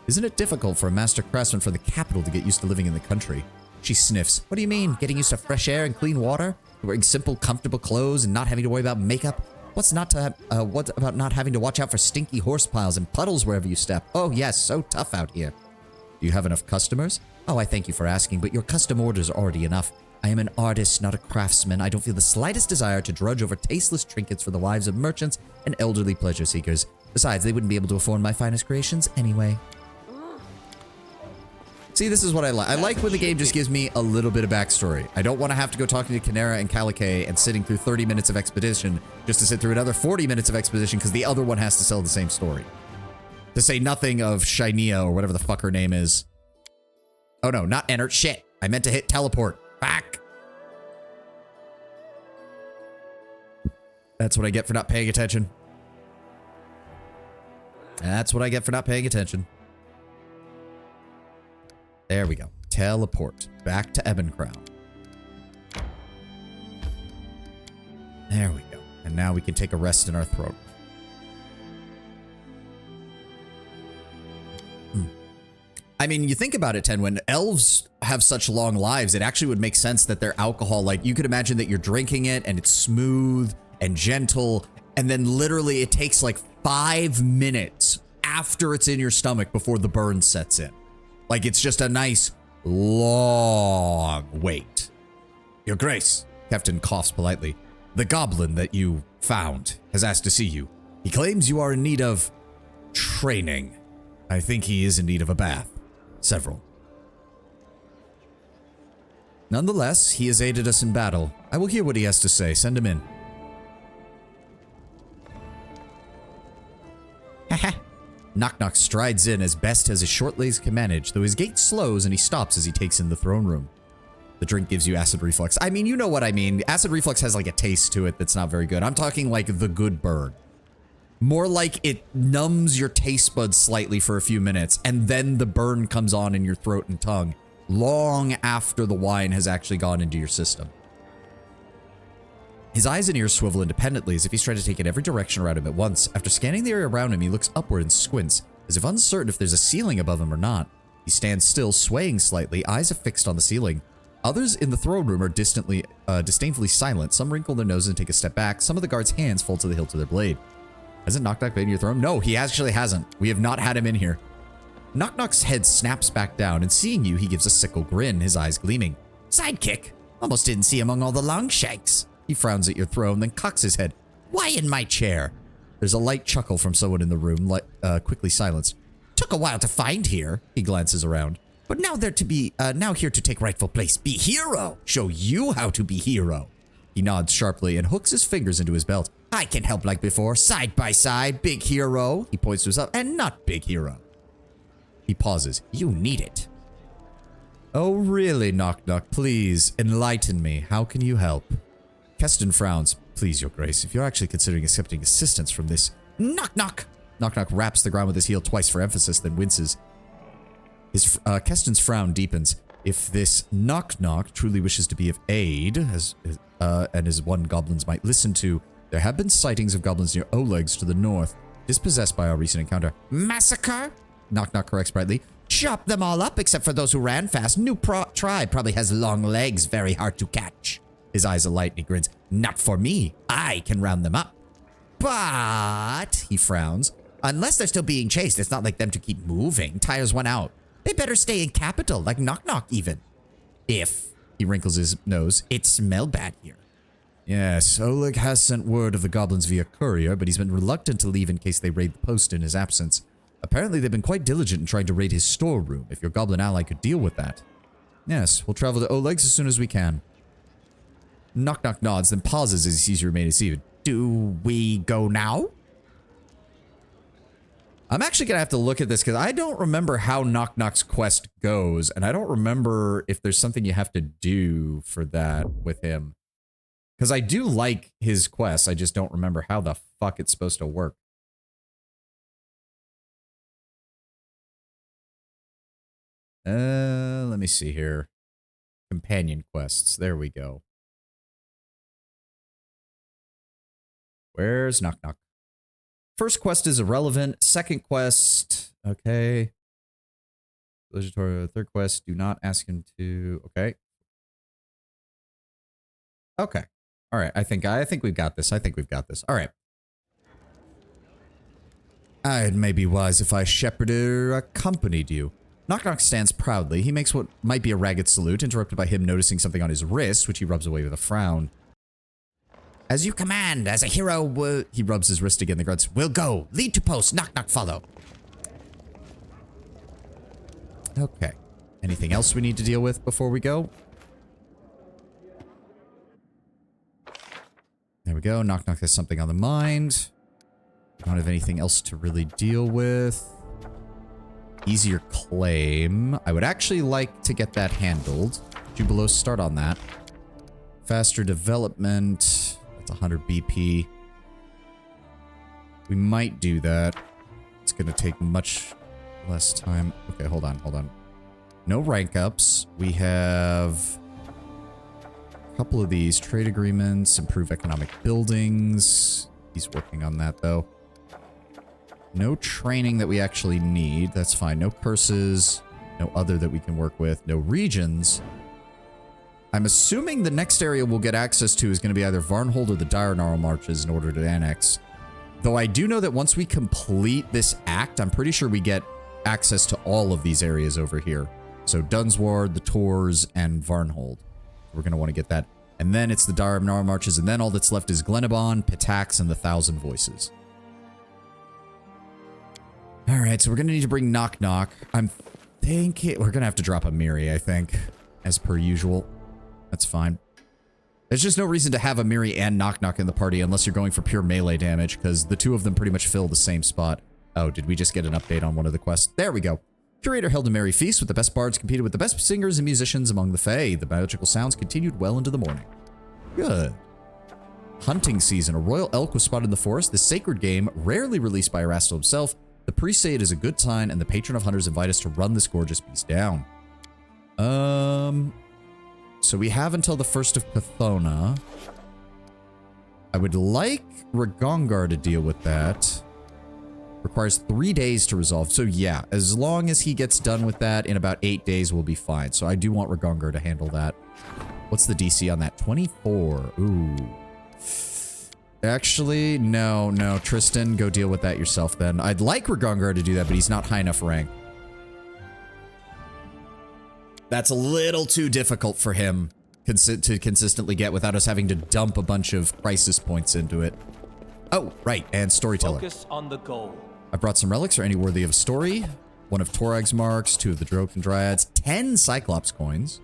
Isn't it difficult for a master craftsman from the capital to get used to living in the country? She sniffs. What do you mean? Getting used to fresh air and clean water? Wearing simple, comfortable clothes and not having to worry about makeup? What about not having to watch out for stinky horse piles and puddles wherever you step? Oh yes, so tough out here. Do you have enough customers? Oh, I thank you for asking, but your custom orders are already enough. I am an artist, not a craftsman. I don't feel the slightest desire to drudge over tasteless trinkets for the wives of merchants and elderly pleasure seekers. Besides, they wouldn't be able to afford my finest creations anyway. See, this is what I like. I like when the game just gives me a little bit of backstory. I don't want to have to go talking to Canera and Calicae and sitting through 30 minutes of expedition just to sit through another 40 minutes of expedition because the other one has to sell the same story. To say nothing of Shainia or whatever the fuck her name is. Oh no, not enter. Shit. I meant to hit teleport. Back. That's what I get for not paying attention. That's what I get for not paying attention. There we go. Teleport. Back to Ebon-Crown. There we go. And now we can take a rest in our throat. I mean, you think about it, Ten, when elves have such long lives, it actually would make sense that their alcohol, like, you could imagine that you're drinking it and it's smooth and gentle, and then literally it takes like 5 minutes after it's in your stomach before the burn sets in. Like, it's just a nice, long wait. Your Grace, Captain coughs politely. The goblin that you found has asked to see you. He claims you are in need of training. I think he is in need of a bath. Several. Nonetheless, he has aided us in battle. I will hear what he has to say. Send him in. Haha. Knock-Knock strides in as best as his short legs can manage, though his gait slows and he stops as he takes in the throne room. The drink gives you acid reflux. I mean, you know what I mean. Acid reflux has like a taste to it that's not very good. I'm talking like the good burn. More like it numbs your taste buds slightly for a few minutes, and then the burn comes on in your throat and tongue, long after the wine has actually gone into your system. His eyes and ears swivel independently as if he's trying to take in every direction around him at once. After scanning the area around him, he looks upward and squints, as if uncertain if there's a ceiling above him or not. He stands still, swaying slightly, eyes affixed on the ceiling. Others in the throne room are disdainfully silent. Some wrinkle their noses and take a step back. Some of the guards' hands fall to the hilt of their blade. Hasn't Knock-Knock been in your throne? No, he actually hasn't. We have not had him in here. Knock-Knock's head snaps back down, and seeing you, he gives a sickle grin, his eyes gleaming. Sidekick? Almost didn't see among all the longshanks. He frowns at your throne, then cocks his head. Why in my chair? There's a light chuckle from someone in the room, quickly silenced. Took a while to find here. He glances around. But now they're to be, now here to take rightful place. Be hero! Show you how to be hero. He nods sharply and hooks his fingers into his belt. I can help like before, side by side, big hero. He points to himself, and not big hero. He pauses. You need it. Oh, really, Knock Knock? Please, enlighten me. How can you help? Keston frowns. Please, your grace, if you're actually considering accepting assistance from this... Knock Knock! Knock Knock raps the ground with his heel twice for emphasis, then winces. Keston's frown deepens. If this Knock Knock truly wishes to be of aid, and as one goblins might listen to, there have been sightings of goblins near Oleg's to the north, dispossessed by our recent encounter. Massacre? Knock Knock corrects brightly. Chop them all up except for those who ran fast. New tribe probably has long legs, very hard to catch. His eyes alight and he grins. Not for me. I can round them up. But, he frowns, unless they're still being chased, it's not like them to keep moving. Tires one out. They better stay in capital, like Knock Knock even. If, he wrinkles his nose, it smell bad here. Yes, Oleg has sent word of the goblins via courier, but he's been reluctant to leave in case they raid the post in his absence. Apparently, they've been quite diligent in trying to raid his storeroom, if your goblin ally could deal with that. Yes, we'll travel to Oleg's as soon as we can. Knock Knock nods, then pauses as he sees you remain deceived. Do we go now? I'm actually going to have to look at this because I don't remember how Knock Knock's quest goes, and I don't remember if there's something you have to do for that with him. Because I do like his quest, I just don't remember how the fuck it's supposed to work. Let me see here. Companion quests. There we go. Where's Knock Knock? First quest is irrelevant. Second quest. Okay. Third quest. Do not ask him to. Okay. Okay. All right. I think we've got this. I think we've got this. All right. It may be wise if I shepherded or accompanied you. Knock Knock stands proudly. He makes what might be a ragged salute, interrupted by him noticing something on his wrist, which he rubs away with a frown. As you command, as a hero, he rubs his wrist again, the grunts. We'll go. Lead to post. Knock Knock follow. Okay. Anything else we need to deal with before we go? There we go. Knock Knock has something on the mind. Don't have anything else to really deal with. Easier claim. I would actually like to get that handled. Jubilos, start on that. Faster development. That's 100 BP. We might do that. It's going to take much less time. Okay, hold on, hold on. No rank ups. We have a couple of these. Trade agreements, improve economic buildings. He's working on that, though. No training that we actually need. That's fine. No curses. No other that we can work with. No regions. I'm assuming the next area we'll get access to is going to be either Varnhold or the Diurnal Marches in order to annex. Though I do know that once we complete this act, I'm pretty sure we get access to all of these areas over here. So Dunsward, the Tors, and Varnhold. We're going to want to get that. And then it's the Diurnal Marches, and then all that's left is Glenabon, Pitax, and the Thousand Voices. Alright, so we're going to need to bring Knock Knock. I'm thinking... We're going to have to drop a Miri, I think. As per usual. That's fine. There's just no reason to have a Miri and Knock Knock in the party unless you're going for pure melee damage, because the two of them pretty much fill the same spot. Oh, did we just get an update on one of the quests? There we go. Curator held a merry feast with the best bards competed with the best singers and musicians among the Fae. The magical sounds continued well into the morning. Good. Hunting season. A royal elk was spotted in the forest. The sacred game, rarely released by Erastil himself. The priests say it is a good sign, and the patron of hunters invite us to run this gorgeous beast down. So we have until the 1st of Cathona. I would like Ragongar to deal with that. Requires 3 days to resolve. So yeah, as long as he gets done with that in about 8 days, we'll be fine. So I do want Ragongar to handle that. What's the DC on that? 24. Ooh. Actually, no. Tristan, go deal with that yourself then. I'd like Ragongar to do that, but he's not high enough rank. That's a little too difficult for him to consistently get without us having to dump a bunch of crisis points into it. Oh, right, and storyteller. Focus on the goal. I brought some relics. Are any worthy of a story? 1 of Torag's marks, 2 of the Droken Dryads, 10 Cyclops coins.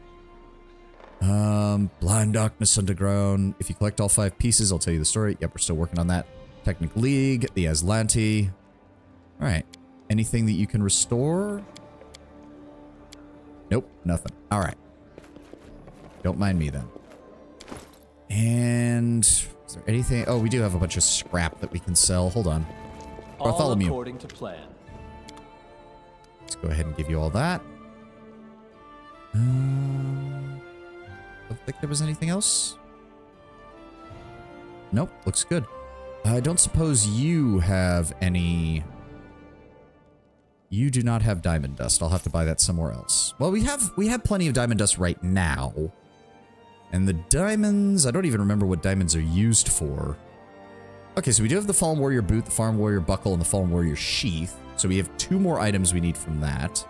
Blind Darkness Underground. If you collect all 5 pieces, I'll tell you the story. Yep, we're still working on that. Technic League, the Aslanti. All right. Anything that you can restore? Nope, nothing. All right. Don't mind me then. And is there anything? Oh, we do have a bunch of scrap that we can sell. Hold on. Bartholomew. All according to plan. Let's go ahead and give you all that. Don't think there was anything else. Nope, looks good. I don't suppose you have any... You do not have diamond dust. I'll have to buy that somewhere else. Well, we have plenty of diamond dust right now. And the diamonds, I don't even remember what diamonds are used for. Okay, so we do have the Fallen Warrior boot, the Fallen Warrior buckle, and the Fallen Warrior sheath. So we have 2 more items we need from that.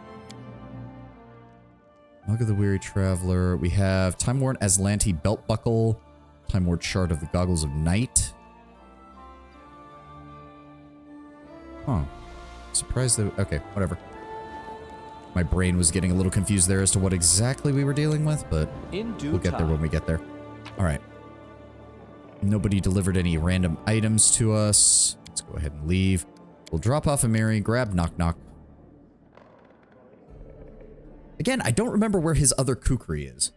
Mug of the Weary Traveler. We have Time-Worn Aslanti belt buckle, Time-Worn Shard of the Goggles of Night. Huh. Surprised that... Okay, whatever. My brain was getting a little confused there as to what exactly we were dealing with, but we'll get there when we get there. All right. Nobody delivered any random items to us. Let's go ahead and leave. We'll drop off a Mary, grab Knock Knock. Again, I don't remember where his other kukri is.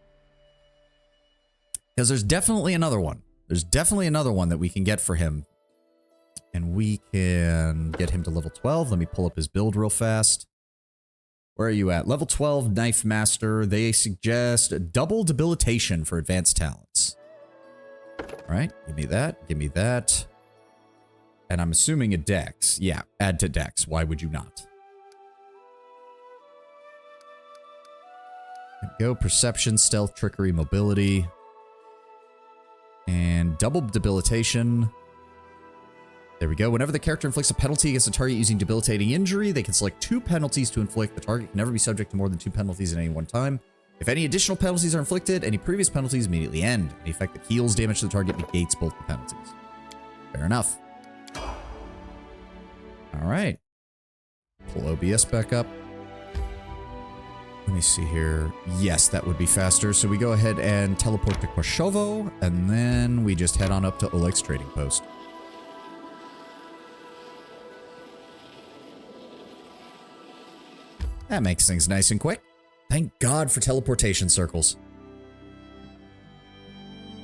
Because there's definitely another one. There's definitely another one that we can get for him. And we can get him to level 12. Let me pull up his build real fast. Where are you at? Level 12, Knife Master. They suggest double debilitation for advanced talents. All right, give me that. Give me that. And I'm assuming a dex. Yeah, add to dex. Why would you not? There we go. Perception, stealth, trickery, mobility. And double debilitation. There we go. Whenever the character inflicts a penalty against a target using debilitating injury, they can select 2 penalties to inflict. The target can never be subject to more than 2 penalties at any one time. If any additional penalties are inflicted, any previous penalties immediately end. Any effect that heals damage to the target negates both the penalties. Fair enough. All right. Pull OBS back up. Let me see here. Yes, that would be faster. So we go ahead and teleport to Korshovo, and then we just head on up to Oleg's trading post. That makes things nice and quick. Thank God for teleportation circles.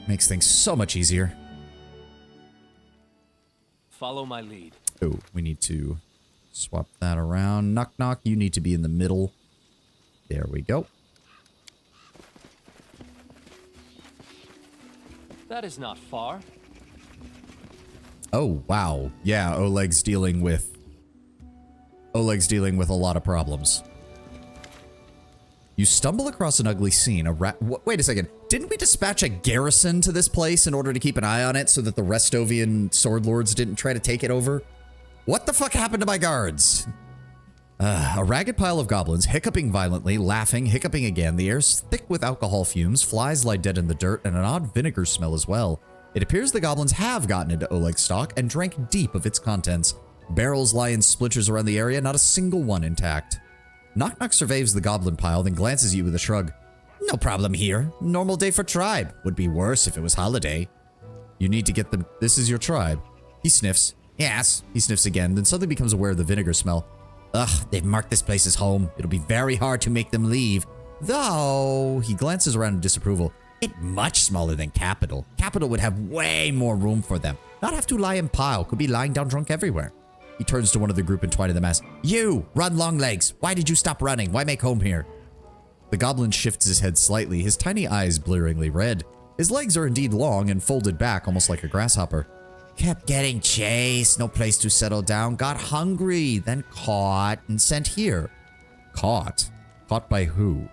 Makes things so much easier. Follow my lead. Oh, we need to swap that around. Knock Knock, you need to be in the middle. There we go. That is not far. Oh, wow. Yeah, Oleg's dealing with a lot of problems. You stumble across an ugly scene. Wait a second. Didn't we dispatch a garrison to this place in order to keep an eye on it so that the Restovian sword lords didn't try to take it over? What the fuck happened to my guards? A ragged pile of goblins, hiccuping violently, laughing, hiccuping again. The air's thick with alcohol fumes, flies lie dead in the dirt, and an odd vinegar smell as well. It appears the goblins have gotten into Oleg's stock and drank deep of its contents. Barrels lie in splinters around the area, not a single one intact. Knock Knock surveys the goblin pile, then glances at you with a shrug. No problem here. Normal day for tribe. Would be worse if it was holiday. You need to get them. This is your tribe. He sniffs. Yes. He sniffs again, then suddenly becomes aware of the vinegar smell. Ugh, they've marked this place as home. It'll be very hard to make them leave. Though, he glances around in disapproval. It's much smaller than Capital. Capital would have way more room for them. Not have to lie in pile. Could be lying down drunk everywhere. He turns to one of the group and twine to the mass. You! Run, Longlegs! Why did you stop running? Why make home here? The goblin shifts his head slightly, his tiny eyes blearingly red. His legs are indeed long and folded back almost like a grasshopper. Kept getting chased, no place to settle down, got hungry, then caught and sent here. Caught? Caught by who?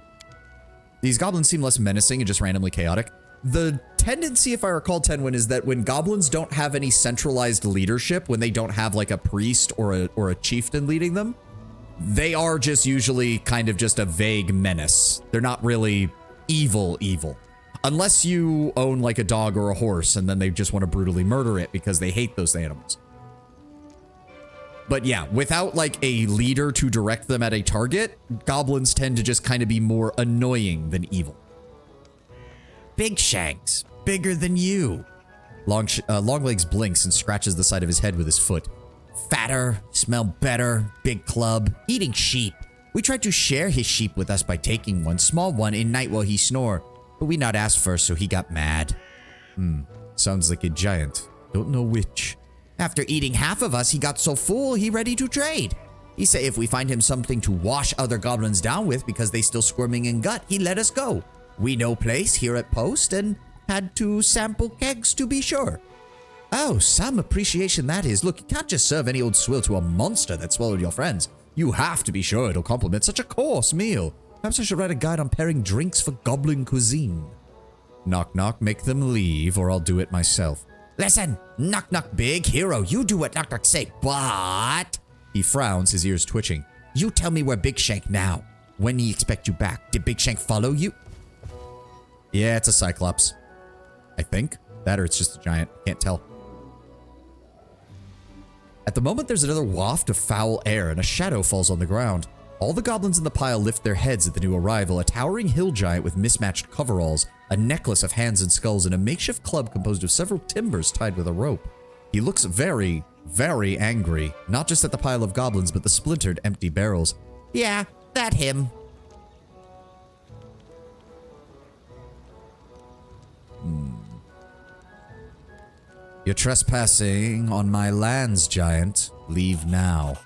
These goblins seem less menacing and just randomly chaotic. The tendency, if I recall, Tenwin, is that when goblins don't have any centralized leadership, when they don't have like a priest or a chieftain leading them, they are just usually kind of just a vague menace. They're not really evil. Unless you own like a dog or a horse and then they just want to brutally murder it because they hate those animals. But yeah, without like a leader to direct them at a target, goblins tend to just kind of be more annoying than evil. Big Shanks, bigger than you. Longlegs blinks and scratches the side of his head with his foot. Fatter, smell better, big club, eating sheep. We tried to share his sheep with us by taking one, small one, in night while he snore. But we not asked first, so he got mad. Sounds like a giant. Don't know which. After eating half of us, he got so full, he ready to trade. He say if we find him something to wash other goblins down with because they still squirming in gut, he let us go. We no place here at post and had to sample kegs to be sure. Oh, some appreciation that is. Look, you can't just serve any old swill to a monster that swallowed your friends. You have to be sure it'll complement such a coarse meal. Perhaps I should write a guide on pairing drinks for goblin cuisine. Knock knock, make them leave or I'll do it myself. Listen, knock knock big hero, you do what knock knock say, but... He frowns, his ears twitching. You tell me where Big Shank now. When he expect you back? Did Big Shank follow you? Yeah, it's a Cyclops. I think. That or it's just a giant. Can't tell. At the moment, there's another waft of foul air and a shadow falls on the ground. All the goblins in the pile lift their heads at the new arrival, a towering hill giant with mismatched coveralls, a necklace of hands and skulls, and a makeshift club composed of several timbers tied with a rope. He looks very, very angry, not just at the pile of goblins, but the splintered, empty barrels. Yeah, that him. You're trespassing on my lands, giant. Leave now.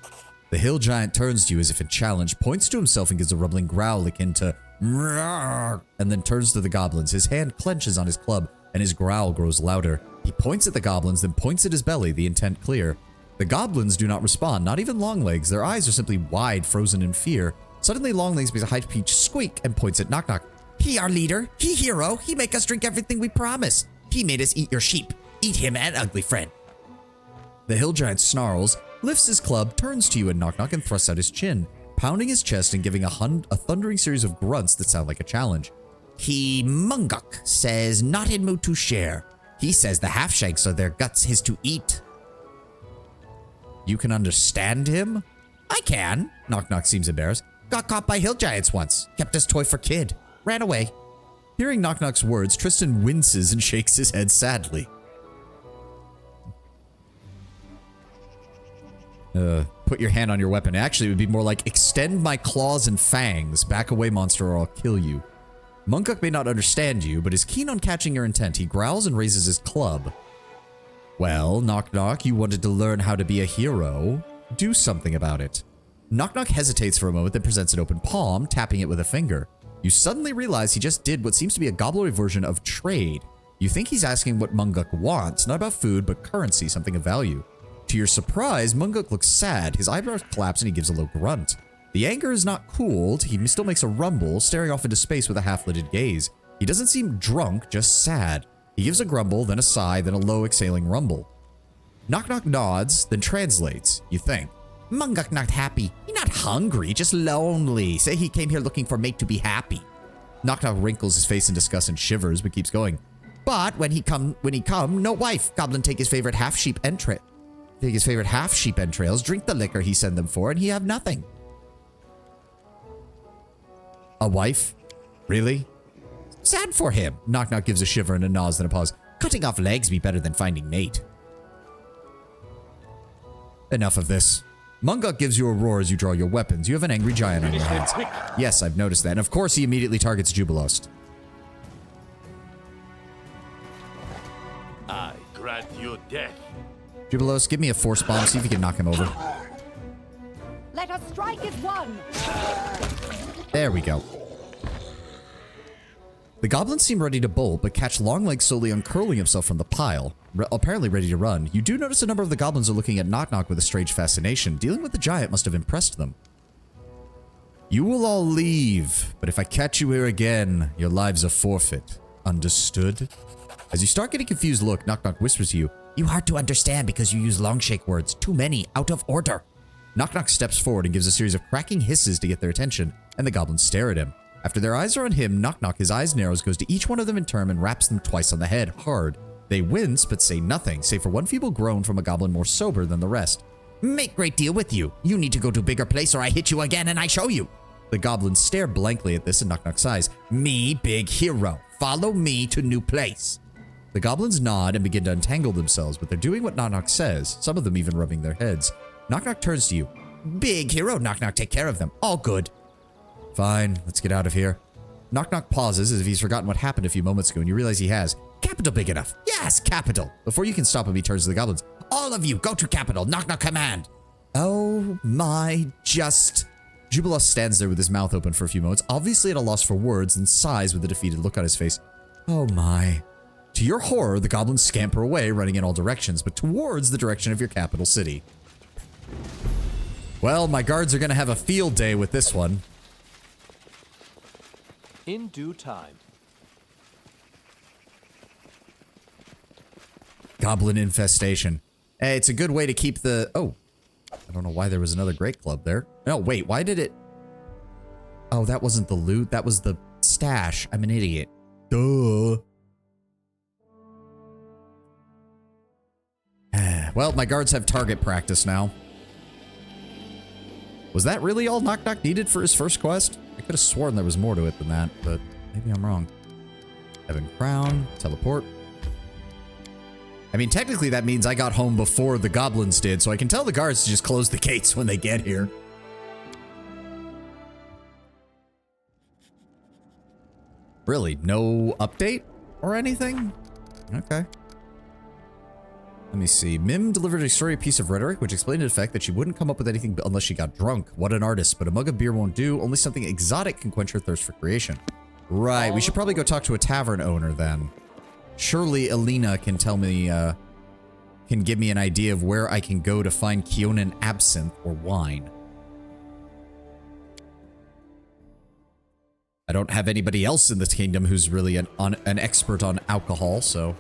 The hill giant turns to you as if in challenge, points to himself and gives a rumbling growl akin to "Mrrr," and then turns to the goblins. His hand clenches on his club, and his growl grows louder. He points at the goblins, then points at his belly, the intent clear. The goblins do not respond, not even Longlegs. Their eyes are simply wide, frozen in fear. Suddenly, Longlegs makes a high-pitched squeak and points at Knock Knock. He our leader. He hero. He make us drink everything we promised. He made us eat your sheep. Eat him and ugly friend. The hill giant snarls, lifts his club, turns to you and Knock Knock and thrusts out his chin, pounding his chest and giving a thundering series of grunts that sound like a challenge. He Munguk says not in mood to share. He says the half-shanks are their guts his to eat. You can understand him? I can. Knock Knock seems embarrassed. Got caught by hill giants once. Kept his toy for kid. Ran away. Hearing Knock Knock's words, Tristan winces and shakes his head sadly. Put your hand on your weapon. Actually, it would be more like, extend my claws and fangs. Back away, monster, or I'll kill you. Munguk may not understand you, but is keen on catching your intent. He growls and raises his club. Well, Knock Knock, you wanted to learn how to be a hero. Do something about it. Knock Knock hesitates for a moment, then presents an open palm, tapping it with a finger. You suddenly realize he just did what seems to be a gobblery version of trade. You think he's asking what Munguk wants, not about food, but currency, something of value. To your surprise, Munguk looks sad. His eyebrows collapse and he gives a low grunt. The anger is not cooled. He still makes a rumble, staring off into space with a half-lidded gaze. He doesn't seem drunk, just sad. He gives a grumble, then a sigh, then a low exhaling rumble. Knock Knock nods, then translates. You think, Munguk not happy. He not hungry, just lonely. Say he came here looking for mate to be happy. Knock Knock wrinkles his face in disgust and shivers, but keeps going. But when he come, no wife. Goblin take his favorite half-sheep entrails. Take his favorite half-sheep entrails, drink the liquor he send them for, and he have nothing. A wife? Really? Sad for him. Knock Knock gives a shiver and a nod, then a pause. Cutting off legs be better than finding mate. Enough of this. Munguk gives you a roar as you draw your weapons. You have an angry giant on your hands. Yes, I've noticed that. And of course, he immediately targets Jubilost. I grant you death. Jubilost, give me a force bomb. See if you can knock him over. Let us strike as one. There we go. The goblins seem ready to bolt, but catch Longlegs slowly uncurling himself from the pile, apparently ready to run. You do notice a number of the goblins are looking at Knock Knock with a strange fascination. Dealing with the giant must have impressed them. You will all leave, but if I catch you here again, your lives are forfeit. Understood? As you start getting confused look, Knock Knock whispers to you, "You hard to understand because you use long shake words. Too many, out of order." Knock Knock steps forward and gives a series of cracking hisses to get their attention, and the goblins stare at him. After their eyes are on him, Knock Knock, his eyes narrows, goes to each one of them in turn and raps them twice on the head, hard. They wince, but say nothing, save for one feeble groan from a goblin more sober than the rest. Make great deal with you. You need to go to bigger place or I hit you again and I show you. The goblins stare blankly at this and Knock Knock sighs. Me, big hero. Follow me to new place. The goblins nod and begin to untangle themselves, but they're doing what Knock Knock says, some of them even rubbing their heads. Knock Knock turns to you. Big hero, Knock Knock, take care of them. All good. Fine, let's get out of here. Knock Knock pauses as if he's forgotten what happened a few moments ago, and you realize he has. Capital big enough. Yes, capital. Before you can stop him, he turns to the goblins. All of you, go to capital. Knock Knock command. Oh my, just... Jubilos stands there with his mouth open for a few moments, obviously at a loss for words, and sighs with a defeated look on his face. Oh my. To your horror, the goblins scamper away, running in all directions, but towards the direction of your capital city. Well, my guards are going to have a field day with this one. In due time. Goblin infestation. Hey, it's a good way to keep the... Oh. I don't know why there was another great club there. No, wait, why did it... Oh, that wasn't the loot. That was the stash. I'm an idiot. Duh. Well, my guards have target practice now. Was that really all Knock Knock needed for his first quest? I could have sworn there was more to it than that, but maybe I'm wrong. Heaven Crown, teleport. I mean, technically that means I got home before the goblins did, so I can tell the guards to just close the gates when they get here. Really? No update or anything? Okay. Let me see. Mim delivered a story piece of rhetoric, which explained in effect that she wouldn't come up with anything unless she got drunk. What an artist, but a mug of beer won't do. Only something exotic can quench her thirst for creation. Right, we should probably go talk to a tavern owner then. Surely Alina can tell me, can give me an idea of where I can go to find Kionan absinthe or wine. I don't have anybody else in this kingdom who's really an expert on alcohol, so...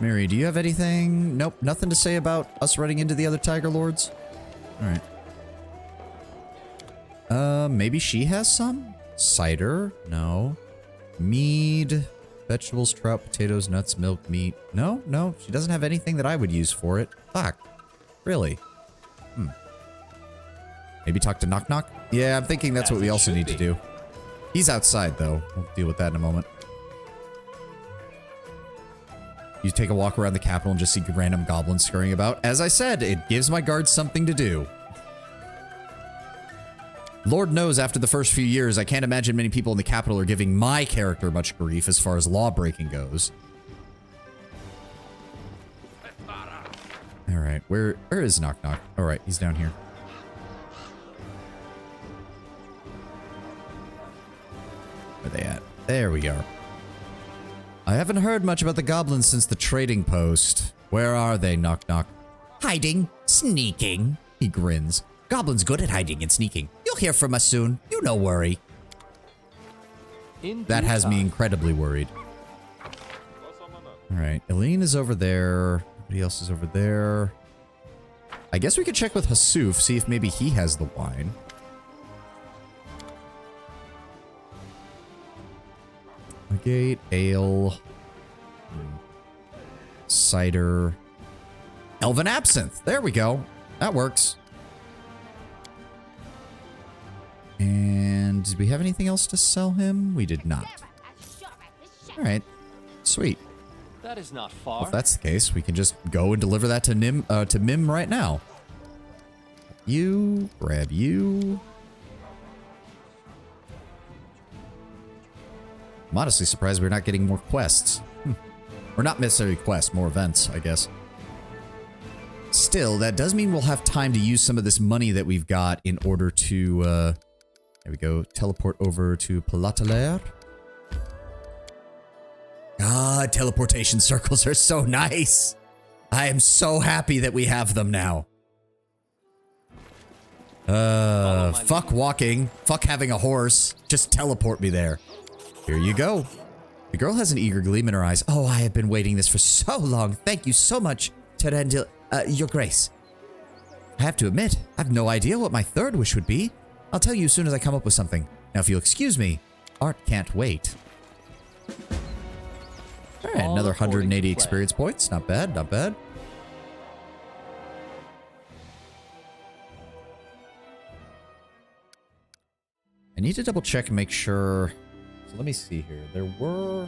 Mary, do you have anything? Nope, nothing to say about us running into the other Tiger Lords? Alright. Maybe she has some? Cider? No. Mead... Vegetables, trout, potatoes, nuts, milk, meat. No, no, she doesn't have anything that I would use for it. Fuck. Really? Maybe talk to Knock Knock? Yeah, I'm thinking that's what we also need to do. He's outside, though. We'll deal with that in a moment. You take a walk around the capital and just see random goblins scurrying about. As I said, it gives my guards something to do. Lord knows after the first few years, I can't imagine many people in the capital are giving my character much grief as far as law breaking goes. Alright, where is Knock Knock? Alright, he's down here. Where are they at? There we are. I haven't heard much about the goblins since the trading post. Where are they, Knock Knock? Hiding, sneaking. He grins. Goblins good at hiding and sneaking. You'll hear from us soon. You no worry. That has me incredibly worried. Alright, Eileen is over there. Nobody else is over there. I guess we could check with Hasuf, see if maybe he has the wine. Gate, ale. Cider. Elven absinthe. There we go. That works. And did we have anything else to sell him? We did not. Alright. Sweet. That is not Well, far. if that's the case, we can just go and deliver that to Mim right now. You, grab you. I'm honestly surprised we're not getting more quests. Or not necessarily quests, more events, I guess. Still, that does mean we'll have time to use some of this money that we've got in order to, there we go, teleport over to Palatalair. God, teleportation circles are so nice. I am so happy that we have them now. Fuck walking. Fuck having a horse. Just teleport me there. Here you go. The girl has an eager gleam in her eyes. Oh, I have been waiting this for so long. Thank you so much, Terendil, Your Grace. I have to admit, I have no idea what my third wish would be. I'll tell you as soon as I come up with something. Now, if you'll excuse me, Art can't wait. All right, another 180 experience points. Not bad, not bad. I need to double check and make sure. So let me see here. There were...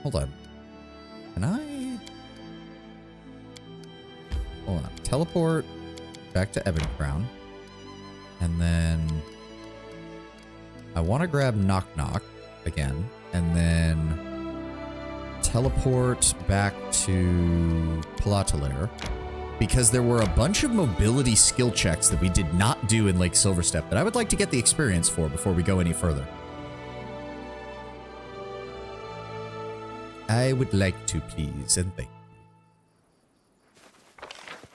hold on. Can I... Hold on. Teleport back to Evancrown. And then... I want to grab Knock Knock again. And then... teleport back to Palatalair. Because there were a bunch of mobility skill checks that we did not do in Lake Silverstep that I would like to get the experience for before we go any further. I would like to, please, and thank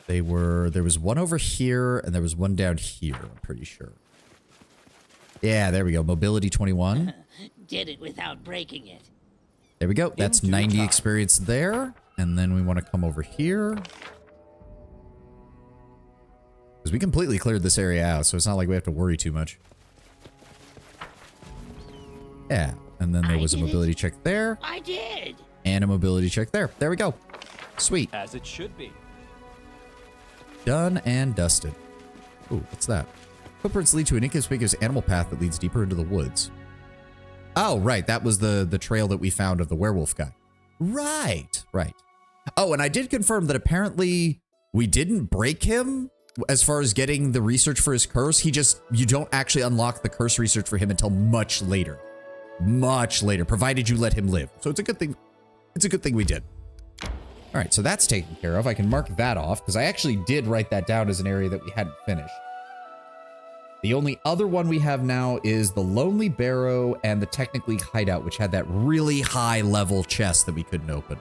you. There was one over here, and there was one down here, I'm pretty sure. Yeah, there we go. Mobility 21. Did it without breaking it. There we go. That's 90 experience there. And then we want to come over here. Because we completely cleared this area out, so it's not like we have to worry too much. Yeah. And then there was a mobility check there. I did. And a mobility check there. There we go. Sweet. As it should be. Done and dusted. Ooh, what's that? Footprints lead to an inconspicuous animal path that leads deeper into the woods. Oh, right. That was the trail that we found of the werewolf guy. Right. Right. Oh, and I did confirm that apparently we didn't break him as far as getting the research for his curse. You don't actually unlock the curse research for him until much later. Much later, provided you let him live. So it's a good thing. It's a good thing we did. All right, so that's taken care of. I can mark that off because I actually did write that down as an area that we hadn't finished. The only other one we have now is the Lonely Barrow and the Technically Hideout, which had that really high level chest that we couldn't open.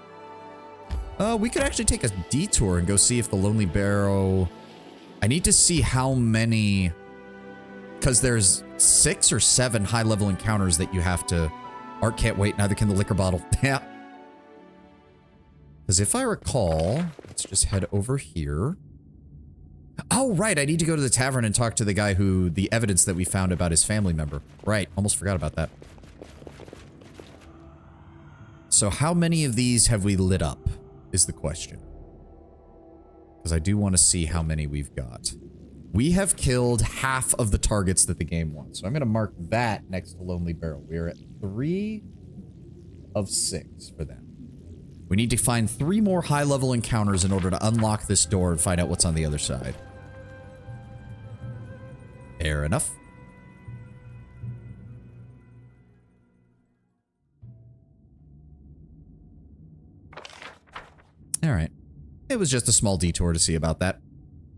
We could actually take a detour and go see if the Lonely Barrow... I need to see how many... Because there's 6 or 7 high level encounters that you have to... Art can't wait, neither can the liquor bottle. Yeah. Because if I recall, let's just head over here. Oh, right. I need to go to the tavern and talk to the guy who... The evidence that we found about his family member. Right. Almost forgot about that. So how many of these have we lit up is the question. Because I do want to see how many we've got. We have killed half of the targets that the game wants. So I'm going to mark that next to Lonely Barrow. We're at 3 of 6 for them. We need to find 3 more high-level encounters in order to unlock this door and find out what's on the other side. Fair enough. All right. It was just a small detour to see about that.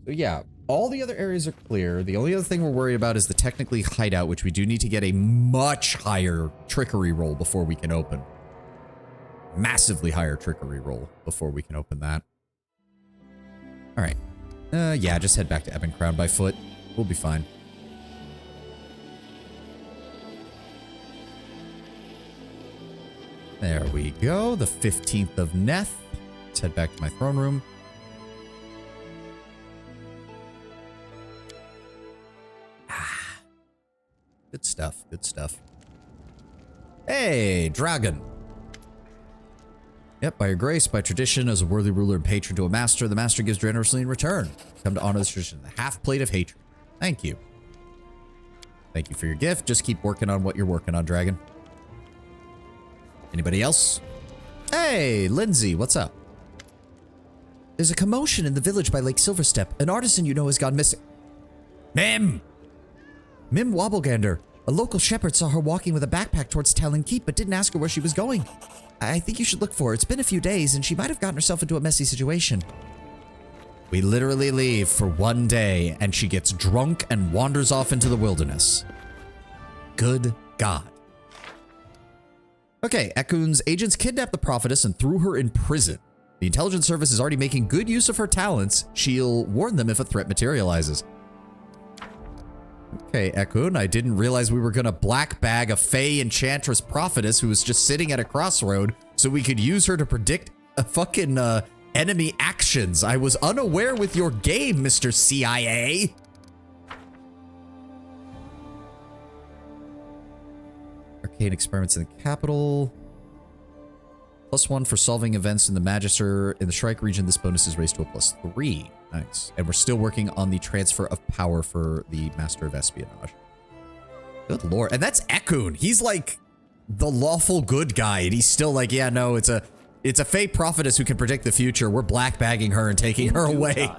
So yeah, all the other areas are clear. The only other thing we're worried about is the Technically Hideout, which we do need to get a much higher trickery roll before we can open. Massively higher trickery roll before we can open that. All right. Yeah, just head back to Evancrown by foot. We'll be fine. There we go. The 15th of Neth. Let's head back to my throne room. Ah. Good stuff. Good stuff. Hey, dragon. Yep, by your grace, by tradition, as a worthy ruler and patron to a master, the master gives generously in return. Come to honor this tradition, the half plate of hatred. Thank you. Thank you for your gift. Just keep working on what you're working on, dragon. Anybody else? Hey, Lindsay, what's up? There's a commotion in the village by Lake Silverstep. An artisan you know has gone missing. Mim Wobblegander. A local shepherd saw her walking with a backpack towards Talon Keep, but didn't ask her where she was going. I think you should look for her. It's been a few days, and she might have gotten herself into a messy situation. We literally leave for one day, and she gets drunk and wanders off into the wilderness. Good God. Okay, Ekun's agents kidnapped the prophetess and threw her in prison. The intelligence service is already making good use of her talents. She'll warn them if a threat materializes. Okay, Ekun, I didn't realize we were gonna black bag a Fey Enchantress prophetess who was just sitting at a crossroad so we could use her to predict a fucking enemy actions. I was unaware with your game, Mr. CIA. Arcane experiments in the capital. +1 for solving events in the Magister. In the Shrike region, this bonus is raised to a +3. Nice. And we're still working on the transfer of power for the Master of Espionage. Good lord. And that's Ekun. He's like the lawful good guy. And he's still like, yeah, no, it's a fey prophetess who can predict the future. We're black bagging her and taking her away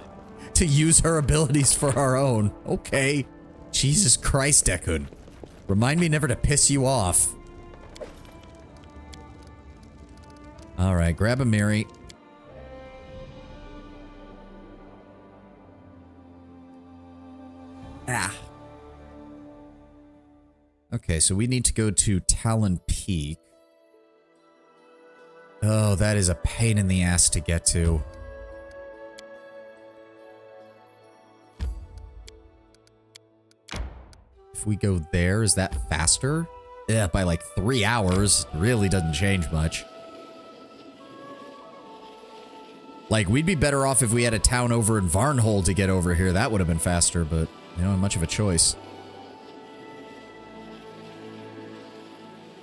to use her abilities for our own. Okay. Jesus Christ, Ekun. Remind me never to piss you off. All right, grab a Miri. Ah. Okay, so we need to go to Talon Peak. Oh, that is a pain in the ass to get to. If we go there, is that faster? Yeah, by like 3 hours. Really doesn't change much. Like, we'd be better off if we had a town over in Varnhold to get over here. That would have been faster, but, you know, much of a choice.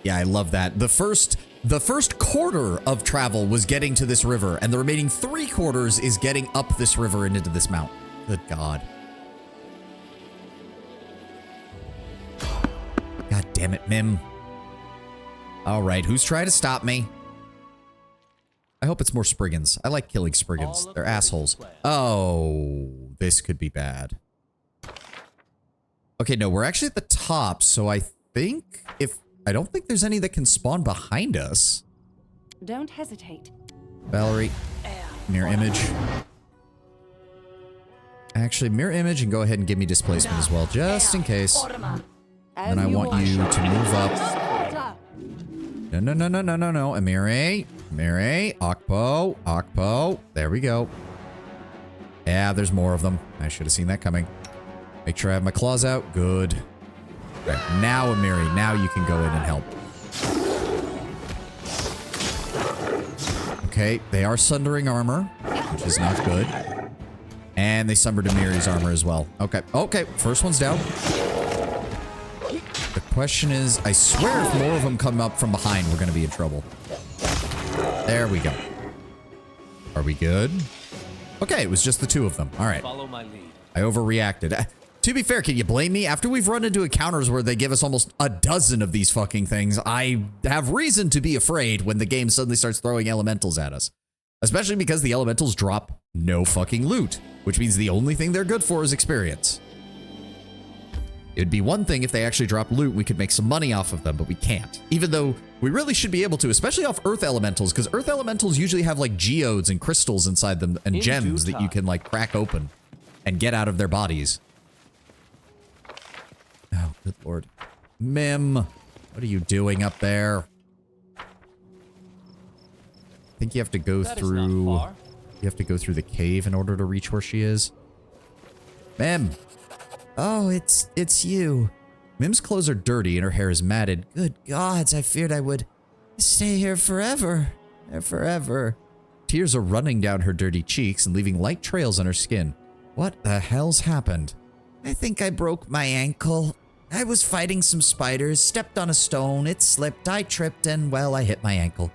Yeah, I love that. The first quarter of travel was getting to this river, and the remaining 3 quarters is getting up this river and into this mountain. Good God. God damn it, Mim. All right, who's trying to stop me? I hope it's more Spriggans. I like killing Spriggans. They're assholes. Oh, this could be bad. Okay, no, we're actually at the top, so I think I don't think there's any that can spawn behind us. Don't hesitate. Valerie, mirror image. Actually, mirror image and go ahead and give me displacement as well, just in case. And I want you to move up. No. Amiri. Akpo. There we go. Yeah, there's more of them. I should have seen that coming. Make sure I have my claws out. Good. Okay, now Amiri, now you can go in and help. Okay, they are sundering armor, which is not good. And they sundered Amiri's armor as well. Okay, first one's down. The question is, I swear if more of them come up from behind, we're going to be in trouble. There we go. Are we good? Okay, it was just the 2 of them. All right. Follow my lead. I overreacted. To be fair, can you blame me? After we've run into encounters where they give us almost a dozen of these fucking things, I have reason to be afraid when the game suddenly starts throwing elementals at us. Especially because the elementals drop no fucking loot, which means the only thing they're good for is experience. It'd be one thing if they actually drop loot, we could make some money off of them, but we can't. Even though we really should be able to, especially off Earth Elementals, because Earth Elementals usually have like geodes and crystals inside them and gems that you can like crack open and get out of their bodies. Oh, good lord. Mim, what are you doing up there? I think you have to go through... You have to go through the cave in order to reach where she is. Mim! Oh, it's you. Mim's clothes are dirty and her hair is matted. Good gods, I feared I would stay here forever. Forever. Tears are running down her dirty cheeks and leaving light trails on her skin. What the hell's happened? I think I broke my ankle. I was fighting some spiders, stepped on a stone, it slipped, I tripped, and well, I hit my ankle.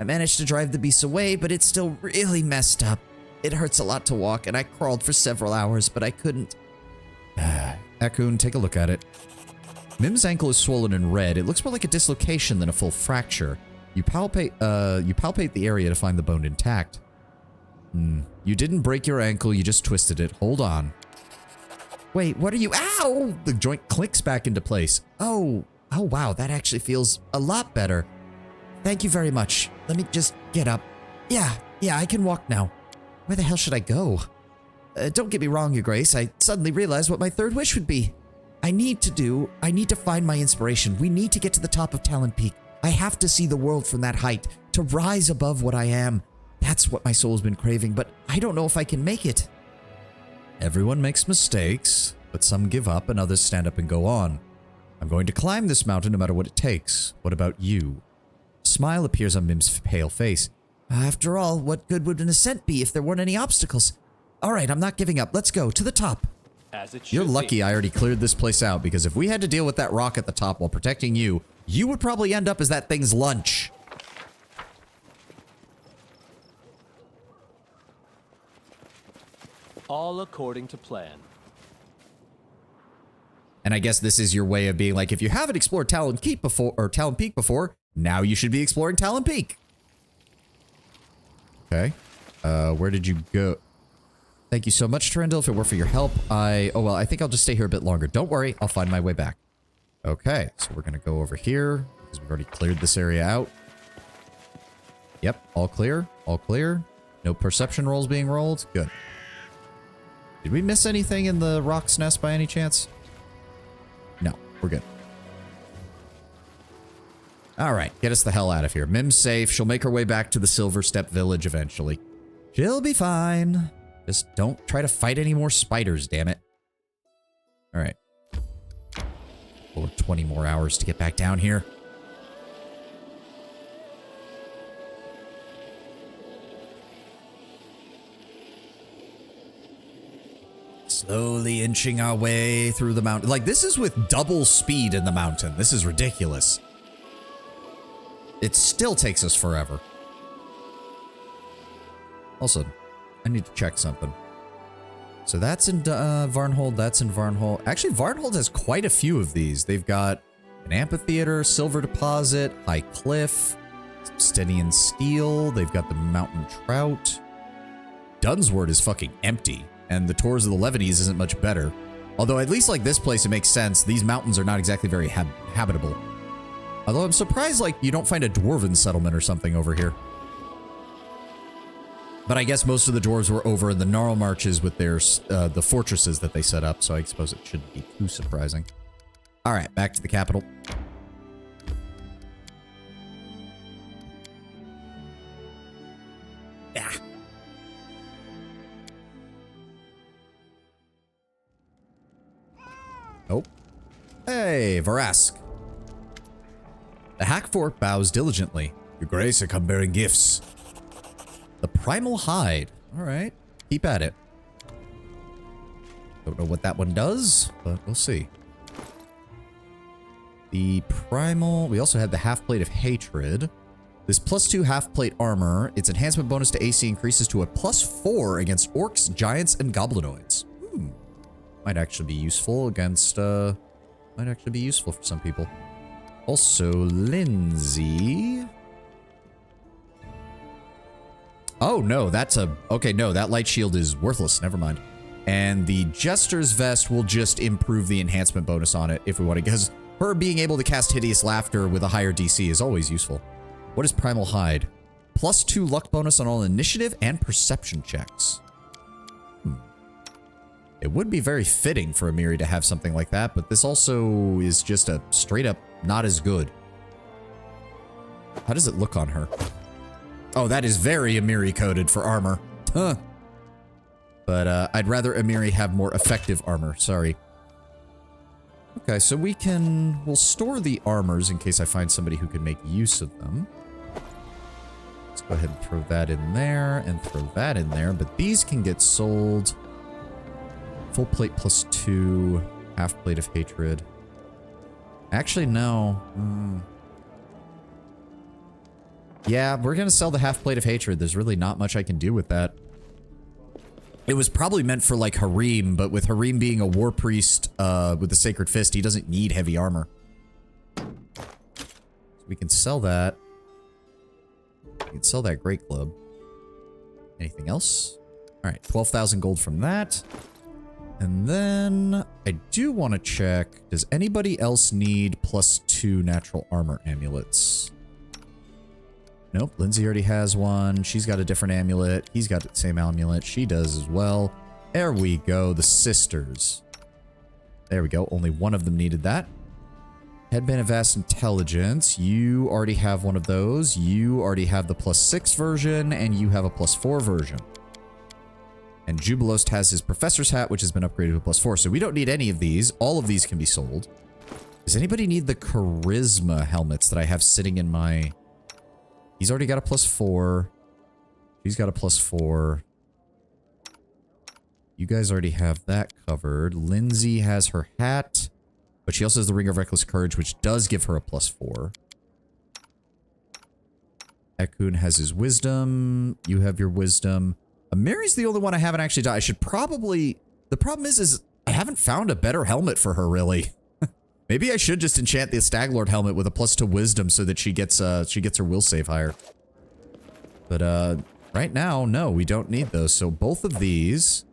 I managed to drive the beast away, but it's still really messed up. It hurts a lot to walk, and I crawled for several hours, but I couldn't. Ekun, take a look at it. Mim's ankle is swollen and red. It looks more like a dislocation than a full fracture. You palpate the area to find the bone intact. You didn't break your ankle, you just twisted it. Hold on. Wait, what are you? Ow! The joint clicks back into place. Oh wow, that actually feels a lot better. Thank you very much. Let me just get up. Yeah, I can walk now. Where the hell should I go? Don't get me wrong, Your Grace. I suddenly realized what my third wish would be. I need to find my inspiration. We need to get to the top of Talon Peak. I have to see the world from that height, to rise above what I am. That's what my soul's been craving, but I don't know if I can make it. Everyone makes mistakes, but some give up and others stand up and go on. I'm going to climb this mountain no matter what it takes. What about you? A smile appears on Mim's pale face. After all, what good would an ascent be if there weren't any obstacles? All right, I'm not giving up. Let's go to the top. As it should You're lucky be. I already cleared this place out, because if we had to deal with that rock at the top while protecting you, you would probably end up as that thing's lunch. All according to plan. And I guess this is your way of being like, if you haven't explored Talon Peak before, now you should be exploring Talon Peak. Okay. Where did you go? Thank you so much, Trendle. If it were for your help, oh, well, I think I'll just stay here a bit longer. Don't worry. I'll find my way back. Okay. So we're going to go over here because we've already cleared this area out. Yep. All clear. All clear. No perception rolls being rolled. Good. Did we miss anything in the Rock's Nest by any chance? No, we're good. All right, get us the hell out of here. Mim's safe. She'll make her way back to the Silver Step Village eventually. She'll be fine. Just don't try to fight any more spiders, damn it. All right. Or 20 more hours to get back down here. Slowly inching our way through the mountain. Like, this is with double speed in the mountain. This is ridiculous. It still takes us forever. Also, I need to check something. So that's in Varnhold. That's in Varnhold. Actually, Varnhold has quite a few of these. They've got an amphitheater, silver deposit, high cliff, Stygian steel. They've got the mountain trout. Dunsword is fucking empty. And the Tours of the Levanese isn't much better. Although at least like this place, it makes sense. These mountains are not exactly very habitable. Although I'm surprised like you don't find a dwarven settlement or something over here. But I guess most of the dwarves were over in the Gnarl Marches with their the fortresses that they set up. So I suppose it shouldn't be too surprising. All right, back to the capital. Yeah. Oh. Hey, Varask. The Hackfort bows diligently. Your Grace, I come bearing gifts. The Primal Hide. All right. Keep at it. Don't know what that one does, but we'll see. The Primal... We also have the Half-Plate of Hatred. This +2 half-plate armor. Its enhancement bonus to AC increases to a +4 against orcs, giants, and goblinoids. Might actually be useful against, might actually be useful for some people. Also, Lindsay. Oh, no, that's a... Okay, no, that light shield is worthless. Never mind. And the Jester's Vest will just improve the enhancement bonus on it if we want to, because her being able to cast Hideous Laughter with a higher DC is always useful. What is Primal Hide? +2 luck bonus on all initiative and perception checks. It would be very fitting for Amiri to have something like that, but this also is just a straight up not as good. How does it look on her? Oh, that is very Amiri coded for armor. Huh. But I'd rather Amiri have more effective armor. Sorry. Okay, so we'll store the armors in case I find somebody who can make use of them. Let's go ahead and throw that in there and throw that in there, but these can get sold. Full plate +2, half plate of hatred. Actually, no. Yeah, we're gonna sell the half plate of hatred. There's really not much I can do with that. It was probably meant for like Harim, but with Harim being a war priest with the Sacred Fist, he doesn't need heavy armor. So we can sell that. We can sell that Great Club. Anything else? All right, 12,000 gold from that. And then I do want to check, does anybody else need +2 natural armor amulets? Nope, Lindsay already has one. She's got a different amulet. He's got the same amulet. She does as well. There we go, the sisters. There we go, only one of them needed that. Headband of Vast Intelligence. You already have one of those. You already have the +6 version, and you have a +4 version. And Jubilost has his Professor's Hat, which has been upgraded to +4. So we don't need any of these. All of these can be sold. Does anybody need the Charisma helmets that I have sitting in my... He's already got a +4. She's got a +4. You guys already have that covered. Lindsay has her hat, but she also has the Ring of Reckless Courage, which does give her a +4. Ekun has his Wisdom. You have your Wisdom. Mary's the only one I haven't actually done. I should probably... The problem is I haven't found a better helmet for her, really. Maybe I should just enchant the Staglord helmet with a +2 wisdom so that she gets her will save higher. But, right now, no, we don't need those. So both of these...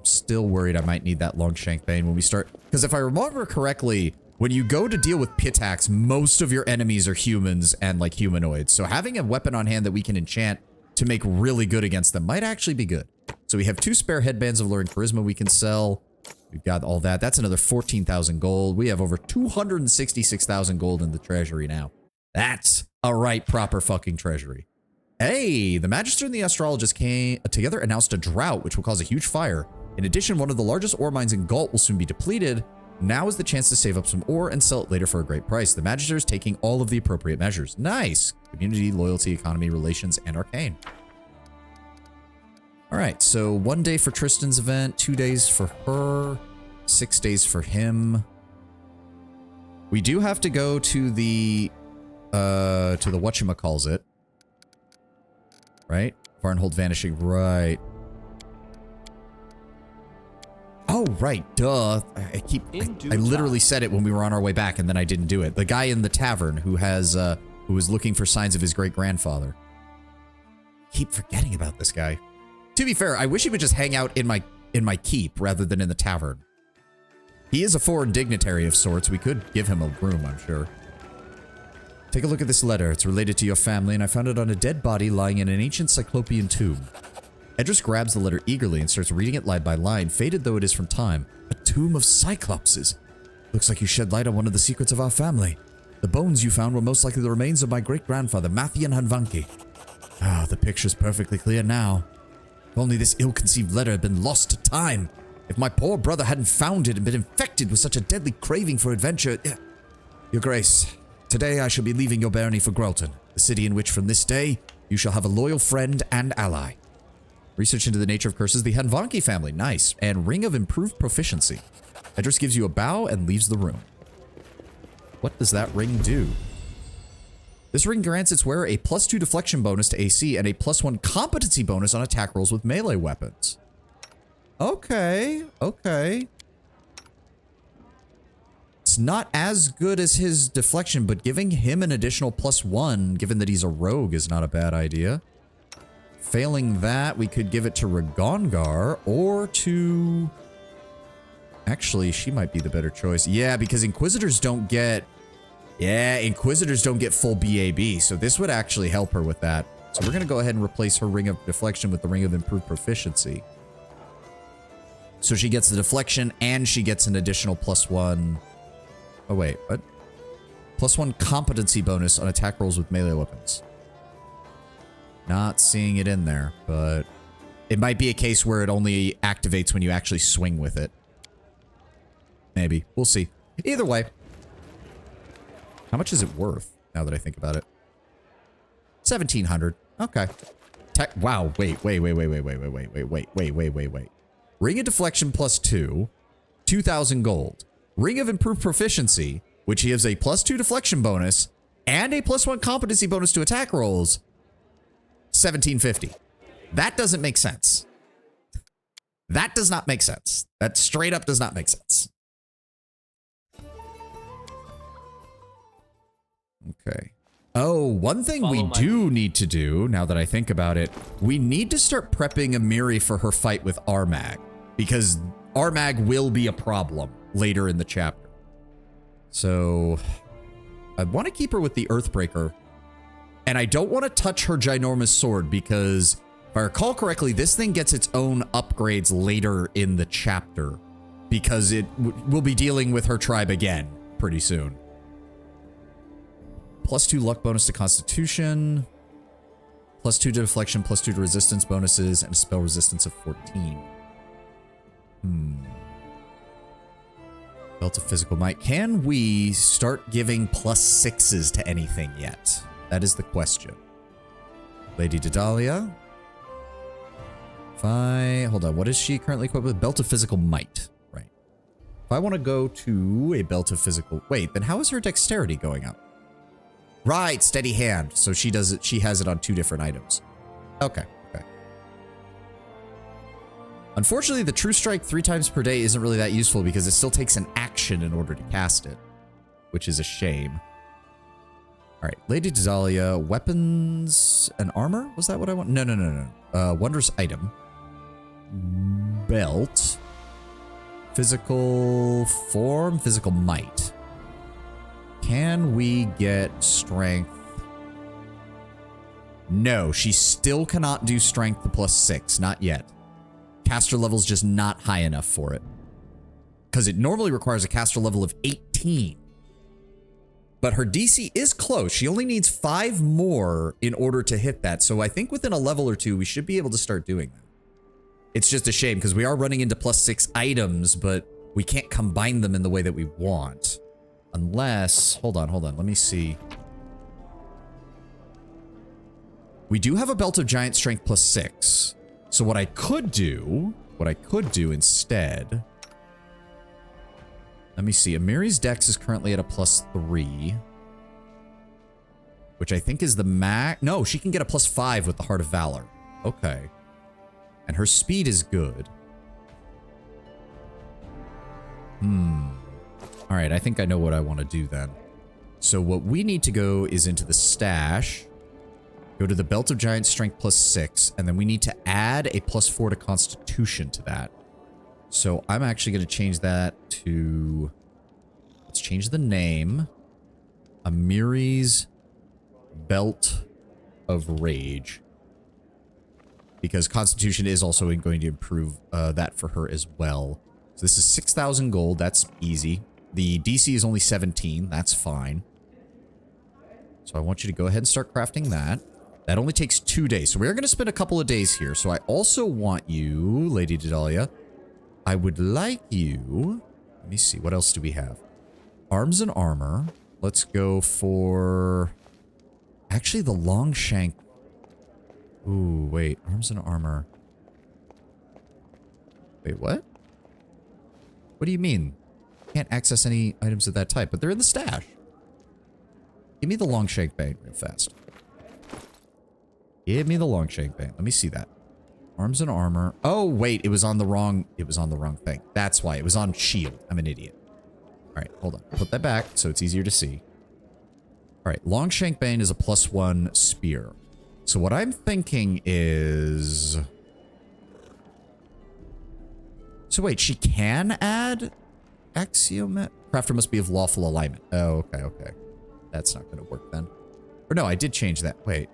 Still worried I might need that Longshank Bane when we start... Because if I remember correctly, when you go to deal with Pitax, most of your enemies are humans and, like, humanoids. So having a weapon on hand that we can enchant to make really good against them might actually be good. So we have 2 spare headbands of Alluring Charisma we can sell. We've got all that. That's another 14,000 gold. We have over 266,000 gold in the treasury now. That's a right proper fucking treasury. Hey, the Magister and the Astrologist came together, announced a drought, which will cause a huge fire. In addition, one of the largest ore mines in Gault will soon be depleted. Now is the chance to save up some ore and sell it later for a great price. The Magister is taking all of the appropriate measures. Nice. Community, loyalty, economy, relations, and arcane. All right, so 1 day for Tristan's event, 2 days for her, 6 days for him. We do have to go to the whatchamacallit. Right? Varnhold vanishing, right. Oh, right, duh. I literally said it when we were on our way back and then I didn't do it. The guy in the tavern who was looking for signs of his great-grandfather. Keep forgetting about this guy. To be fair, I wish he would just hang out in my keep rather than in the tavern. He is a foreign dignitary of sorts. We could give him a room, I'm sure. Take a look at this letter. It's related to your family, and I found it on a dead body lying in an ancient Cyclopean tomb. Edris grabs the letter eagerly and starts reading it line by line, faded though it is from time. A tomb of Cyclopses. Looks like you shed light on one of the secrets of our family. The bones you found were most likely the remains of my great-grandfather, Mathian Hanvanki. Ah, the picture's perfectly clear now. If only this ill-conceived letter had been lost to time. If my poor brother hadn't found it and been infected with such a deadly craving for adventure... Your Grace... Today I shall be leaving your barony for Grelton, the city in which from this day you shall have a loyal friend and ally. Research into the nature of curses, the Hanvanki family, nice, and Ring of Improved Proficiency. Edris gives you a bow and leaves the room. What does that ring do? This ring grants its wearer a +2 deflection bonus to AC and a +1 competency bonus on attack rolls with melee weapons. Okay, okay. It's not as good as his deflection, but giving him an additional +1, given that he's a rogue, is not a bad idea. Failing that, we could give it to Ragongar or to... Actually, she might be the better choice. Yeah, because Inquisitors don't get... Yeah, Inquisitors don't get full BAB, so this would actually help her with that. So we're going to go ahead and replace her Ring of Deflection with the Ring of Improved Proficiency. So she gets the deflection and she gets an additional +1... Oh, wait, what? +1 competency bonus on attack rolls with melee weapons. Not seeing it in there, but it might be a case where it only activates when you actually swing with it. Maybe. We'll see. Either way. How much is it worth, now that I think about it? 1,700. Okay. Wow, wait. Ring of Deflection +2, 2,000 gold. Ring of Improved Proficiency, which gives a +2 deflection bonus and a +1 competency bonus to attack rolls, 1,750. That doesn't make sense. That does not make sense. That straight up does not make sense. Okay. Oh, one thing we do need to do, now that I think about it, we need to start prepping Amiri for her fight with Armag, because Armag will be a problem later in the chapter. So I want to keep her with the Earthbreaker, and I don't want to touch her ginormous sword because if I recall correctly, this thing gets its own upgrades later in the chapter because it will be dealing with her tribe again pretty soon. +2 luck bonus to Constitution, +2 to deflection, +2 to resistance bonuses, and a spell resistance of 14. Belt of Physical Might. Can we start giving +6s to anything yet? That is the question. Lady Daedalus. Hold on, what is she currently equipped with? Belt of Physical Might. Right. If I want to go to a Belt of Physical... Wait, then how is her dexterity going up? Right, steady hand. So she does it. She has it on 2 different items. Okay. Okay. Unfortunately, the True Strike 3 times per day isn't really that useful because it still takes an action in order to cast it, which is a shame. All right, Lady Dahlia, weapons and armor? Was that what I want? No, no, no, no. Wondrous item. Belt. Physical form, physical might. Can we get strength? No, she still cannot do strength to +6. Not yet. Caster level's just not high enough for it. Because it normally requires a caster level of 18. But her DC is close. She only needs 5 more in order to hit that. So I think within a level or 2, we should be able to start doing that. It's just a shame because we are running into +6 items, but we can't combine them in the way that we want. Unless, hold on. Let me see. We do have a belt of giant strength +6. So what I could do instead, let me see. Amiri's dex is currently at a +3, which I think is the max. No, she can get a +5 with the Heart of Valor. Okay. And her speed is good. All right, I think I know what I want to do then. So what we need to go is into the stash, go to the belt of giant strength +6, and then we need to add a +4 to constitution to that. So I'm actually going to change that to, let's change the name, Amiri's Belt of Rage. Because constitution is also going to improve that for her as well. So this is 6,000 gold, that's easy. The DC is only 17, that's fine. So I want you to go ahead and start crafting that. That only takes 2 days, so we're going to spend a couple of days here. So I also want you, Lady Dahlia, I would like you, let me see, what else do we have? Arms and armor. Let's go for, actually the long shank. Ooh, wait, arms and armor. Wait, what? What do you mean? Can't access any items of that type, but they're in the stash. Give me the long shank bane real fast. Give me the long shank bane. Let me see that. Arms and armor. Oh, wait, it was on the wrong thing. That's why. It was on shield. I'm an idiot. All right, hold on. Put that back so it's easier to see. All right, long shank bane is a +1 spear. So what I'm thinking is... So wait, she can add axiomet? Crafter must be of lawful alignment. Oh, okay, okay. That's not going to work then. Or no, I did change that. Wait.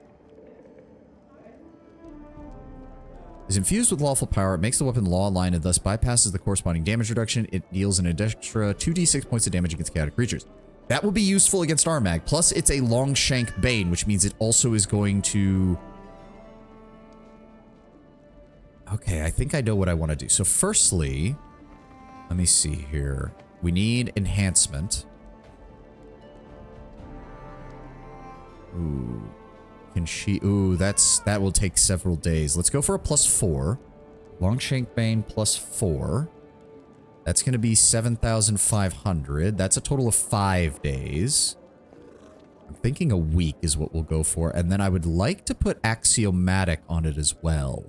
Is infused with lawful power. It makes the weapon law aligned and thus bypasses the corresponding damage reduction. It deals an extra 2d6 points of damage against chaotic creatures. That will be useful against Armag. Plus, it's a long shank bane, which means it also is going to... Okay, I think I know what I want to do. So firstly, let me see here. We need enhancement. Ooh. Can she... Ooh, that will take several days. Let's go for a +4. Long shank bane +4. That's going to be 7,500. That's a total of 5 days. I'm thinking a week is what we'll go for. And then I would like to put axiomatic on it as well.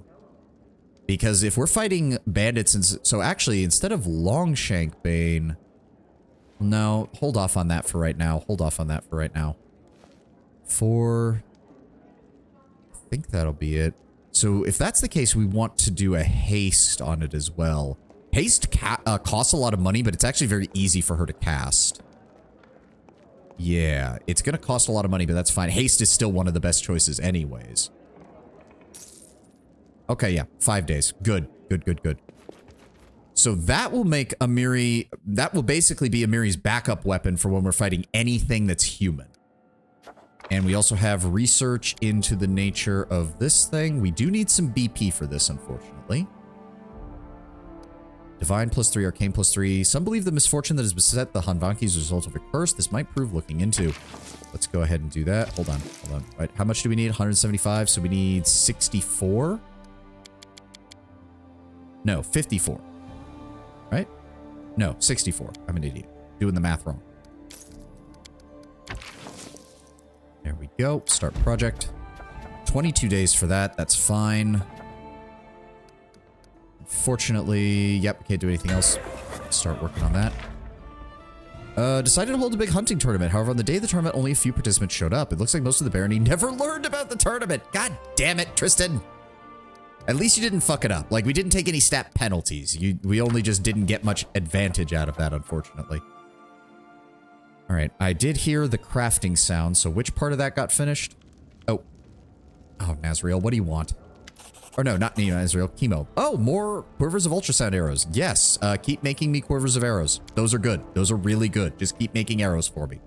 Because if we're fighting bandits... And so actually, instead of long shank bane... No, hold off on that for right now. Hold off on that for right now. I think that'll be it. So if that's the case, we want to do a haste on it as well. Haste costs a lot of money, but it's actually very easy for her to cast. Yeah, it's going to cost a lot of money, but that's fine. Haste is still one of the best choices anyways. Okay, yeah, 5 days. Good, good, good, good. So that will make Amiri... That will basically be Amiri's backup weapon for when we're fighting anything that's human. And we also have research into the nature of this thing. We do need some BP for this, unfortunately. Divine +3, Arcane +3. Some believe the misfortune that has beset the Hanvanki is a result of a curse. This might prove looking into. Let's go ahead and do that. Hold on, hold on. Right, how much do we need? 175, so we need 64. No, 54. Right? No, 64. I'm an idiot. Doing the math wrong. go. Start project. 22 days for that. That's fine. Fortunately, yep, can't do anything else. Start working on that. Decided to hold a big hunting tournament. However, on the day of the tournament, only a few participants showed up. It looks like most of the barony never learned about the tournament. God damn it, Tristan. At least you didn't fuck it up. Like, we didn't take any stat penalties. We only just didn't get much advantage out of that, unfortunately. All right, I did hear the crafting sound, so which part of that got finished? Oh, Nazriel, what do you want? Or no, not Nazriel, Chemo. Oh, more quivers of ultrasound arrows. Yes, keep making me quivers of arrows. Those are good. Those are really good. Just keep making arrows for me.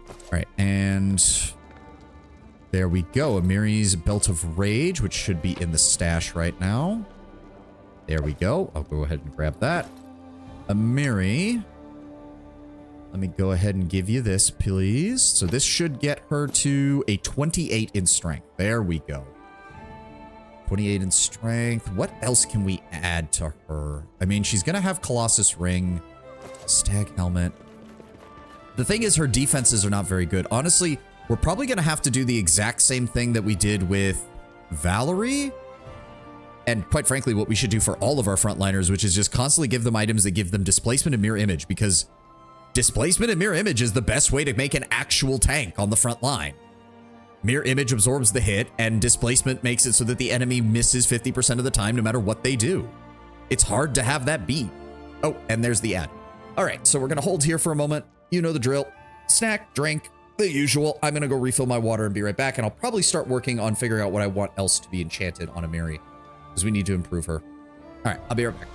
All right, and there we go. Amiri's Belt of Rage, which should be in the stash right now. There we go. I'll go ahead and grab that. Amiri, let me go ahead and give you this, please. So this should get her to a 28 in strength. There we go. 28 in strength. What else can we add to her? I mean, she's going to have Colossus Ring, Stag Helmet. The thing is, her defenses are not very good. Honestly, we're probably going to have to do the exact same thing that we did with Valerie. And quite frankly, what we should do for all of our frontliners, which is just constantly give them items that give them displacement and mirror image, because displacement and mirror image is the best way to make an actual tank on the front line. Mirror image absorbs the hit, and displacement makes it so that the enemy misses 50% of the time no matter what they do. It's hard to have that beat. Oh, and there's the ad. All right, so we're going to hold here for a moment. You know the drill. Snack, drink, the usual. I'm going to go refill my water and be right back, and I'll probably start working on figuring out what I want else to be enchanted on Amiri, because we need to improve her. All right, I'll be right back.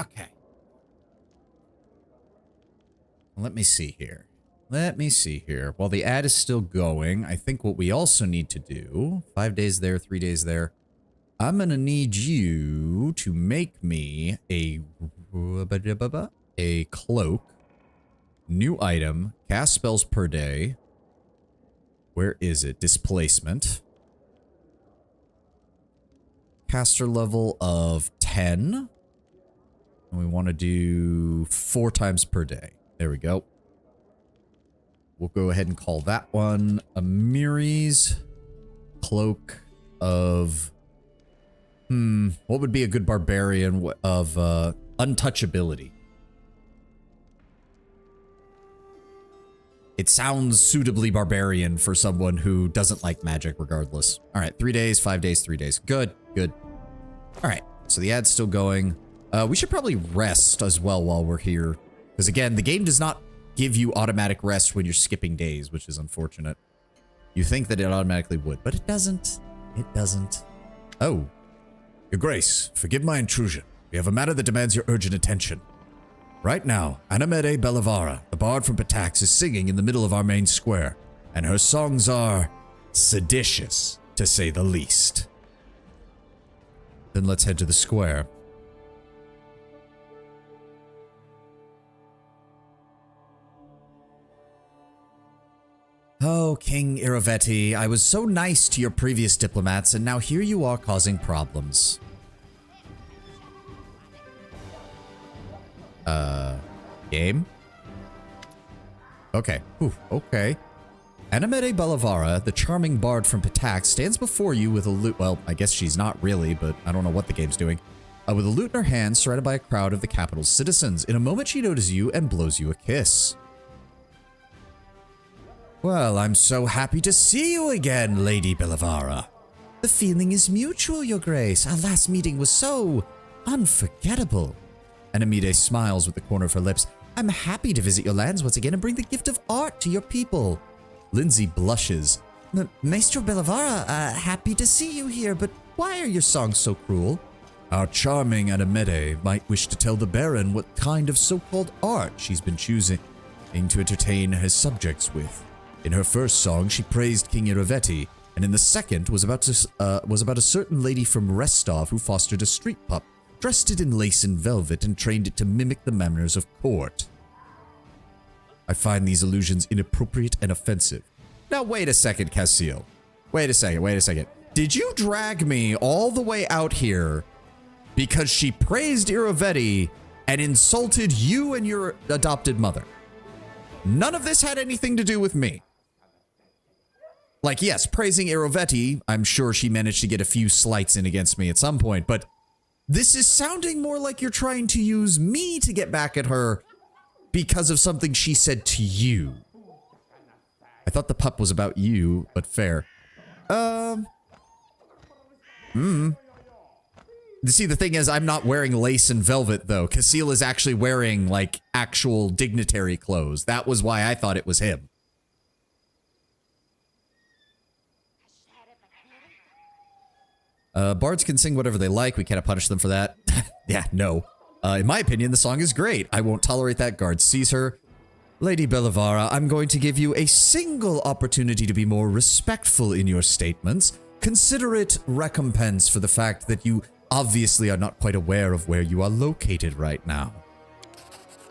Okay. Let me see here. While the ad is still going, I think what we also need to do, 5 days there, 3 days there, I'm going to need you to make me a cloak, new item, cast spells per day. Where is it? Displacement. Caster level of 10. And we want to do 4 times per day. There we go. We'll go ahead and call that one Amiri's Cloak of... what would be a good barbarian of untouchability? It sounds suitably barbarian for someone who doesn't like magic regardless. All right, 3 days, 5 days, 3 days. Good, good. All right, so the ad's still going. We should probably rest as well while we're here. Because again, the game does not give you automatic rest when you're skipping days, which is unfortunate. You think that it automatically would, but it doesn't. It doesn't. Oh. Your Grace, forgive my intrusion. We have a matter that demands your urgent attention. Right now, Anamede Bellavara, the bard from Patax, is singing in the middle of our main square. and her songs are seditious, to say the least. Then let's head to the square. Oh, King Iravetti, I was so nice to your previous diplomats, and now here you are causing problems. Game? Okay. Whew, okay. Animede Balavara, the charming bard from Patax, stands before you with a lute. Well, I guess she's not really, but I don't know what the game's doing. With a lute in her hand, surrounded by a crowd of the capital's citizens. In a moment, she notices you and blows you a kiss. Well, I'm so happy to see you again, Lady Balavara. The feeling is mutual, Your Grace. Our last meeting was so unforgettable. Animede smiles with the corner of her lips. I'm happy to visit your lands once again and bring the gift of art to your people. Lindsay blushes. Maestro Balavara, happy to see you here, but why are your songs so cruel? Our charming Animede might wish to tell the Baron what kind of so-called art she's been choosing to entertain her subjects with. In her first song, she praised King Iravetti, and in the second was about a certain lady from Restov who fostered a street pup, dressed it in lace and velvet, and trained it to mimic the manners of court. I find these allusions inappropriate and offensive. Now, wait a second, Casil. Wait a second. Did you drag me all the way out here because she praised Iravetti and insulted you and your adopted mother? None of this had anything to do with me. Like, yes, praising Iravetti, I'm sure she managed to get a few slights in against me at some point, but this is sounding more like you're trying to use me to get back at her because of something she said to you. I thought the pup was about you, but fair. See, the thing is, I'm not wearing lace and velvet, though. Casil is actually wearing, like, actual dignitary clothes. That was why I thought it was him. Bards can sing whatever they like. We cannot punish them for that. Yeah, no. In my opinion, the song is great. I won't tolerate that. Guard sees her. Lady Balavara, I'm going to give you a single opportunity to be more respectful in your statements. Consider it recompense for the fact that you obviously are not quite aware of where you are located right now.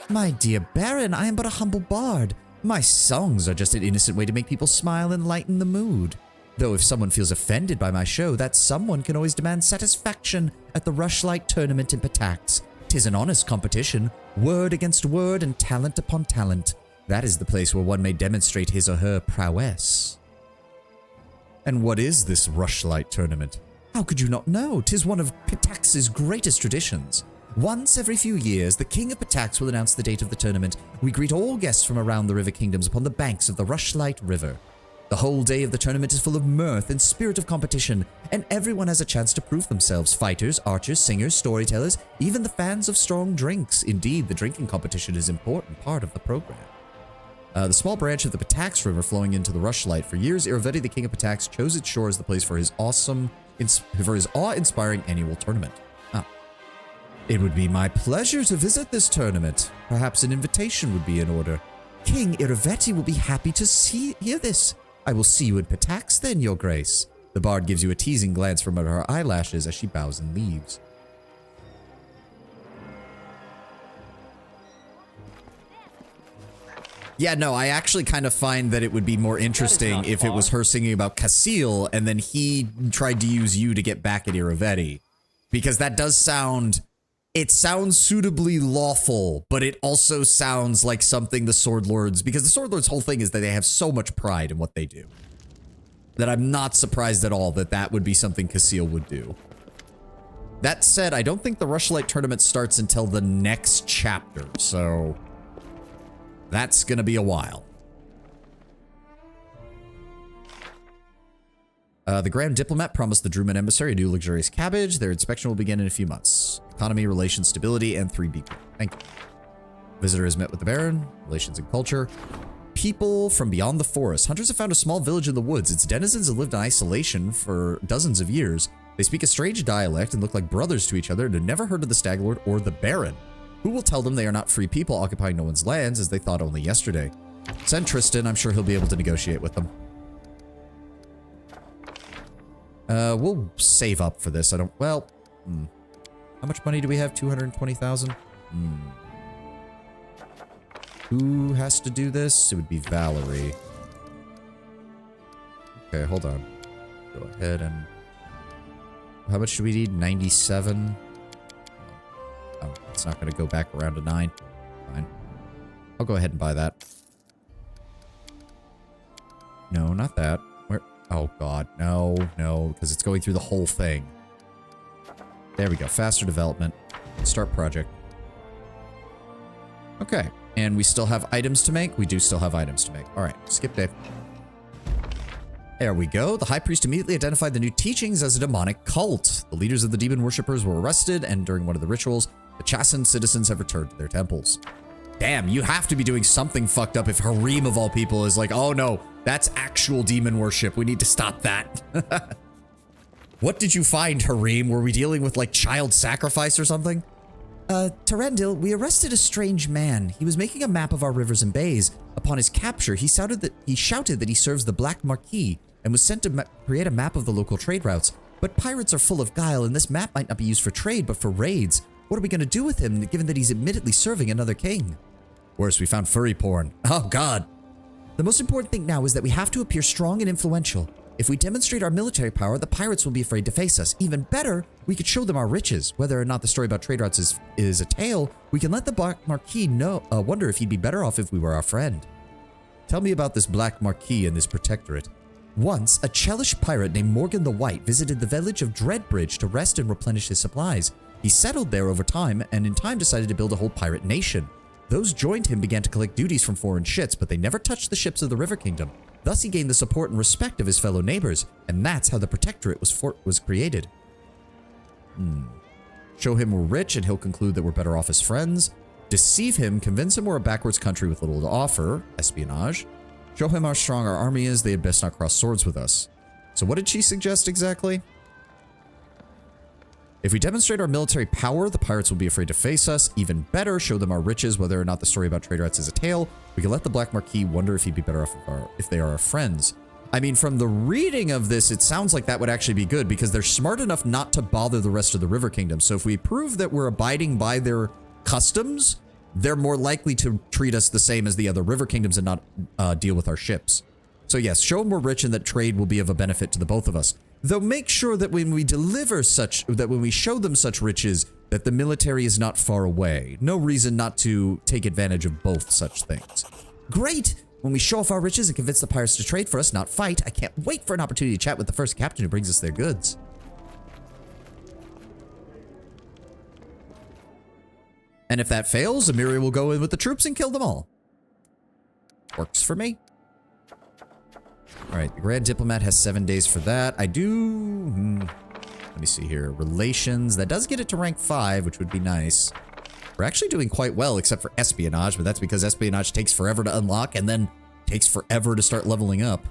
My dear Baron, I am but a humble bard. My songs are just an innocent way to make people smile and lighten the mood. Though if someone feels offended by my show, that someone can always demand satisfaction at the Rushlight tournament in Patax. 'Tis an honest competition, word against word and talent upon talent. That is the place where one may demonstrate his or her prowess. And what is this Rushlight tournament? How could you not know? 'Tis one of Patax's greatest traditions. Once every few years, the King of Patax will announce the date of the tournament. We greet all guests from around the River Kingdoms upon the banks of the Rushlight River. The whole day of the tournament is full of mirth and spirit of competition, and everyone has a chance to prove themselves. Fighters, archers, singers, storytellers, even the fans of strong drinks. Indeed, the drinking competition is an important part of the program. The small branch of the Patax River flowing into the Rushlight. For years, Iravetti, the King of Patax, chose its shore as the place for his awe-inspiring annual tournament. It would be my pleasure to visit this tournament. Perhaps an invitation would be in order. King Iravetti will be happy to hear this. I will see you in Patax then, Your Grace. The bard gives you a teasing glance from under her eyelashes as she bows and leaves. Yeah, no, I actually kind of find that it would be more interesting if it was her singing about Casil and then he tried to use you to get back at Iravetti. Because that does sound... It sounds suitably lawful, but it also sounds like something the Sword Lords... Because the Sword Lords' whole thing is that they have so much pride in what they do. That I'm not surprised at all that that would be something Casil would do. That said, I don't think the Rushlight tournament starts until the next chapter, so... That's gonna be a while. The Grand Diplomat promised the Druman Embassary a new luxurious cabbage. Their inspection will begin in a few months. Economy, relations, stability, and 3 people. Thank you. Visitor has met with the Baron. Relations and culture. People from beyond the forest. Hunters have found a small village in the woods. Its denizens have lived in isolation for dozens of years. They speak a strange dialect and look like brothers to each other and have never heard of the Staglord or the Baron. Who will tell them they are not free people occupying no one's lands as they thought only yesterday? Send Tristan. I'm sure he'll be able to negotiate with them. We'll save up for this. Well, how much money do we have? 220,000? Who has to do this? It would be Valerie. Okay, hold on. Go ahead and... How much do we need? 97? Oh, it's not going to go back around to 9. Fine. I'll go ahead and buy that. No, not that. Where? Oh, God. No, no, because it's going through the whole thing. There we go. Faster development. Start project. Okay. And we still have items to make? We do still have items to make. All right. Skip day. There we go. The High Priest immediately identified the new teachings as a demonic cult. The leaders of the demon worshippers were arrested, and during one of the rituals, the chastened citizens have returned to their temples. Damn, you have to be doing something fucked up if Harim of all people is like, oh no, that's actual demon worship. We need to stop that. What did you find, Harim? Were we dealing with like child sacrifice or something? Terendil, we arrested a strange man. He was making a map of our rivers and bays. Upon his capture, he shouted that he serves the Black Marquis and was sent to create a map of the local trade routes. But pirates are full of guile, and this map might not be used for trade, but for raids. What are we going to do with him, given that he's admittedly serving another king? Worse, we found furry porn. Oh, God. The most important thing now is that we have to appear strong and influential. If we demonstrate our military power, the pirates will be afraid to face us. Even better, we could show them our riches. Whether or not the story about trade routes is a tale, we can let the Black Marquis wonder if he'd be better off if we were our friend. Tell me about this Black Marquis and his protectorate. Once, a Chelish pirate named Morgan the White visited the village of Dreadbridge to rest and replenish his supplies. He settled there over time, and in time decided to build a whole pirate nation. Those joined him began to collect duties from foreign ships, but they never touched the ships of the River Kingdom. Thus he gained the support and respect of his fellow neighbors, and that's how the Protectorate was created. Show him we're rich, and he'll conclude that we're better off as friends. Deceive him, convince him we're a backwards country with little to offer, espionage. Show him how strong our army is, they had best not cross swords with us. So what did she suggest exactly? If we demonstrate our military power, the pirates will be afraid to face us. Even better, show them our riches, whether or not the story about trade routes is a tale. We can let the Black Marquis wonder if he'd be better off if they are our friends. I mean, from the reading of this, it sounds like that would actually be good because they're smart enough not to bother the rest of the River Kingdom. So if we prove that we're abiding by their customs, they're more likely to treat us the same as the other River Kingdoms and not deal with our ships. So yes, show them we're rich and that trade will be of a benefit to the both of us. Though make sure that when we when we show them such riches, that the military is not far away. No reason not to take advantage of both such things. Great! When we show off our riches and convince the pirates to trade for us, not fight, I can't wait for an opportunity to chat with the first captain who brings us their goods. And if that fails, Emiria will go in with the troops and kill them all. Works for me. Alright, the Grand Diplomat has 7 days for that. I do... let me see here. Relations. That does get it to rank 5, which would be nice. We're actually doing quite well, except for espionage, but that's because espionage takes forever to unlock and then takes forever to start leveling up.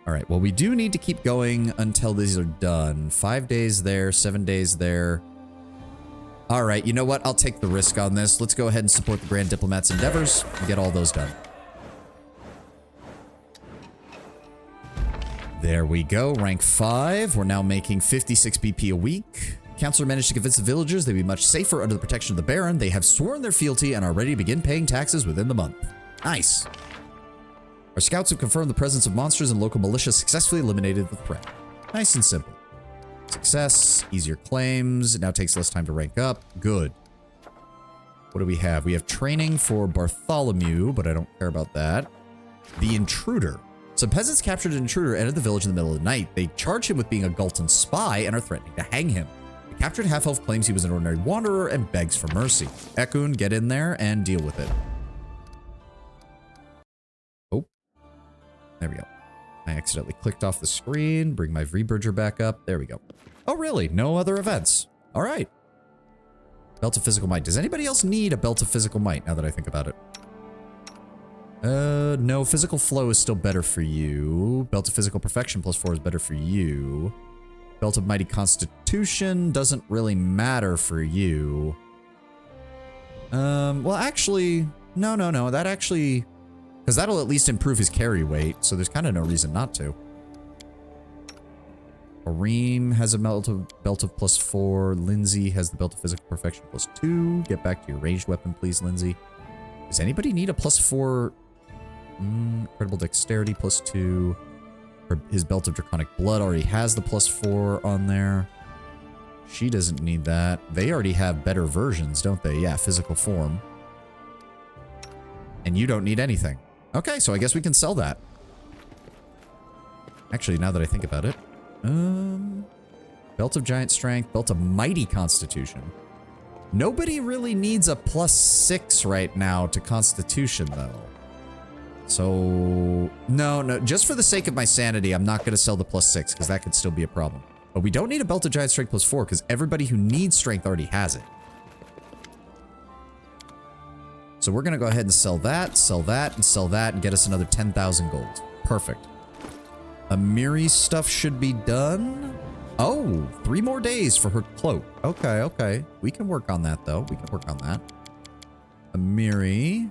Alright, well, we do need to keep going until these are done. 5 days there, 7 days there. Alright, you know what? I'll take the risk on this. Let's go ahead and support the Grand Diplomat's endeavors and get all those done. There we go, rank 5. We're now making 56 BP a week. Counselor managed to convince the villagers they'd be much safer under the protection of the Baron. They have sworn their fealty and are ready to begin paying taxes within the month. Nice. Our scouts have confirmed the presence of monsters and local militia successfully eliminated the threat. Nice and simple. Success, easier claims. It now takes less time to rank up. Good. What do we have? We have training for Bartholomew, but I don't care about that. The Intruder. Some peasants captured an intruder, entered the village in the middle of the night. They charge him with being a Gultan spy and are threatening to hang him. The captured half-elf claims he was an ordinary wanderer and begs for mercy. Ekun, get in there and deal with it. Oh. There we go. I accidentally clicked off the screen. Bring my Vreeburger back up. There we go. Oh, really? No other events. All right. Belt of Physical Might. Does anybody else need a Belt of Physical Might now that I think about it? No, Physical Flow is still better for you. Belt of Physical Perfection +4 is better for you. Belt of Mighty Constitution doesn't really matter for you. Well, actually, no. That actually Because that'll at least improve his carry weight, so there's kind of no reason not to. Areem has a belt of +4. Lindsay has the belt of physical perfection +2. Get back to your ranged weapon, please, Lindsay. Does anybody need a +4? Incredible dexterity +2. His belt of draconic blood already has the +4 on there. She doesn't need that. They already have better versions, don't they? Yeah, physical form. And you don't need anything. Okay, so I guess we can sell that. Actually, now that I think about it. Belt of giant strength, belt of mighty constitution. Nobody really needs a +6 right now to constitution, though. So, no, just for the sake of my sanity, I'm not going to sell the +6, because that could still be a problem. But we don't need a belt of giant strength +4, because everybody who needs strength already has it. So we're going to go ahead and sell that, and sell that, and get us another 10,000 gold. Perfect. Amiri's stuff should be done. Oh, 3 more days for her cloak. Okay. We can work on that, though. We can work on that. Amiri.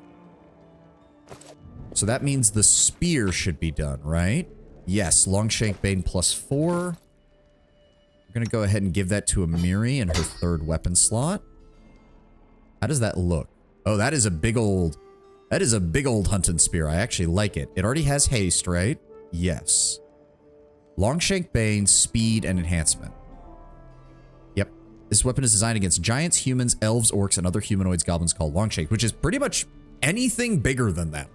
So that means the spear should be done, right? Yes, Longshank Bane +4. We're going to go ahead and give that to Amiri in her 3rd weapon slot. How does that look? Oh, that is a big old hunting spear. I actually like it. It already has haste, right? Yes. Longshank Bane, speed, and enhancement. Yep. This weapon is designed against giants, humans, elves, orcs, and other humanoids goblins called Longshank, which is pretty much anything bigger than them.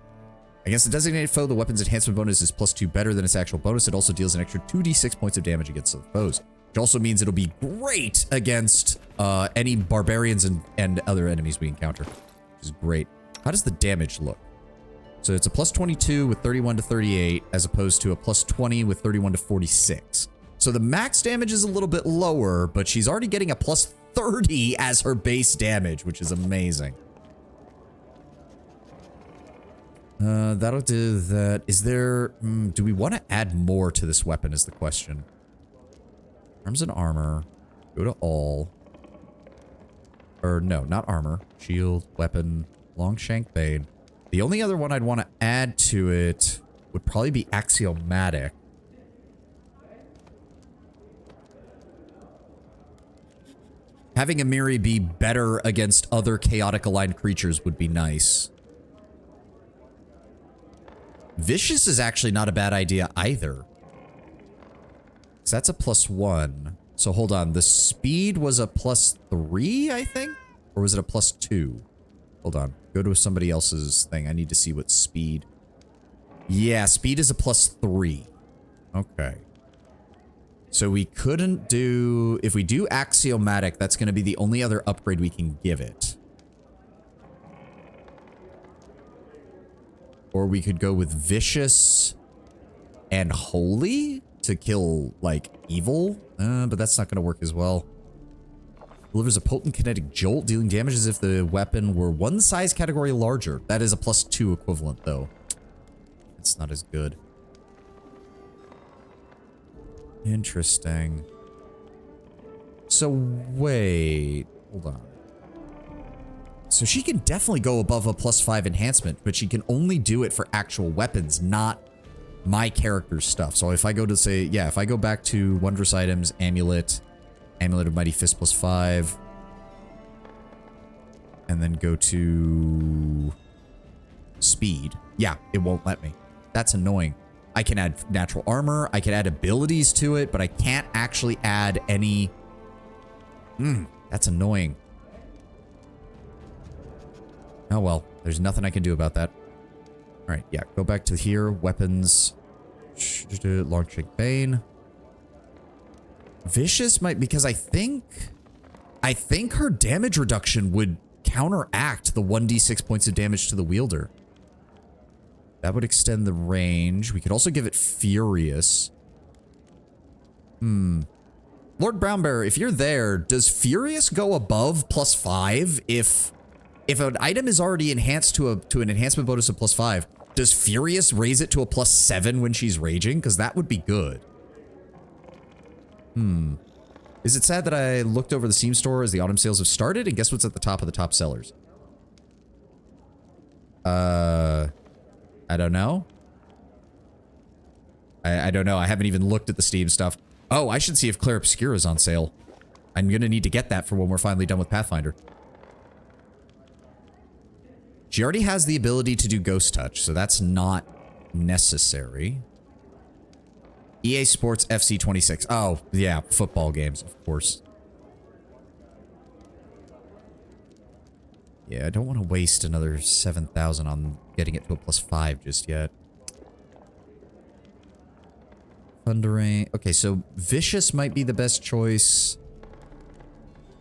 Against a designated foe, the weapon's enhancement bonus is +2 better than its actual bonus. It also deals an extra 2d6 points of damage against the foes, which also means it'll be great against any barbarians and other enemies we encounter, which is great. How does the damage look? So it's a +22 with 31 to 38, as opposed to a +20 with 31 to 46. So the max damage is a little bit lower, but she's already getting a +30 as her base damage, which is amazing. That'll do that. Is there... do we want to add more to this weapon is the question. Arms and armor. Go to all. Or no, not armor. Shield, weapon, Longshank Bane. The only other one I'd want to add to it would probably be axiomatic. Having Amiri be better against other chaotic aligned creatures would be nice. Vicious is actually not a bad idea either. So that's a +1. So hold on. The speed was a +3, I think? Or was it a +2? Hold on. Go to somebody else's thing. I need to see what speed. Yeah, speed is a +3. Okay. So we couldn't do... If we do axiomatic, that's going to be the only other upgrade we can give it. Or we could go with vicious and holy to kill, like, evil. But that's not going to work as well. Delivers a potent kinetic jolt, dealing damage as if the weapon were one size category larger. That is a +2 equivalent, though. It's not as good. Interesting. So, wait. Hold on. So she can definitely go above a +5 enhancement, but she can only do it for actual weapons, not my character's stuff. So if I go to say, yeah, if I go back to wondrous items, amulet of mighty fist +5, and then go to speed. Yeah, it won't let me. That's annoying. I can add natural armor. I can add abilities to it, but I can't actually add any. That's annoying. Oh, well, there's nothing I can do about that. All right, yeah, go back to here. Weapons. Longshank Bane. Vicious might, because I think her damage reduction would counteract the 1d6 points of damage to the wielder. That would extend the range. We could also give it Furious. Lord Brownbear, if you're there, does Furious go above +5 if an item is already enhanced to an enhancement bonus of +5, does Furious raise it to a +7 when she's raging? Because that would be good. Is it sad that I looked over the Steam store as the autumn sales have started? And guess what's at the top of the top sellers? I I don't know. I don't know. I haven't even looked at the Steam stuff. Oh, I should see if Claire Obscura is on sale. I'm going to need to get that for when we're finally done with Pathfinder. She already has the ability to do Ghost Touch, so that's not necessary. EA Sports FC 26. Oh, yeah, football games, of course. Yeah, I don't want to waste another 7,000 on getting it to a +5 just yet. Thundering. Okay, so Vicious might be the best choice.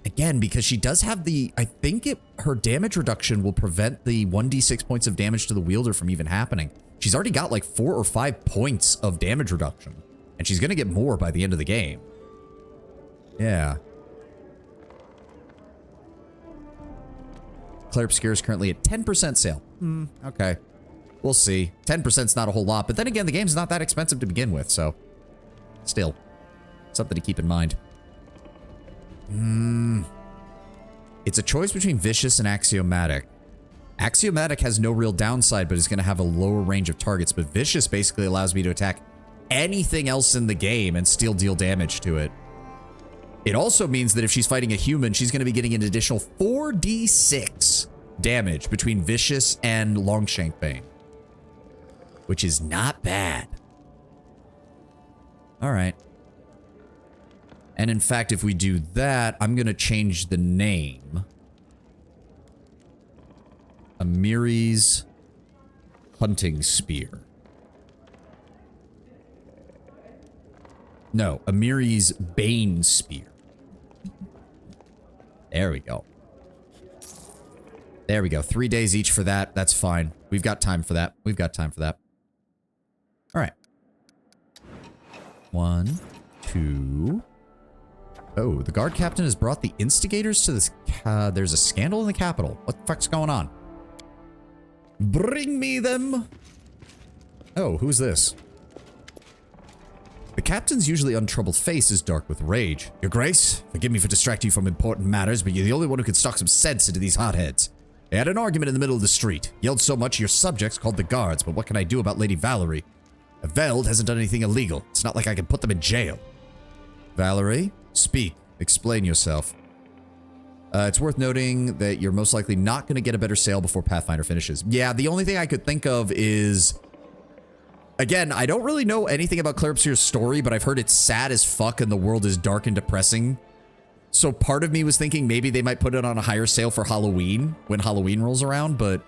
Again, because she does have the... I think her damage reduction will prevent the 1d6 points of damage to the wielder from even happening. She's already got like 4 or 5 points of damage reduction. And she's going to get more by the end of the game. Yeah. Claire Obscura is currently at 10% sale. Okay. We'll see. 10%'s not a whole lot, but then again, the game's not that expensive to begin with, so... Still. Something to keep in mind. It's a choice between Vicious and Axiomatic. Axiomatic has no real downside, but is going to have a lower range of targets, but Vicious basically allows me to attack anything else in the game and still deal damage to it. It also means that if she's fighting a human, she's going to be getting an additional 4d6 damage between Vicious and Longshank Bane, which is not bad. All right. And in fact, if we do that, I'm going to change the name. Amiri's Hunting Spear. No, Amiri's Bane Spear. There we go. There we go. 3 days each for that. That's fine. We've got time for that. We've got time for that. All right. 1, 2. Oh, the guard captain has brought the instigators to this. There's a scandal in the capital. What the fuck's going on? Bring me them. Oh, who's this? The captain's usually untroubled face is dark with rage. Your Grace, forgive me for distracting you from important matters, but you're the only one who can stock some sense into these hotheads. They had an argument in the middle of the street. Yelled so much your subjects called the guards, but what can I do about Lady Valerie? Veld hasn't done anything illegal. It's not like I can put them in jail. Valerie, speak. Explain yourself. It's worth noting that you're most likely not going to get a better sale before Pathfinder finishes. Yeah, the only thing I could think of is... Again, I don't really know anything about Claire Obscura's story, but I've heard it's sad as fuck and the world is dark and depressing. So part of me was thinking maybe they might put it on a higher sale for Halloween, when Halloween rolls around, but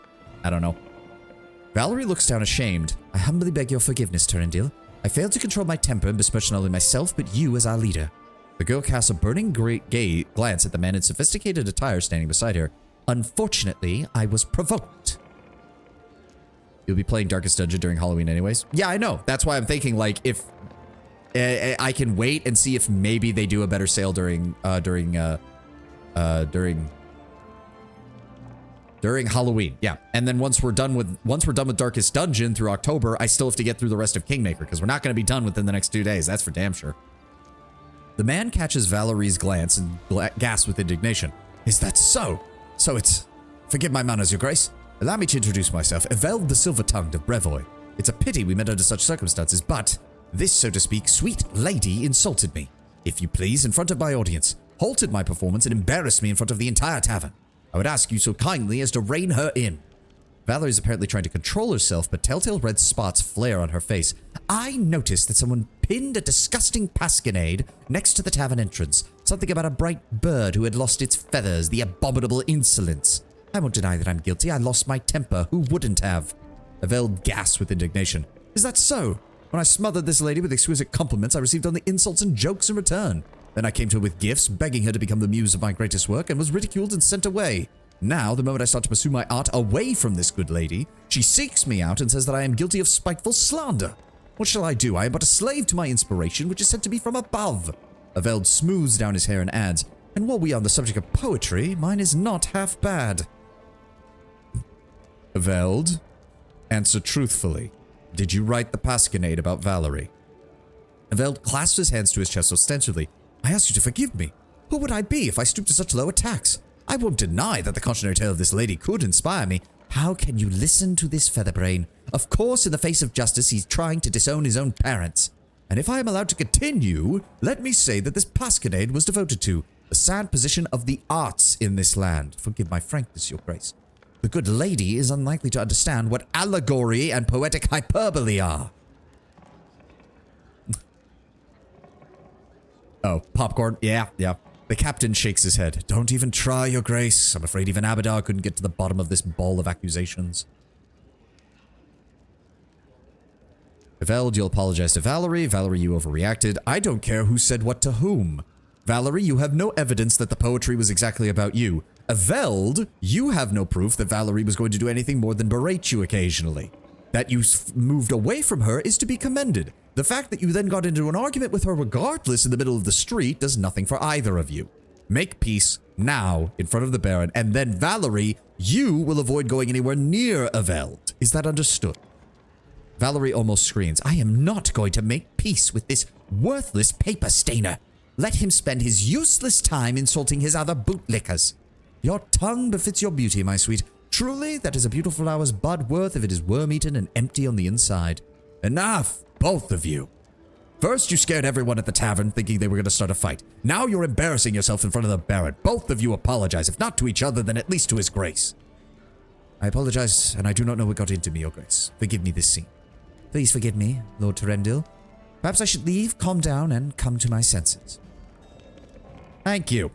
I don't know. Valerie looks down ashamed. I humbly beg your forgiveness, Turandil. I failed to control my temper and besmirched not only myself, but you as our leader. The girl casts a burning gay glance at the man in sophisticated attire standing beside her. Unfortunately, I was provoked. You'll be playing Darkest Dungeon during Halloween anyways? Yeah, I know. That's why I'm thinking, like, if... I can wait and see if maybe they do a better sale during Halloween. Yeah. And then once we're done with Darkest Dungeon through October, I still have to get through the rest of Kingmaker, because we're not going to be done within the next 2 days. That's for damn sure. The man catches Valerie's glance and gasps with indignation. Is that so? So it's... Forgive my manners, your grace. Allow me to introduce myself, Eveld the Silver-Tongued of Brevoy. It's a pity we met under such circumstances, but this, so to speak, sweet lady insulted me. If you please, in front of my audience, halted my performance and embarrassed me in front of the entire tavern. I would ask you so kindly as to rein her in. Valerie's apparently trying to control herself, but telltale red spots flare on her face. I noticed that someone pinned a disgusting pasquinade next to the tavern entrance. Something about a bright bird who had lost its feathers, the abominable insolence. I won't deny that I'm guilty. I lost my temper. Who wouldn't have? Eveld gasped with indignation. Is that so? When I smothered this lady with exquisite compliments, I received only insults and jokes in return. Then I came to her with gifts, begging her to become the muse of my greatest work, and was ridiculed and sent away. Now, the moment I start to pursue my art away from this good lady, she seeks me out and says that I am guilty of spiteful slander. What shall I do? I am but a slave to my inspiration, which is sent to me from above. Eveld smooths down his hair and adds, and while we are on the subject of poetry, mine is not half bad. Eveld, answer truthfully. Did you write the pasquinade about Valerie? Eveld clasps his hands to his chest ostensibly. I ask you to forgive me. Who would I be if I stooped to such low attacks? I won't deny that the cautionary tale of this lady could inspire me, How can you listen to this featherbrain? Of course, in the face of justice, he's trying to disown his own parents. And if I am allowed to continue, let me say that this pasquinade was devoted to the sad position of the arts in this land. Forgive my frankness, your grace. The good lady is unlikely to understand what allegory and poetic hyperbole are. Oh, popcorn? Yeah. The captain shakes his head. Don't even try, your grace. I'm afraid even Abadar couldn't get to the bottom of this ball of accusations. Eveld, you'll apologize to Valerie. Valerie, you overreacted. I don't care who said what to whom. Valerie, you have no evidence that the poetry was exactly about you. Eveld, you have no proof that Valerie was going to do anything more than berate you occasionally. That you moved away from her is to be commended. The fact that you then got into an argument with her regardless in the middle of the street does nothing for either of you. Make peace now in front of the Baron, and then Valerie, you will avoid going anywhere near Eveld. Is that understood? Valerie almost screams, I am not going to make peace with this worthless paper stainer. Let him spend his useless time insulting his other bootlickers. Your tongue befits your beauty, my sweet. Truly, that is a beautiful flower's bud worth if it is worm-eaten and empty on the inside. Enough, both of you. First, you scared everyone at the tavern thinking they were going to start a fight. Now you're embarrassing yourself in front of the Baron. Both of you apologize, if not to each other, then at least to his grace. I apologize, and I do not know what got into me, your grace. Forgive me this scene. Please forgive me, Lord Terendil. Perhaps I should leave, calm down, and come to my senses. Thank you.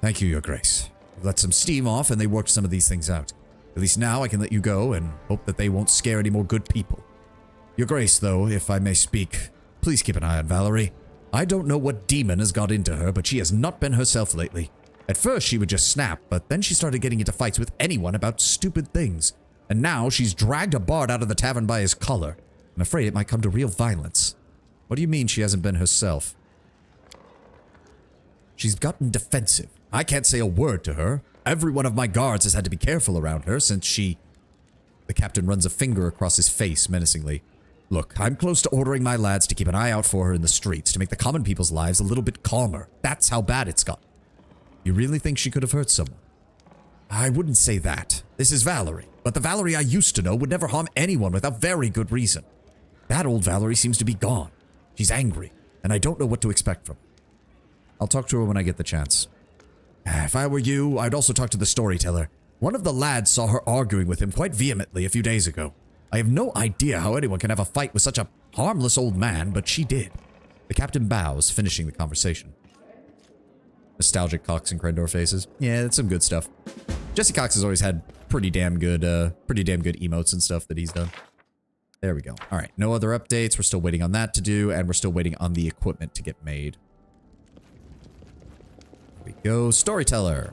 Thank you, your grace. I've let some steam off, and they worked some of these things out. At least now I can let you go, and hope that they won't scare any more good people. Your grace, though, if I may speak, please keep an eye on Valerie. I don't know what demon has got into her, but she has not been herself lately. At first, she would just snap, but then she started getting into fights with anyone about stupid things. And now she's dragged a bard out of the tavern by his collar. I'm afraid it might come to real violence. What do you mean she hasn't been herself? She's gotten defensive. I can't say a word to her. Every one of my guards has had to be careful around her since she... The captain runs a finger across his face menacingly. Look, I'm close to ordering my lads to keep an eye out for her in the streets to make the common people's lives a little bit calmer. That's how bad it's got. You really think she could have hurt someone? I wouldn't say that. This is Valerie. But the Valerie I used to know would never harm anyone without very good reason. That old Valerie seems to be gone. She's angry, and I don't know what to expect from her. I'll talk to her when I get the chance. If I were you, I'd also talk to the storyteller. One of the lads saw her arguing with him quite vehemently a few days ago. I have no idea how anyone can have a fight with such a harmless old man, but she did. The captain bows, finishing the conversation. Nostalgic Cox and Crendor faces. Yeah, that's some good stuff. Jesse Cox has always had pretty damn good emotes and stuff that he's done. There we go. All right, no other updates. We're still waiting on that to do, and we're still waiting on the equipment to get made. There we go. Storyteller.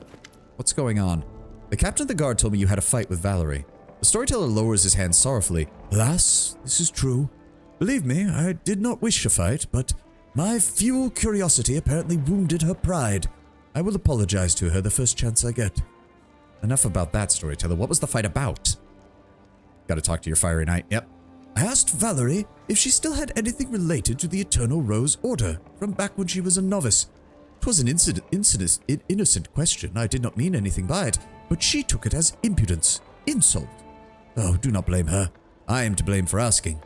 What's going on? The captain of the guard told me you had a fight with Valerie. The storyteller lowers his hand sorrowfully. Alas, this is true. Believe me, I did not wish a fight, but my feeble curiosity apparently wounded her pride. I will apologize to her the first chance I get. Enough about that, storyteller. What was the fight about? Gotta talk to your fiery knight. Yep. I asked Valerie if she still had anything related to the Eternal Rose Order from back when she was a novice. 'Twas an innocent question. I did not mean anything by it, but she took it as impudence, insult. Oh, do not blame her. I am to blame for asking.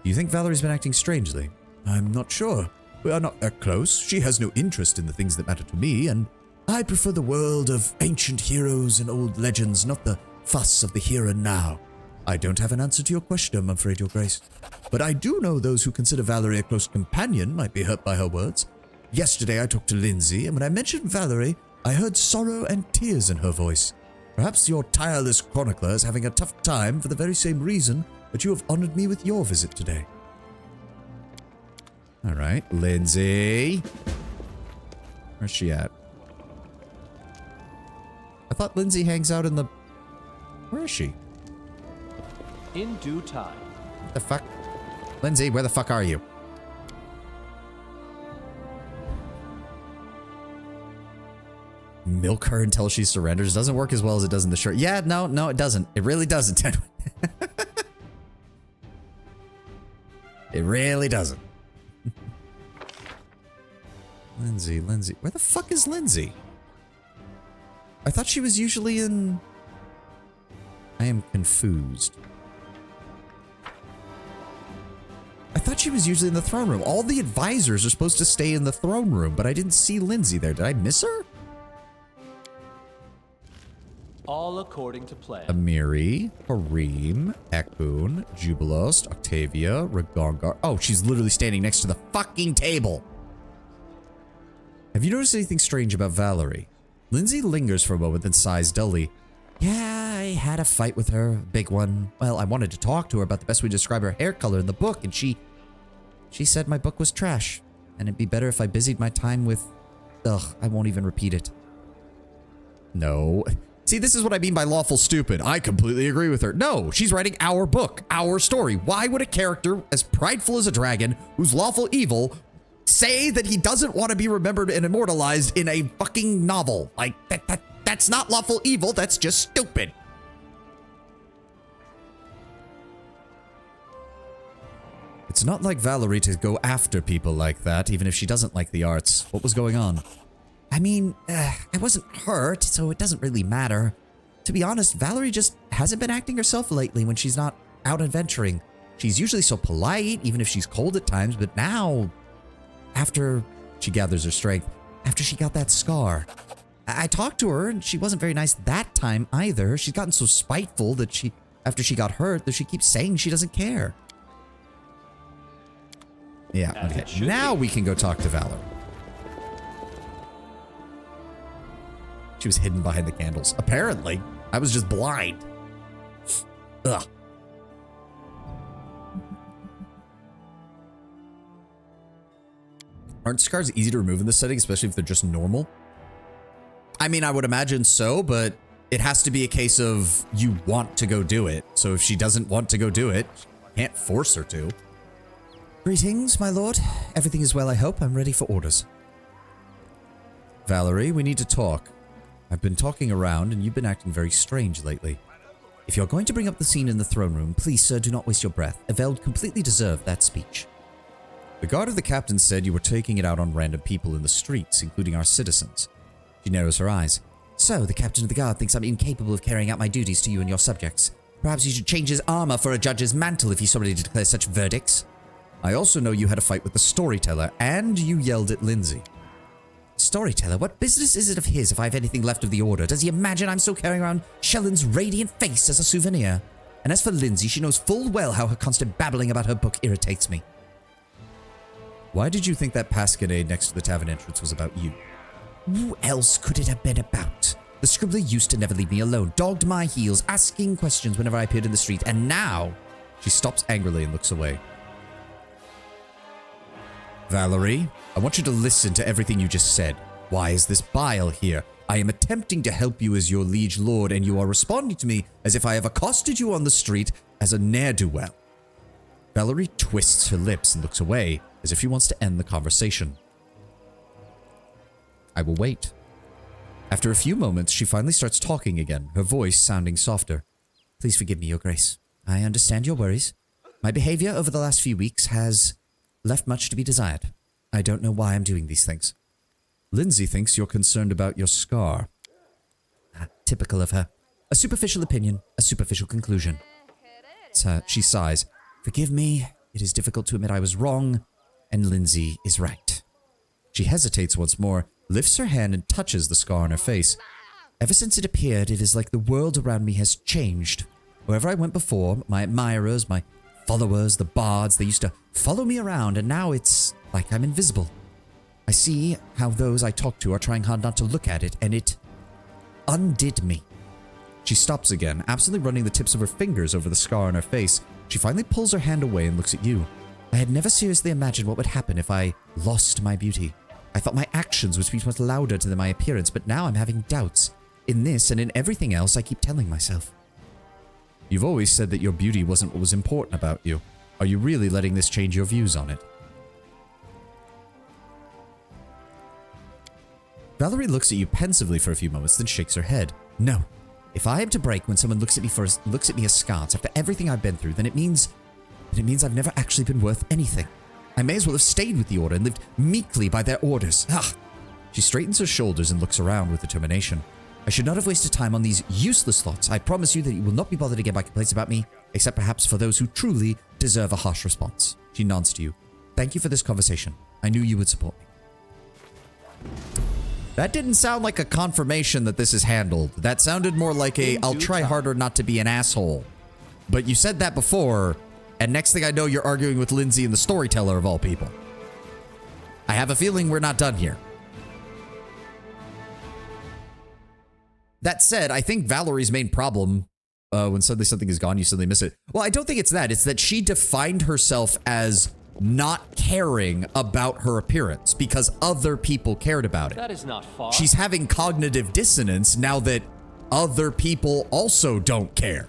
Do you think Valerie's been acting strangely? I'm not sure. We are not that close. She has no interest in the things that matter to me, and I prefer the world of ancient heroes and old legends, not the fuss of the here and now. I don't have an answer to your question, I'm afraid, your grace. But I do know those who consider Valerie a close companion might be hurt by her words. Yesterday I talked to Lindsay, and when I mentioned Valerie, I heard sorrow and tears in her voice. Perhaps your tireless chronicler is having a tough time for the very same reason that you have honored me with your visit today. All right, Lindsay. Where's she at? I thought Lindsay hangs out in the... Where is she? In due time. What the fuck? Lindsay, where the fuck are you? Milk her until she surrenders. Doesn't work as well as it does in the shirt. Yeah, no, it doesn't. It really doesn't. It really doesn't. Lindsay. Where the fuck is Lindsay? I thought she was usually in... I am confused. I thought she was usually in the throne room. All the advisors are supposed to stay in the throne room, but I didn't see Lindsay there. Did I miss her? All according to plan. Amiri, Harim, Ekun, Jubilost, Octavia, Ragongar. Oh, she's literally standing next to the fucking table. Have you noticed anything strange about Valerie? Lindsay lingers for a moment, then sighs dully. Yeah, I had a fight with her, a big one. Well, I wanted to talk to her about the best way to describe her hair color in the book, and she said my book was trash, and it'd be better if I busied my time with... Ugh, I won't even repeat it. No. See, this is what I mean by lawful stupid. I completely agree with her. No, she's writing our book, our story. Why would a character as prideful as a dragon, who's lawful evil, say that he doesn't want to be remembered and immortalized in a fucking novel? Like, that's not lawful evil, that's just stupid. It's not like Valerie to go after people like that, even if she doesn't like the arts. What was going on? I mean, I wasn't hurt, so it doesn't really matter. To be honest, Valerie just hasn't been acting herself lately when she's not out adventuring. She's usually so polite, even if she's cold at times, but now, after she gathers her strength, after she got that scar, I talked to her and she wasn't very nice that time either. She's gotten so spiteful that after she got hurt, that she keeps saying she doesn't care. Yeah, okay. Now we can go talk to Valerie. She was hidden behind the candles. Apparently. I was just blind. Ugh. Aren't scars easy to remove in this setting, especially if they're just normal? I mean, I would imagine so, but it has to be a case of you want to go do it. So if she doesn't want to go do it, can't force her to. Greetings, my lord. Everything is well, I hope. I'm ready for orders. Valerie, we need to talk. I've been talking around, and you've been acting very strange lately. If you're going to bring up the scene in the throne room, please, sir, do not waste your breath. Eveld completely deserved that speech. The guard of the captain said you were taking it out on random people in the streets, including our citizens. She narrows her eyes. So, the captain of the guard thinks I'm incapable of carrying out my duties to you and your subjects. Perhaps you should change his armor for a judge's mantle if he's ready to declare such verdicts. I also know you had a fight with the storyteller, and you yelled at Lindsay. Storyteller? What business is it of his if I have anything left of the order? Does he imagine I'm still carrying around Shellen's radiant face as a souvenir? And as for Lindsay, she knows full well how her constant babbling about her book irritates me. Why did you think that pasquinade next to the tavern entrance was about you? Who else could it have been about? The scribbler used to never leave me alone, dogged my heels, asking questions whenever I appeared in the street, and now... She stops angrily and looks away. Valerie, I want you to listen to everything you just said. Why is this bile here? I am attempting to help you as your liege lord, and you are responding to me as if I have accosted you on the street as a ne'er-do-well. Valerie twists her lips and looks away, as if she wants to end the conversation. I will wait. After a few moments, she finally starts talking again, her voice sounding softer. Please forgive me, Your Grace. I understand your worries. My behavior over the last few weeks has left much to be desired. I don't know why I'm doing these things. Lindsay thinks you're concerned about your scar. Typical of her. A superficial opinion, a superficial conclusion. She sighs. Forgive me. It is difficult to admit I was wrong, and Lindsay is right. She hesitates once more, lifts her hand and touches the scar on her face. Ever since it appeared, it is like the world around me has changed. Wherever I went before, my admirers, my followers, the bards, they used to follow me around, and now it's like I'm invisible. I see how those I talk to are trying hard not to look at it, and it undid me. She stops again, absolutely running the tips of her fingers over the scar on her face. She finally pulls her hand away and looks at you. I had never seriously imagined what would happen if I lost my beauty. I thought my actions would speak much louder than my appearance, but now I'm having doubts. In this and in everything else, I keep telling myself. You've always said that your beauty wasn't what was important about you. Are you really letting this change your views on it? Valerie looks at you pensively for a few moments, then shakes her head. No. If I am to break when someone looks at me askance after everything I've been through, then it means I've never actually been worth anything. I may as well have stayed with the Order and lived meekly by their orders. Ah! She straightens her shoulders and looks around with determination. I should not have wasted time on these useless thoughts. I promise you that you will not be bothered again by complaints about me, except perhaps for those who truly deserve a harsh response. She nods to you. Thank you for this conversation. I knew you would support me. That didn't sound like a confirmation that this is handled. That sounded more like a, I'll try harder not to be an asshole. But you said that before, and next thing I know, you're arguing with Lindsay and the storyteller of all people. I have a feeling we're not done here. That said, I think Valerie's main problem, when suddenly something is gone, you suddenly miss it. Well, I don't think it's that. It's that she defined herself as not caring about her appearance because other people cared about it. That is not far. She's having cognitive dissonance now that other people also don't care.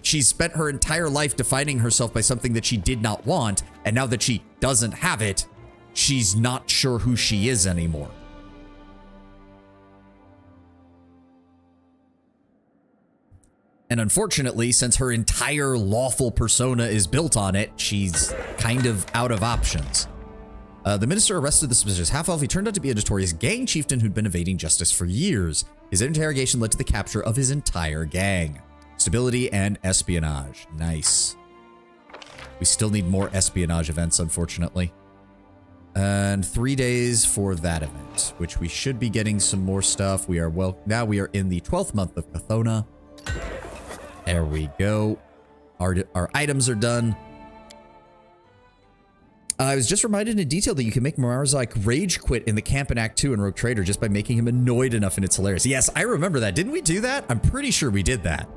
She's spent her entire life defining herself by something that she did not want, and now that she doesn't have it, she's not sure who she is anymore. And unfortunately, since her entire lawful persona is built on it, she's kind of out of options. The minister arrested the suspicious half-elf. He turned out to be a notorious gang chieftain who'd been evading justice for years. His interrogation led to the capture of his entire gang. Stability and espionage. Nice. We still need more espionage events, unfortunately. And 3 days for that event, which we should be getting some more stuff. Now we are in the 12th month of Cathona. There we go. Our items are done. I was just reminded in detail that you can make Marzak rage quit in the camp in Act 2 in Rogue Trader just by making him annoyed enough, and it's hilarious. Yes, I remember that. Didn't we do that? I'm pretty sure we did that.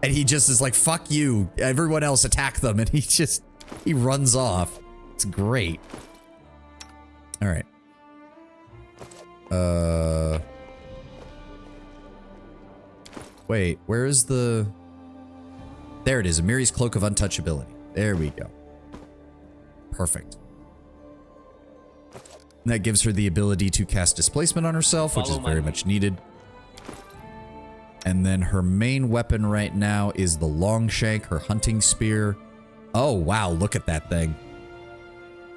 And he just is like, fuck you. Everyone else attack them. And he runs off. It's great. All right. Wait, where is the... There it is, Amiri's Cloak of Untouchability. There we go. Perfect. And that gives her the ability to cast Displacement on herself, which is very much needed. And then her main weapon right now is the Longshank, her hunting spear. Oh, wow, look at that thing.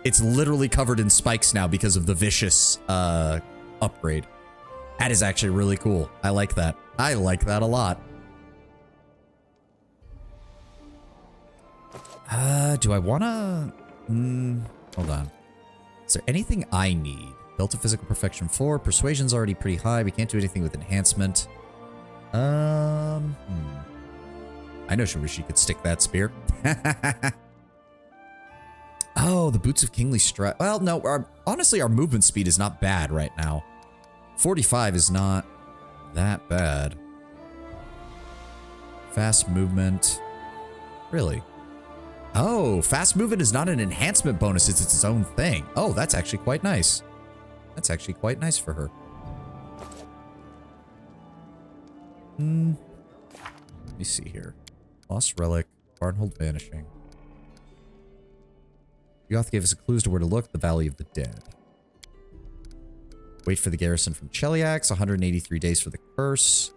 It's literally covered in spikes now because of the vicious upgrade. That is actually really cool. I like that. I like that a lot. Do I wanna... hold on. Is there anything I need? Built to Physical Perfection 4. Persuasion's already pretty high. We can't do anything with enhancement. I know where she could stick that spear. Oh, the Boots of Kingly Stride. Well, no, honestly, our movement speed is not bad right now. 45 is not that bad. Fast movement. Really? Oh, fast movement is not an enhancement bonus. It's its own thing. Oh, that's actually quite nice. That's actually quite nice for her. Let me see here. Lost Relic. Varnhold Vanishing. Yoth gave us a clue as to where to look. The Valley of the Dead. Wait for the garrison from Cheliax. 183 days for the curse.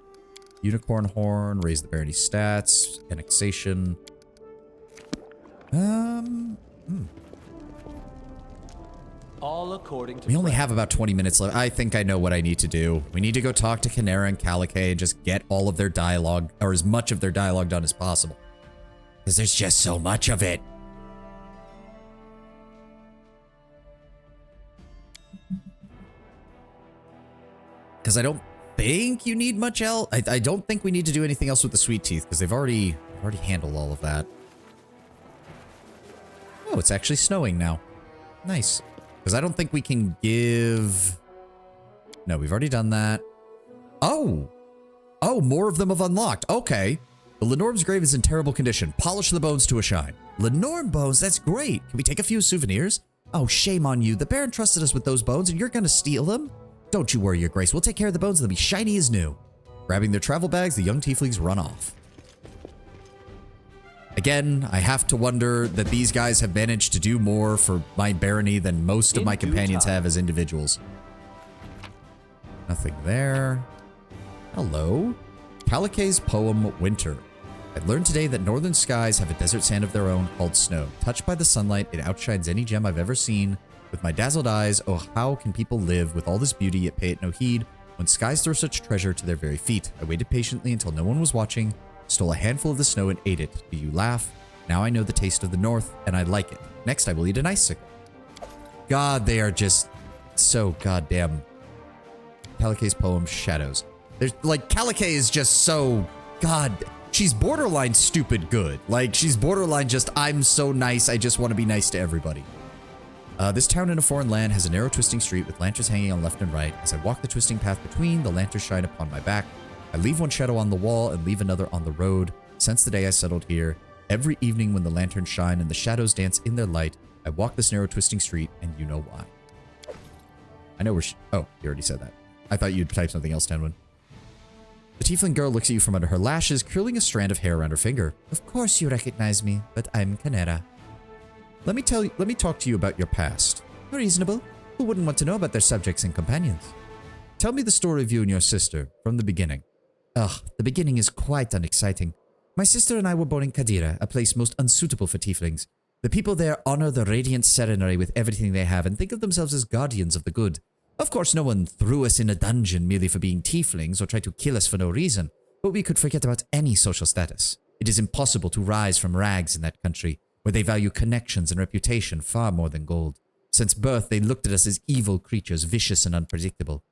Unicorn Horn. Raise the barony stats. Annexation. All according to we only have about 20 minutes left. I think I know what I need to do. We need to go talk to Canera and Calicae and just get all of their dialogue, or as much of their dialogue done as possible. Because there's just so much of it. Because I don't think you need much else. I don't think we need to do anything else with the Sweet Teeth, because they've already handled all of that. Oh, it's actually snowing now. Nice. Because I don't think we can give... No, we've already done that. Oh! Oh, more of them have unlocked. Okay. The Lenorm's grave is in terrible condition. Polish the bones to a shine. Lenorm bones? That's great. Can we take a few souvenirs? Oh, shame on you. The Baron trusted us with those bones and you're gonna steal them? Don't you worry, Your Grace. We'll take care of the bones and they'll be shiny as new. Grabbing their travel bags, the young tieflings run off. Again, I have to wonder that these guys have managed to do more for my barony than most of my companions have as individuals. Nothing there. Hello. Calicae's poem, Winter. I learned today that northern skies have a desert sand of their own called snow. Touched by the sunlight, it outshines any gem I've ever seen. With my dazzled eyes, oh, how can people live with all this beauty yet pay it no heed? when skies throw such treasure to their very feet. I waited patiently until no one was watching, stole a handful of the snow and ate it. Do you laugh? Now I know the taste of the north, and I like it. Next, I will eat an icicle. God, they are just so goddamn... Calicae's poem, Shadows. There's, like, Calicae is just so... God, she's borderline stupid good. Like, she's borderline just, I'm so nice, I just want to be nice to everybody. This town in a foreign land has a narrow twisting street with lanterns hanging on left and right. As I walk the twisting path between, the lanterns shine upon my back. I leave one shadow on the wall and leave another on the road. Since the day I settled here, every evening when the lanterns shine and the shadows dance in their light, I walk this narrow twisting street, and you know why. I know where oh, you already said that. I thought you'd type something else, Tenwin. The tiefling girl looks at you from under her lashes, curling a strand of hair around her finger. Of course you recognize me, but I'm Canera. Let me talk to you about your past. Reasonable. Who wouldn't want to know about their subjects and companions? Tell me the story of you and your sister, from the beginning. Ugh, the beginning is quite unexciting. My sister and I were born in Kadira, a place most unsuitable for tieflings. The people there honor the radiant serenary with everything they have and think of themselves as guardians of the good. Of course, no one threw us in a dungeon merely for being tieflings or tried to kill us for no reason, but we could forget about any social status. It is impossible to rise from rags in that country, where they value connections and reputation far more than gold. Since birth, they looked at us as evil creatures, vicious and unpredictable.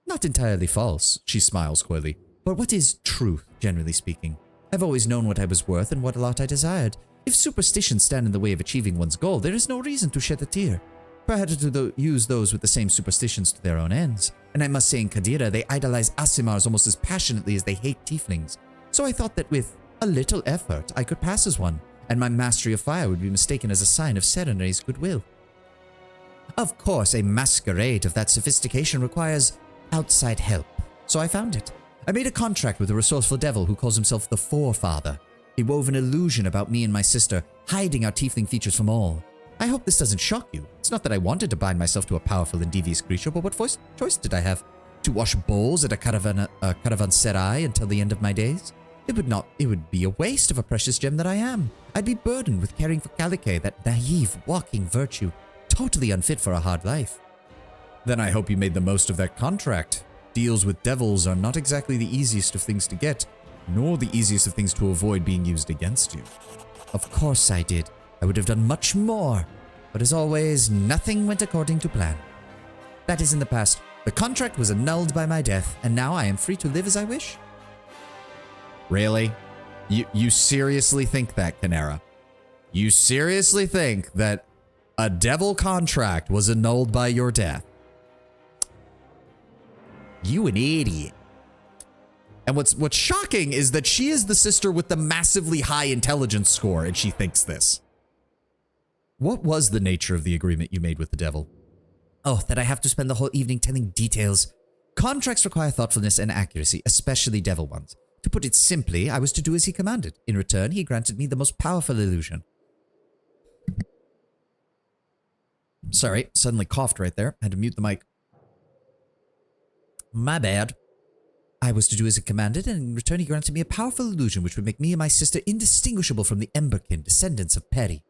Not entirely false, she smiles coyly, but what is truth, generally speaking? I've always known what I was worth and what lot I desired. If superstitions stand in the way of achieving one's goal, there is no reason to shed a tear. Perhaps to use those with the same superstitions to their own ends. And I must say in Kadira, they idolize Aasimars almost as passionately as they hate tieflings. So I thought that with a little effort, I could pass as one, and my mastery of fire would be mistaken as a sign of Serenary's goodwill. Of course, a masquerade of that sophistication requires outside help, so I found it. I made a contract with a resourceful devil who calls himself the Forefather. He wove an illusion about me and my sister, hiding our tiefling features from all. I hope this doesn't shock you. It's not that I wanted to bind myself to a powerful and devious creature, but what choice did I have? To wash bowls at a caravanserai until the end of my days? It would be a waste of a precious gem that I am. I'd be burdened with caring for Calicae, that naive, walking virtue, totally unfit for a hard life. Then I hope you made the most of that contract. Deals with devils are not exactly the easiest of things to get, nor the easiest of things to avoid being used against you. Of course I did. I would have done much more, but as always, nothing went according to plan. That is in the past. The contract was annulled by my death, and now I am free to live as I wish. Really? You seriously think that, Canera? You seriously think that a devil contract was annulled by your death? You an idiot. And what's shocking is that she is the sister with the massively high intelligence score, and she thinks this. What was the nature of the agreement you made with the devil? Oh, that I have to spend the whole evening telling details. Contracts require thoughtfulness and accuracy, especially devil ones. To put it simply, I was to do as he commanded. In return, he granted me the most powerful illusion. Sorry, suddenly coughed right there. Had to mute the mic. My bad. I was to do as he commanded, and in return he granted me a powerful illusion which would make me and my sister indistinguishable from the Emberkin, descendants of Peri.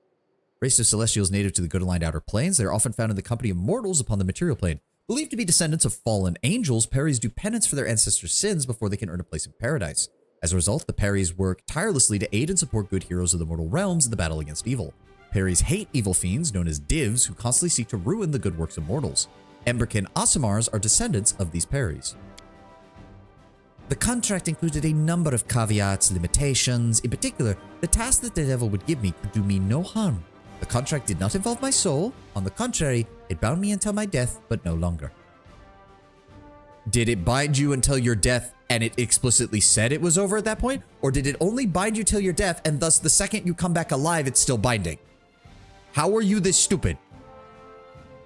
Race of celestials native to the good-aligned outer planes, they are often found in the company of mortals upon the material plane. Believed to be descendants of fallen angels, Peris do penance for their ancestors' sins before they can earn a place in paradise. As a result, the Peris work tirelessly to aid and support good heroes of the mortal realms in the battle against evil. Peris hate evil fiends known as divs who constantly seek to ruin the good works of mortals. Emberkin Aasimars are descendants of these Peris. The contract included a number of caveats, limitations. In particular, the task that the devil would give me could do me no harm. The contract did not involve my soul. On the contrary, it bound me until my death, but no longer. Did it bind you until your death and it explicitly said it was over at that point? Or did it only bind you till your death and thus the second you come back alive, it's still binding? How are you this stupid?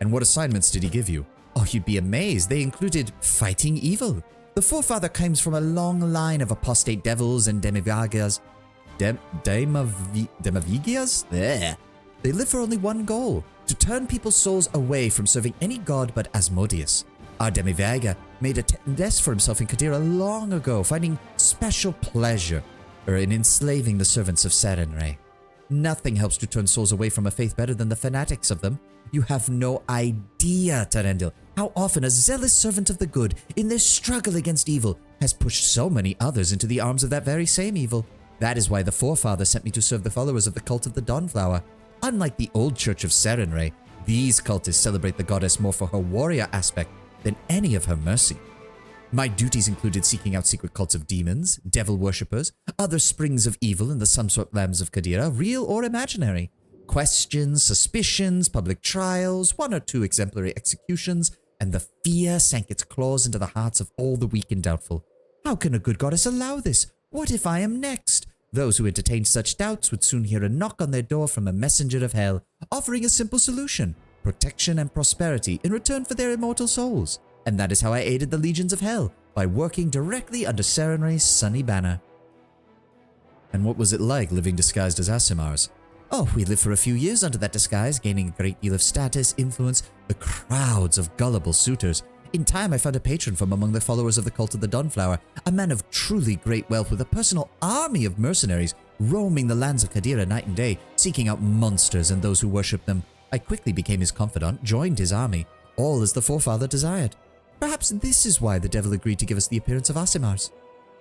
And what assignments did he give you? Oh, you'd be amazed. They included fighting evil. The Forefather comes from a long line of apostate devils and demivagias. Demivagias? There. They live for only one goal, to turn people's souls away from serving any god but Asmodeus. Our Demivaga made a nest for himself in Kadira long ago, finding special pleasure in enslaving the servants of Serenray. Nothing helps to turn souls away from a faith better than the fanatics of them. You have no idea, Tarendil, How often a zealous servant of the good, in their struggle against evil, has pushed so many others into the arms of that very same evil. That is why the forefather sent me to serve the followers of the cult of the Dawnflower. Unlike the old church of Serenray, these cultists celebrate the goddess more for her warrior aspect than any of her mercy. My duties included seeking out secret cults of demons, devil worshippers, other springs of evil in the sun-swept lands of Kadira, real or imaginary. Questions, suspicions, public trials, 1 or 2 exemplary executions, and the fear sank its claws into the hearts of all the weak and doubtful. How can a good goddess allow this? What if I am next? Those who entertained such doubts would soon hear a knock on their door from a messenger of hell, offering a simple solution: protection and prosperity in return for their immortal souls. And that is how I aided the legions of hell, by working directly under Serenray's sunny banner. And what was it like living disguised as Aasimars? Oh, we lived for a few years under that disguise, gaining a great deal of status, influence, the crowds of gullible suitors. In time, I found a patron from among the followers of the cult of the Dawnflower, a man of truly great wealth with a personal army of mercenaries roaming the lands of Kadira night and day, seeking out monsters and those who worship them. I quickly became his confidant, joined his army, all as the forefather desired. Perhaps this is why the devil agreed to give us the appearance of Aasimars.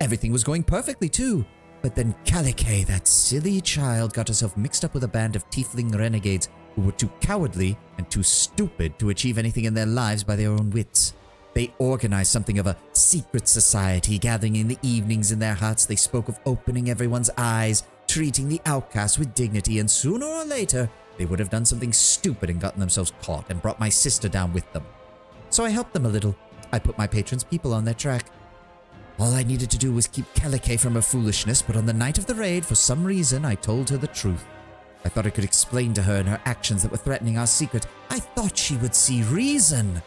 Everything was going perfectly too, but then Kalikay, that silly child, got herself mixed up with a band of tiefling renegades who were too cowardly and too stupid to achieve anything in their lives by their own wits. They organized something of a secret society, gathering in the evenings in their huts. They spoke of opening everyone's eyes, treating the outcasts with dignity, and sooner or later, they would have done something stupid and gotten themselves caught and brought my sister down with them. So I helped them a little. I put my patron's people on their track. All I needed to do was keep Kalikay from her foolishness, but on the night of the raid, for some reason, I told her the truth. I thought I could explain to her and her actions that were threatening our secret. I thought she would see reason.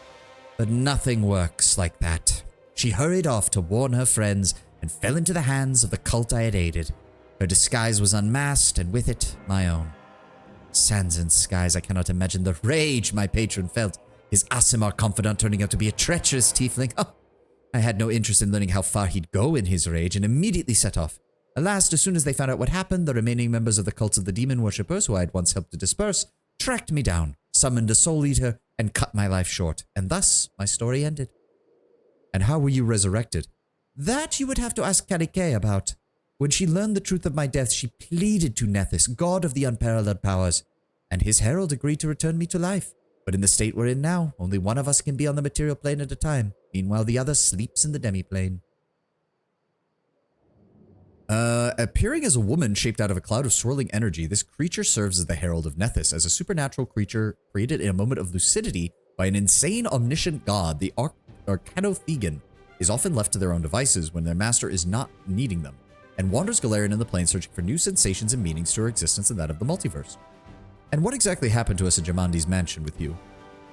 But nothing works like that. She hurried off to warn her friends and fell into the hands of the cult I had aided. Her disguise was unmasked, and with it, my own. Sands and skies, I cannot imagine the rage my patron felt. His Aasimar confidant turning out to be a treacherous tiefling. Oh, I had no interest in learning how far he'd go in his rage and immediately set off. Alas, as soon as they found out what happened, the remaining members of the cults of the demon worshippers, who I had once helped to disperse, tracked me down, summoned a soul eater, and cut my life short. And thus, my story ended. And how were you resurrected? That you would have to ask Kalikay about. When she learned the truth of my death, she pleaded to Nethys, god of the unparalleled powers, and his herald agreed to return me to life. But in the state we're in now, only one of us can be on the material plane at a time. Meanwhile, the other sleeps in the demi-plane. Appearing as a woman shaped out of a cloud of swirling energy, this creature serves as the herald of Nethys, as a supernatural creature created in a moment of lucidity by an insane omniscient god. The Arcanothegan is often left to their own devices when their master is not needing them, and wanders Galarian in the plane searching for new sensations and meanings to her existence and that of the multiverse. And what exactly happened to us at Jamandi's mansion with you?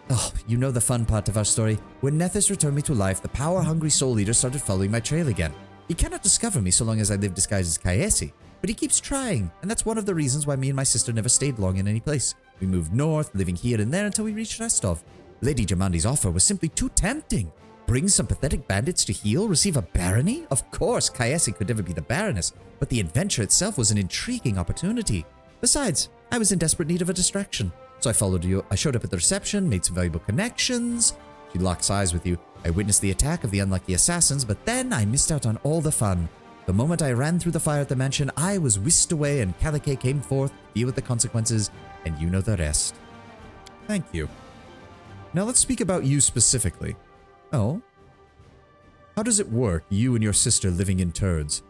Oh, you know the fun part of our story. When Nethys returned me to life, the power-hungry soul eater started following my trail again. He cannot discover me so long as I live disguised as Kaesi, but he keeps trying, and that's one of the reasons why me and my sister never stayed long in any place. We moved north, living here and there until we reached Restov. Lady Jamandi's offer was simply too tempting. Bring some pathetic bandits to heal, receive a barony? Of course, Kaesi could never be the Baroness, but the adventure itself was an intriguing opportunity. Besides, I was in desperate need of a distraction, so I followed you. I showed up at the reception, made some valuable connections. She locks eyes with you. I witnessed the attack of the unlucky assassins, but then I missed out on all the fun. The moment I ran through the fire at the mansion, I was whisked away and Kalikay came forth to deal with the consequences, and you know the rest. Thank you. Now let's speak about you specifically. Oh? How does it work, you and your sister living in turds?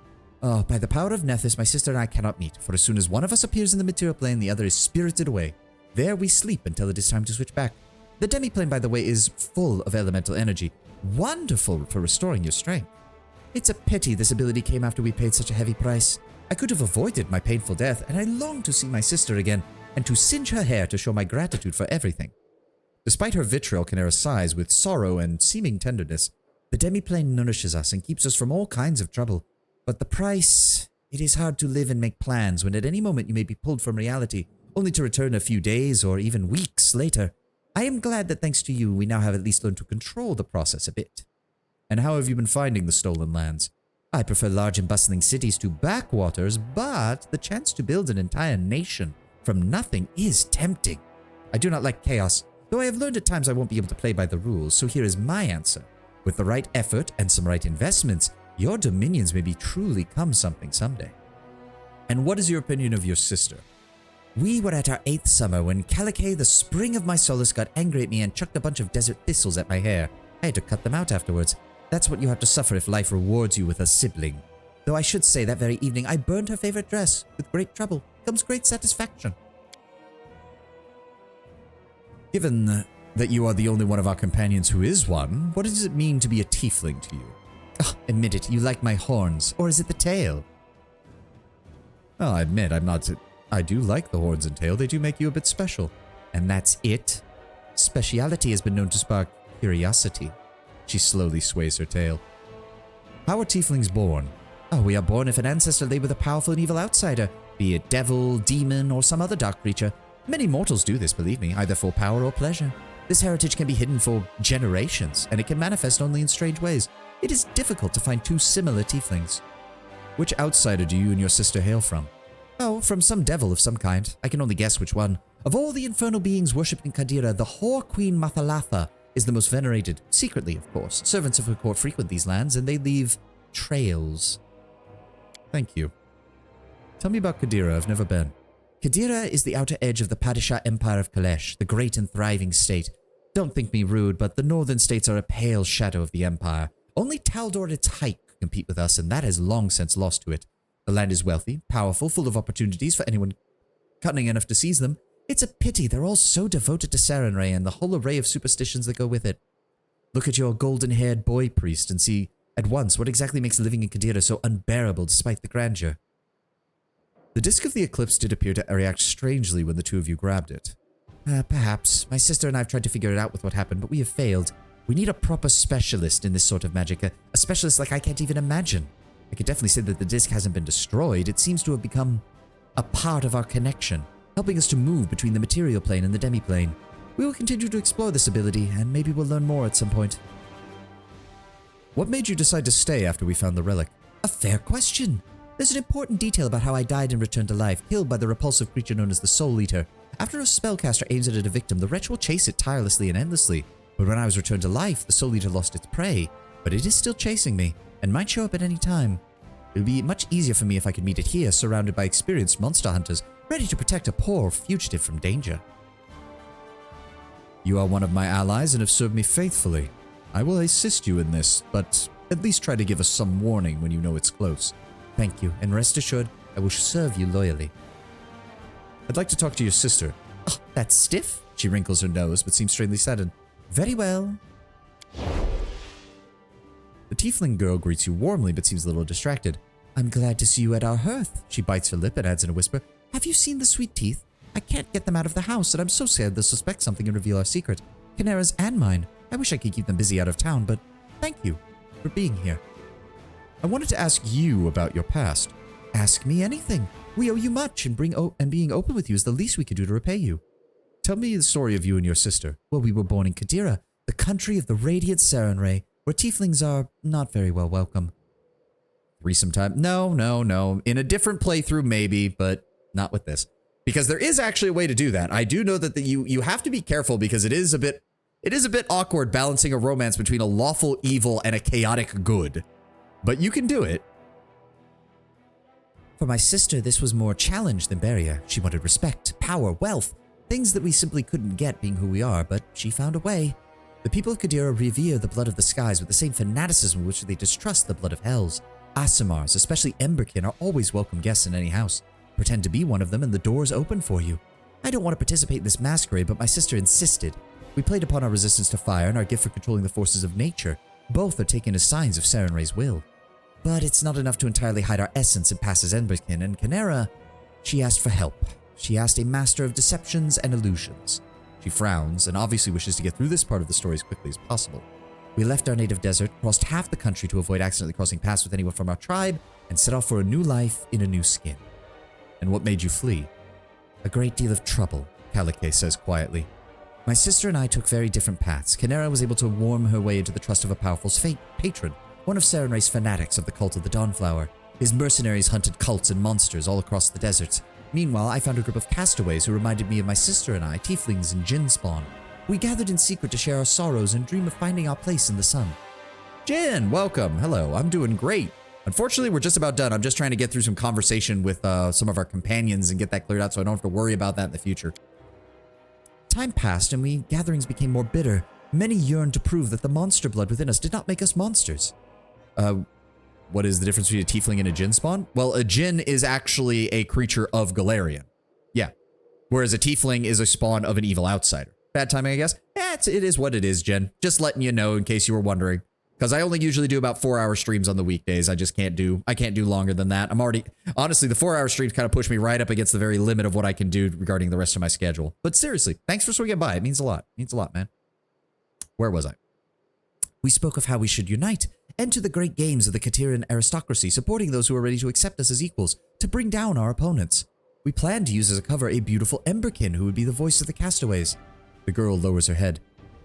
Oh, by the power of Nethys, my sister and I cannot meet, for as soon as one of us appears in the material plane, the other is spirited away. There we sleep until it is time to switch back. The demi-plane, by the way, is full of elemental energy. Wonderful for restoring your strength. It's a pity this ability came after we paid such a heavy price. I could have avoided my painful death, and I long to see my sister again, and to singe her hair to show my gratitude for everything. Despite her vitriol Chimera's size with sorrow and seeming tenderness, the demi-plane nourishes us and keeps us from all kinds of trouble. But the price... It is hard to live and make plans when at any moment you may be pulled from reality, only to return a few days or even weeks later. I am glad that thanks to you, we now have at least learned to control the process a bit. And how have you been finding the stolen lands? I prefer large and bustling cities to backwaters, but the chance to build an entire nation from nothing is tempting. I do not like chaos. Though I have learned at times I won't be able to play by the rules, so here is my answer. With the right effort and some right investments, your dominions may be truly come something someday. And what is your opinion of your sister? We were at our 8th summer when Calicae, the spring of my solace, got angry at me and chucked a bunch of desert thistles at my hair. I had to cut them out afterwards. That's what you have to suffer if life rewards you with a sibling. Though I should say that very evening I burned her favorite dress. With great trouble comes great satisfaction. Given that you are the only one of our companions who is one, what does it mean to be a tiefling to you? Oh, admit it, you like my horns. Or is it the tail? Well, I admit I do like the horns and tail. They do make you a bit special. And that's it? Speciality has been known to spark curiosity. She slowly sways her tail. How are tieflings born? Oh, we are born if an ancestor lay with a powerful and evil outsider, be it devil, demon, or some other dark creature. Many mortals do this, believe me, either for power or pleasure. This heritage can be hidden for generations, and it can manifest only in strange ways. It is difficult to find two similar tieflings. Which outsider do you and your sister hail from? Oh, from some devil of some kind. I can only guess which one. Of all the infernal beings worshipped in Qadira, the whore queen Mathalatha is the most venerated, secretly, of course. Servants of her court frequent these lands, and they leave trails. Thank you. Tell me about Qadira. I've never been. Qadira is the outer edge of the Padishah Empire of Kalesh, the great and thriving state. Don't think me rude, but the northern states are a pale shadow of the empire. Only Taldor at its height could compete with us, and that has long since lost to it. The land is wealthy, powerful, full of opportunities for anyone cunning enough to seize them. It's a pity they're all so devoted to Sarenrae and the whole array of superstitions that go with it. Look at your golden-haired boy priest and see at once what exactly makes living in Qadira so unbearable despite the grandeur. The disk of the eclipse did appear to react strangely when the two of you grabbed it. Perhaps. My sister and I have tried to figure it out with what happened, but we have failed. We need a proper specialist in this sort of magic, a specialist like I can't even imagine. I could definitely say that the disc hasn't been destroyed. It seems to have become a part of our connection, helping us to move between the material plane and the demi-plane. We will continue to explore this ability, and maybe we'll learn more at some point. What made you decide to stay after we found the relic? A fair question. There's an important detail about how I died and returned to life, killed by the repulsive creature known as the Soul Eater. After a spellcaster aims it at a victim, the wretch will chase it tirelessly and endlessly. But when I was returned to life, the Soul Eater lost its prey. But it is still chasing me, and might show up at any time. It would be much easier for me if I could meet it here, surrounded by experienced monster hunters, ready to protect a poor fugitive from danger. You are one of my allies and have served me faithfully. I will assist you in this, but at least try to give us some warning when you know it's close. Thank you, and rest assured, I will serve you loyally. I'd like to talk to your sister. Oh, that's stiff? She wrinkles her nose, but seems strangely saddened. Very well. The tiefling girl greets you warmly, but seems a little distracted. I'm glad to see you at our hearth. She bites her lip and adds in a whisper, have you seen the sweet teeth? I can't get them out of the house, and I'm so scared they'll suspect something and reveal our secret. Canera's and mine. I wish I could keep them busy out of town, but thank you for being here. I wanted to ask you about your past. Ask me anything. We owe you much, and being open with you is the least we could do to repay you. Tell me the story of you and your sister. Well, we were born in Qadira, the country of the radiant Sarenrae, where tieflings are not very well welcome. Threesome time? No. In a different playthrough, maybe, but not with this. Because there is actually a way to do that. I do know that you have to be careful because it is a bit awkward balancing a romance between a lawful evil and a chaotic good. But you can do it. For my sister, this was more challenge than barrier. She wanted respect, power, wealth, things that we simply couldn't get being who we are, but she found a way. The people of Qadira revere the blood of the skies with the same fanaticism with which they distrust the blood of hells. Aasimars, especially Emberkin, are always welcome guests in any house. Pretend to be one of them and the door's open for you. I don't want to participate in this masquerade, but my sister insisted. We played upon our resistance to fire and our gift for controlling the forces of nature. Both are taken as signs of Sarenrae's will. But it's not enough to entirely hide our essence and pass as Emberkin, and Canera, she asked for help. She asked a master of deceptions and illusions. She frowns and obviously wishes to get through this part of the story as quickly as possible. We left our native desert, crossed half the country to avoid accidentally crossing paths with anyone from our tribe, and set off for a new life in a new skin. And what made you flee? A great deal of trouble, Calicae says quietly. My sister and I took very different paths. Canera was able to worm her way into the trust of a powerful patron, one of Sarenrae's fanatics of the cult of the Dawnflower. His mercenaries hunted cults and monsters all across the deserts. Meanwhile, I found a group of castaways who reminded me of my sister and I, tieflings and djinn spawn. We gathered in secret to share our sorrows and dream of finding our place in the sun. Jin, welcome. Hello, I'm doing great. Unfortunately, we're just about done. I'm just trying to get through some conversation with some of our companions and get that cleared out so I don't have to worry about that in the future. Time passed and we gatherings became more bitter. Many yearned to prove that the monster blood within us did not make us monsters. What is the difference between a tiefling and a Jin spawn? Well, a Jin is actually a creature of Galarian. Yeah. Whereas a tiefling is a spawn of an evil outsider. Bad timing, I guess. Yeah, it is what it is, Jen. Just letting you know in case you were wondering. Because I only usually do about 4-hour streams on the weekdays. I can't do longer than that. Honestly, the 4-hour streams kind of push me right up against the very limit of what I can do regarding the rest of my schedule. But seriously, thanks for swinging by. It means a lot. It means a lot, man. Where was I? We spoke of how we should unite, enter the great games of the Katerian aristocracy, supporting those who are ready to accept us as equals, to bring down our opponents. We planned to use as a cover a beautiful Emberkin who would be the voice of the castaways. The girl lowers her head.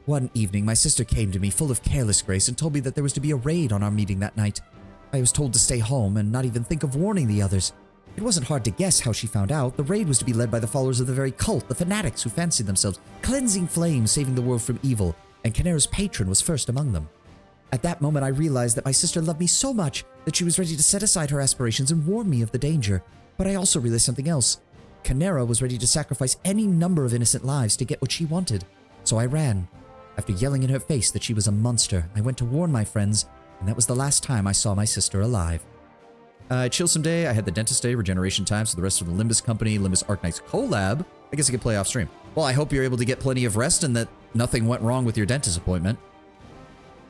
One evening, my sister came to me full of careless grace and told me that there was to be a raid on our meeting that night. I was told to stay home and not even think of warning the others. It wasn't hard to guess how she found out. The raid was to be led by the followers of the very cult, the fanatics who fancied themselves cleansing flames, saving the world from evil, and Canera's patron was first among them. At that moment, I realized that my sister loved me so much that she was ready to set aside her aspirations and warn me of the danger. But I also realized something else. Canera was ready to sacrifice any number of innocent lives to get what she wanted. So I ran. After yelling in her face that she was a monster, I went to warn my friends, and that was the last time I saw my sister alive. Chill some day. I had the dentist day, regeneration time, so the rest of the Limbus Company, Limbus Arknights collab, I guess I could play off stream. Well, I hope you're able to get plenty of rest and that nothing went wrong with your dentist appointment.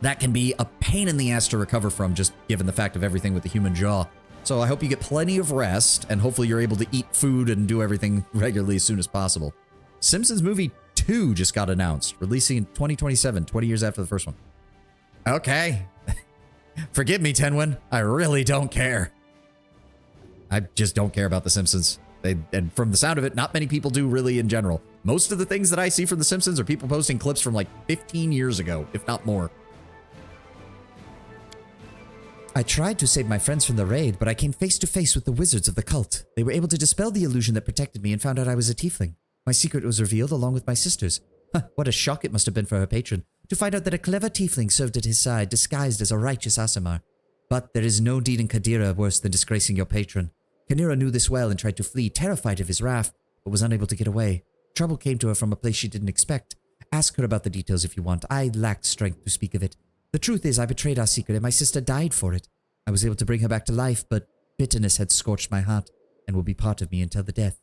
That can be a pain in the ass to recover from, just given the fact of everything with the human jaw. So I hope you get plenty of rest, and hopefully you're able to eat food and do everything regularly as soon as possible. Simpsons Movie 2 just got announced, releasing in 2027, 20 years after the first one. Okay. Forgive me, Tenwin. I really don't care. I just don't care about The Simpsons. And from the sound of it, not many people do really in general. Most of the things that I see from The Simpsons are people posting clips from like 15 years ago, if not more. I tried to save my friends from the raid, but I came face to face with the wizards of the cult. They were able to dispel the illusion that protected me and found out I was a tiefling. My secret was revealed along with my sister's. What a shock it must have been for her patron, to find out that a clever tiefling served at his side, disguised as a righteous Aasimar. But there is no deed in Kadira worse than disgracing your patron. Kanira knew this well and tried to flee, terrified of his wrath, but was unable to get away. Trouble came to her from a place she didn't expect. Ask her about the details if you want. I lacked strength to speak of it. The truth is, I betrayed our secret and my sister died for it. I was able to bring her back to life, but bitterness had scorched my heart and will be part of me until the death.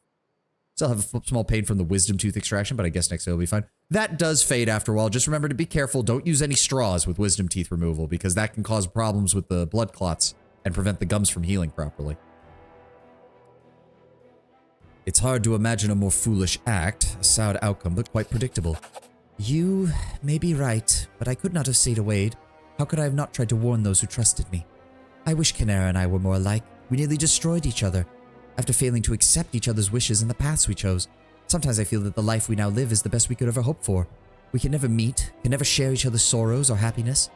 Still have a small pain from the wisdom tooth extraction, but I guess next day will be fine. That does fade after a while. Just remember to be careful. Don't use any straws with wisdom teeth removal because that can cause problems with the blood clots and prevent the gums from healing properly. It's hard to imagine a more foolish act, a sad outcome, but quite predictable. You may be right, but I could not have stayed away. How could I have not tried to warn those who trusted me? I wish Canera and I were more alike. We nearly destroyed each other, after failing to accept each other's wishes and the paths we chose. Sometimes I feel that the life we now live is the best we could ever hope for. We can never meet, can never share each other's sorrows or happiness.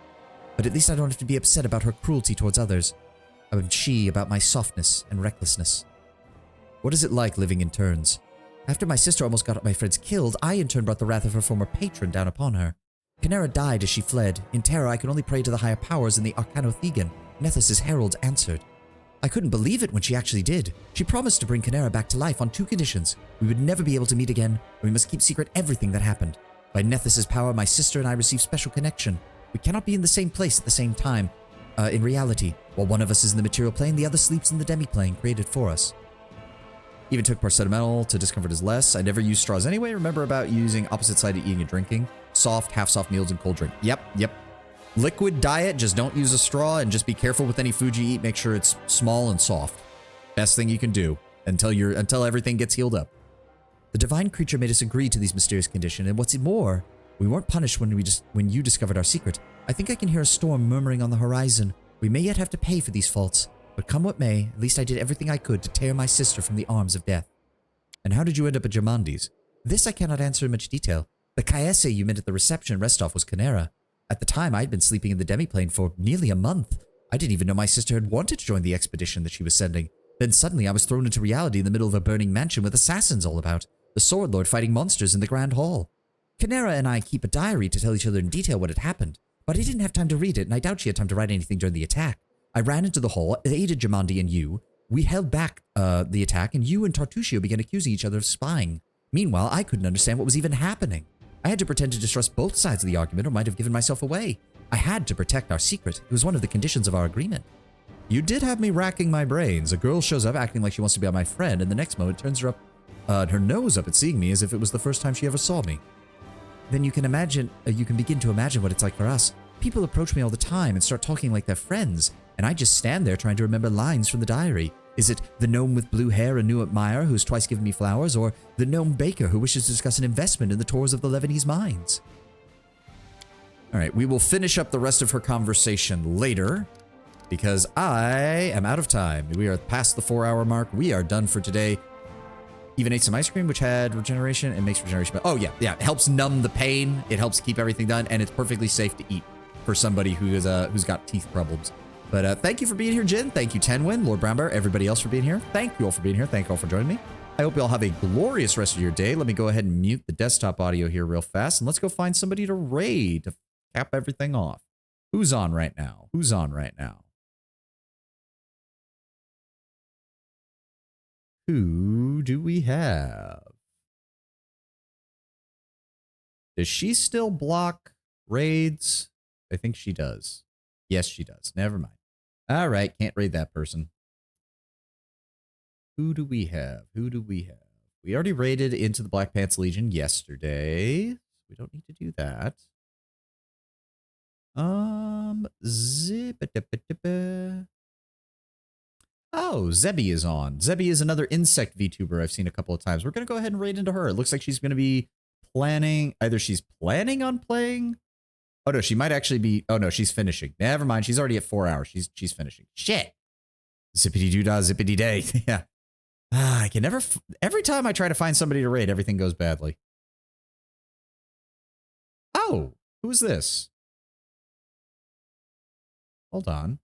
But at least I don't have to be upset about her cruelty towards others. And she about my softness and recklessness. What is it like living in turns? After my sister almost got my friends killed, I in turn brought the wrath of her former patron down upon her. Canera died as she fled. In terror, I could only pray to the higher powers, and the Arcanothegan, Nethys' herald, answered. I couldn't believe it when she actually did. She promised to bring Canera back to life on 2 conditions. We would never be able to meet again, and we must keep secret everything that happened. By Nethys' power, my sister and I received special connection. We cannot be in the same place at the same time. In reality, while one of us is in the material plane, the other sleeps in the demi-plane created for us. Even took paracetamol to discomfort his less. I never used straws anyway. Remember about using opposite-sided eating and drinking. Soft, half-soft meals and cold drink. Yep. Liquid diet, just don't use a straw and just be careful with any food you eat. Make sure it's small and soft. Best thing you can do until everything gets healed up. The divine creature made us agree to these mysterious conditions, and what's more, we weren't punished when you discovered our secret. I think I can hear a storm murmuring on the horizon. We may yet have to pay for these faults, but come what may, at least I did everything I could to tear my sister from the arms of death. And how did you end up at Germandi's? This I cannot answer in much detail. The Kaese you met at the reception rest-off was Canera. At the time, I'd been sleeping in the demi-plane for nearly a month. I didn't even know my sister had wanted to join the expedition that she was sending. Then suddenly I was thrown into reality in the middle of a burning mansion with assassins all about. The Sword Lord fighting monsters in the Grand Hall. Canera and I keep a diary to tell each other in detail what had happened, but I didn't have time to read it, and I doubt she had time to write anything during the attack. I ran into the hall, aided Jamandi and you. We held back the attack, and you and Tartusio began accusing each other of spying. Meanwhile, I couldn't understand what was even happening. I had to pretend to distrust both sides of the argument or might have given myself away. I had to protect our secret. It was one of the conditions of our agreement. You did have me racking my brains. A girl shows up acting like she wants to be my friend, and the next moment turns her nose up at seeing me as if it was the first time she ever saw me. Then you can begin to imagine what it's like for us. People approach me all the time and start talking like they're friends, and I just stand there trying to remember lines from the diary. Is it the gnome with blue hair and new admirer who's twice given me flowers, or the gnome baker who wishes to discuss an investment in the tours of the Lebanese mines? All right, we will finish up the rest of her conversation later because I am out of time. We are past the 4-hour mark. We are done for today. Even ate some ice cream, which had regeneration and makes regeneration. Oh, yeah. It helps numb the pain. It helps keep everything done, and it's perfectly safe to eat for somebody who's got teeth problems. But thank you for being here, Jin. Thank you, Tenwin, Lord Brownbear, everybody else for being here. Thank you all for being here. Thank you all for joining me. I hope you all have a glorious rest of your day. Let me go ahead and mute the desktop audio here real fast, and let's go find somebody to raid to cap everything off. Who's on right now? Who's on right now? Who do we have? Does she still block raids? I think she does. Yes, she does. Never mind. All right, can't raid that person. Who do we have? Who do we have? We already raided into the Black Pants Legion yesterday. We don't need to do that. Oh, Zebby is on. Zebby is another insect VTuber I've seen a couple of times. We're going to go ahead and raid into her. It looks like she's going to be planning. Either she's planning on playing. Oh, no, she might actually be. Oh, no, she's finishing. Never mind. She's already at 4 hours. She's finishing. Shit. Zippity doo dah, zippity day. Yeah. I can never. Every time I try to find somebody to raid, everything goes badly. Oh, who's this? Hold on.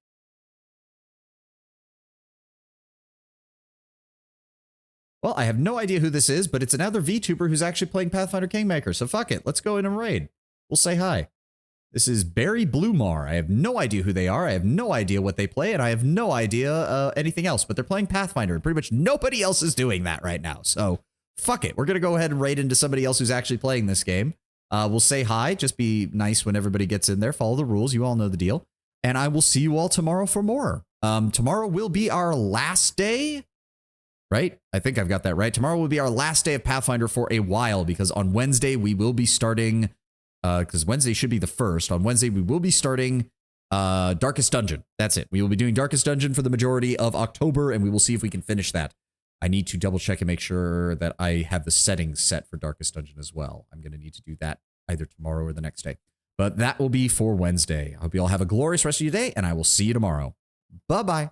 Well, I have no idea who this is, but it's another VTuber who's actually playing Pathfinder Kingmaker. So fuck it. Let's go in and raid. We'll say hi. This is Barry Bluemar. I have no idea who they are. I have no idea what they play, and I have no idea anything else. But they're playing Pathfinder, and pretty much nobody else is doing that right now. So fuck it. We're going to go ahead and raid into somebody else who's actually playing this game. We'll say hi. Just be nice when everybody gets in there. Follow the rules. You all know the deal. And I will see you all tomorrow for more. Tomorrow will be our last day. Right? I think I've got that right. Tomorrow will be our last day of Pathfinder for a while, because on Wednesday we will be starting, because Wednesday should be the 1st. On Wednesday we will be starting Darkest Dungeon. That's it. We will be doing Darkest Dungeon for the majority of October, and we will see if we can finish that. I need to double check and make sure that I have the settings set for Darkest Dungeon as well. I'm going to need to do that either tomorrow or the next day. But that will be for Wednesday. I hope you all have a glorious rest of your day, and I will see you tomorrow. Bye-bye.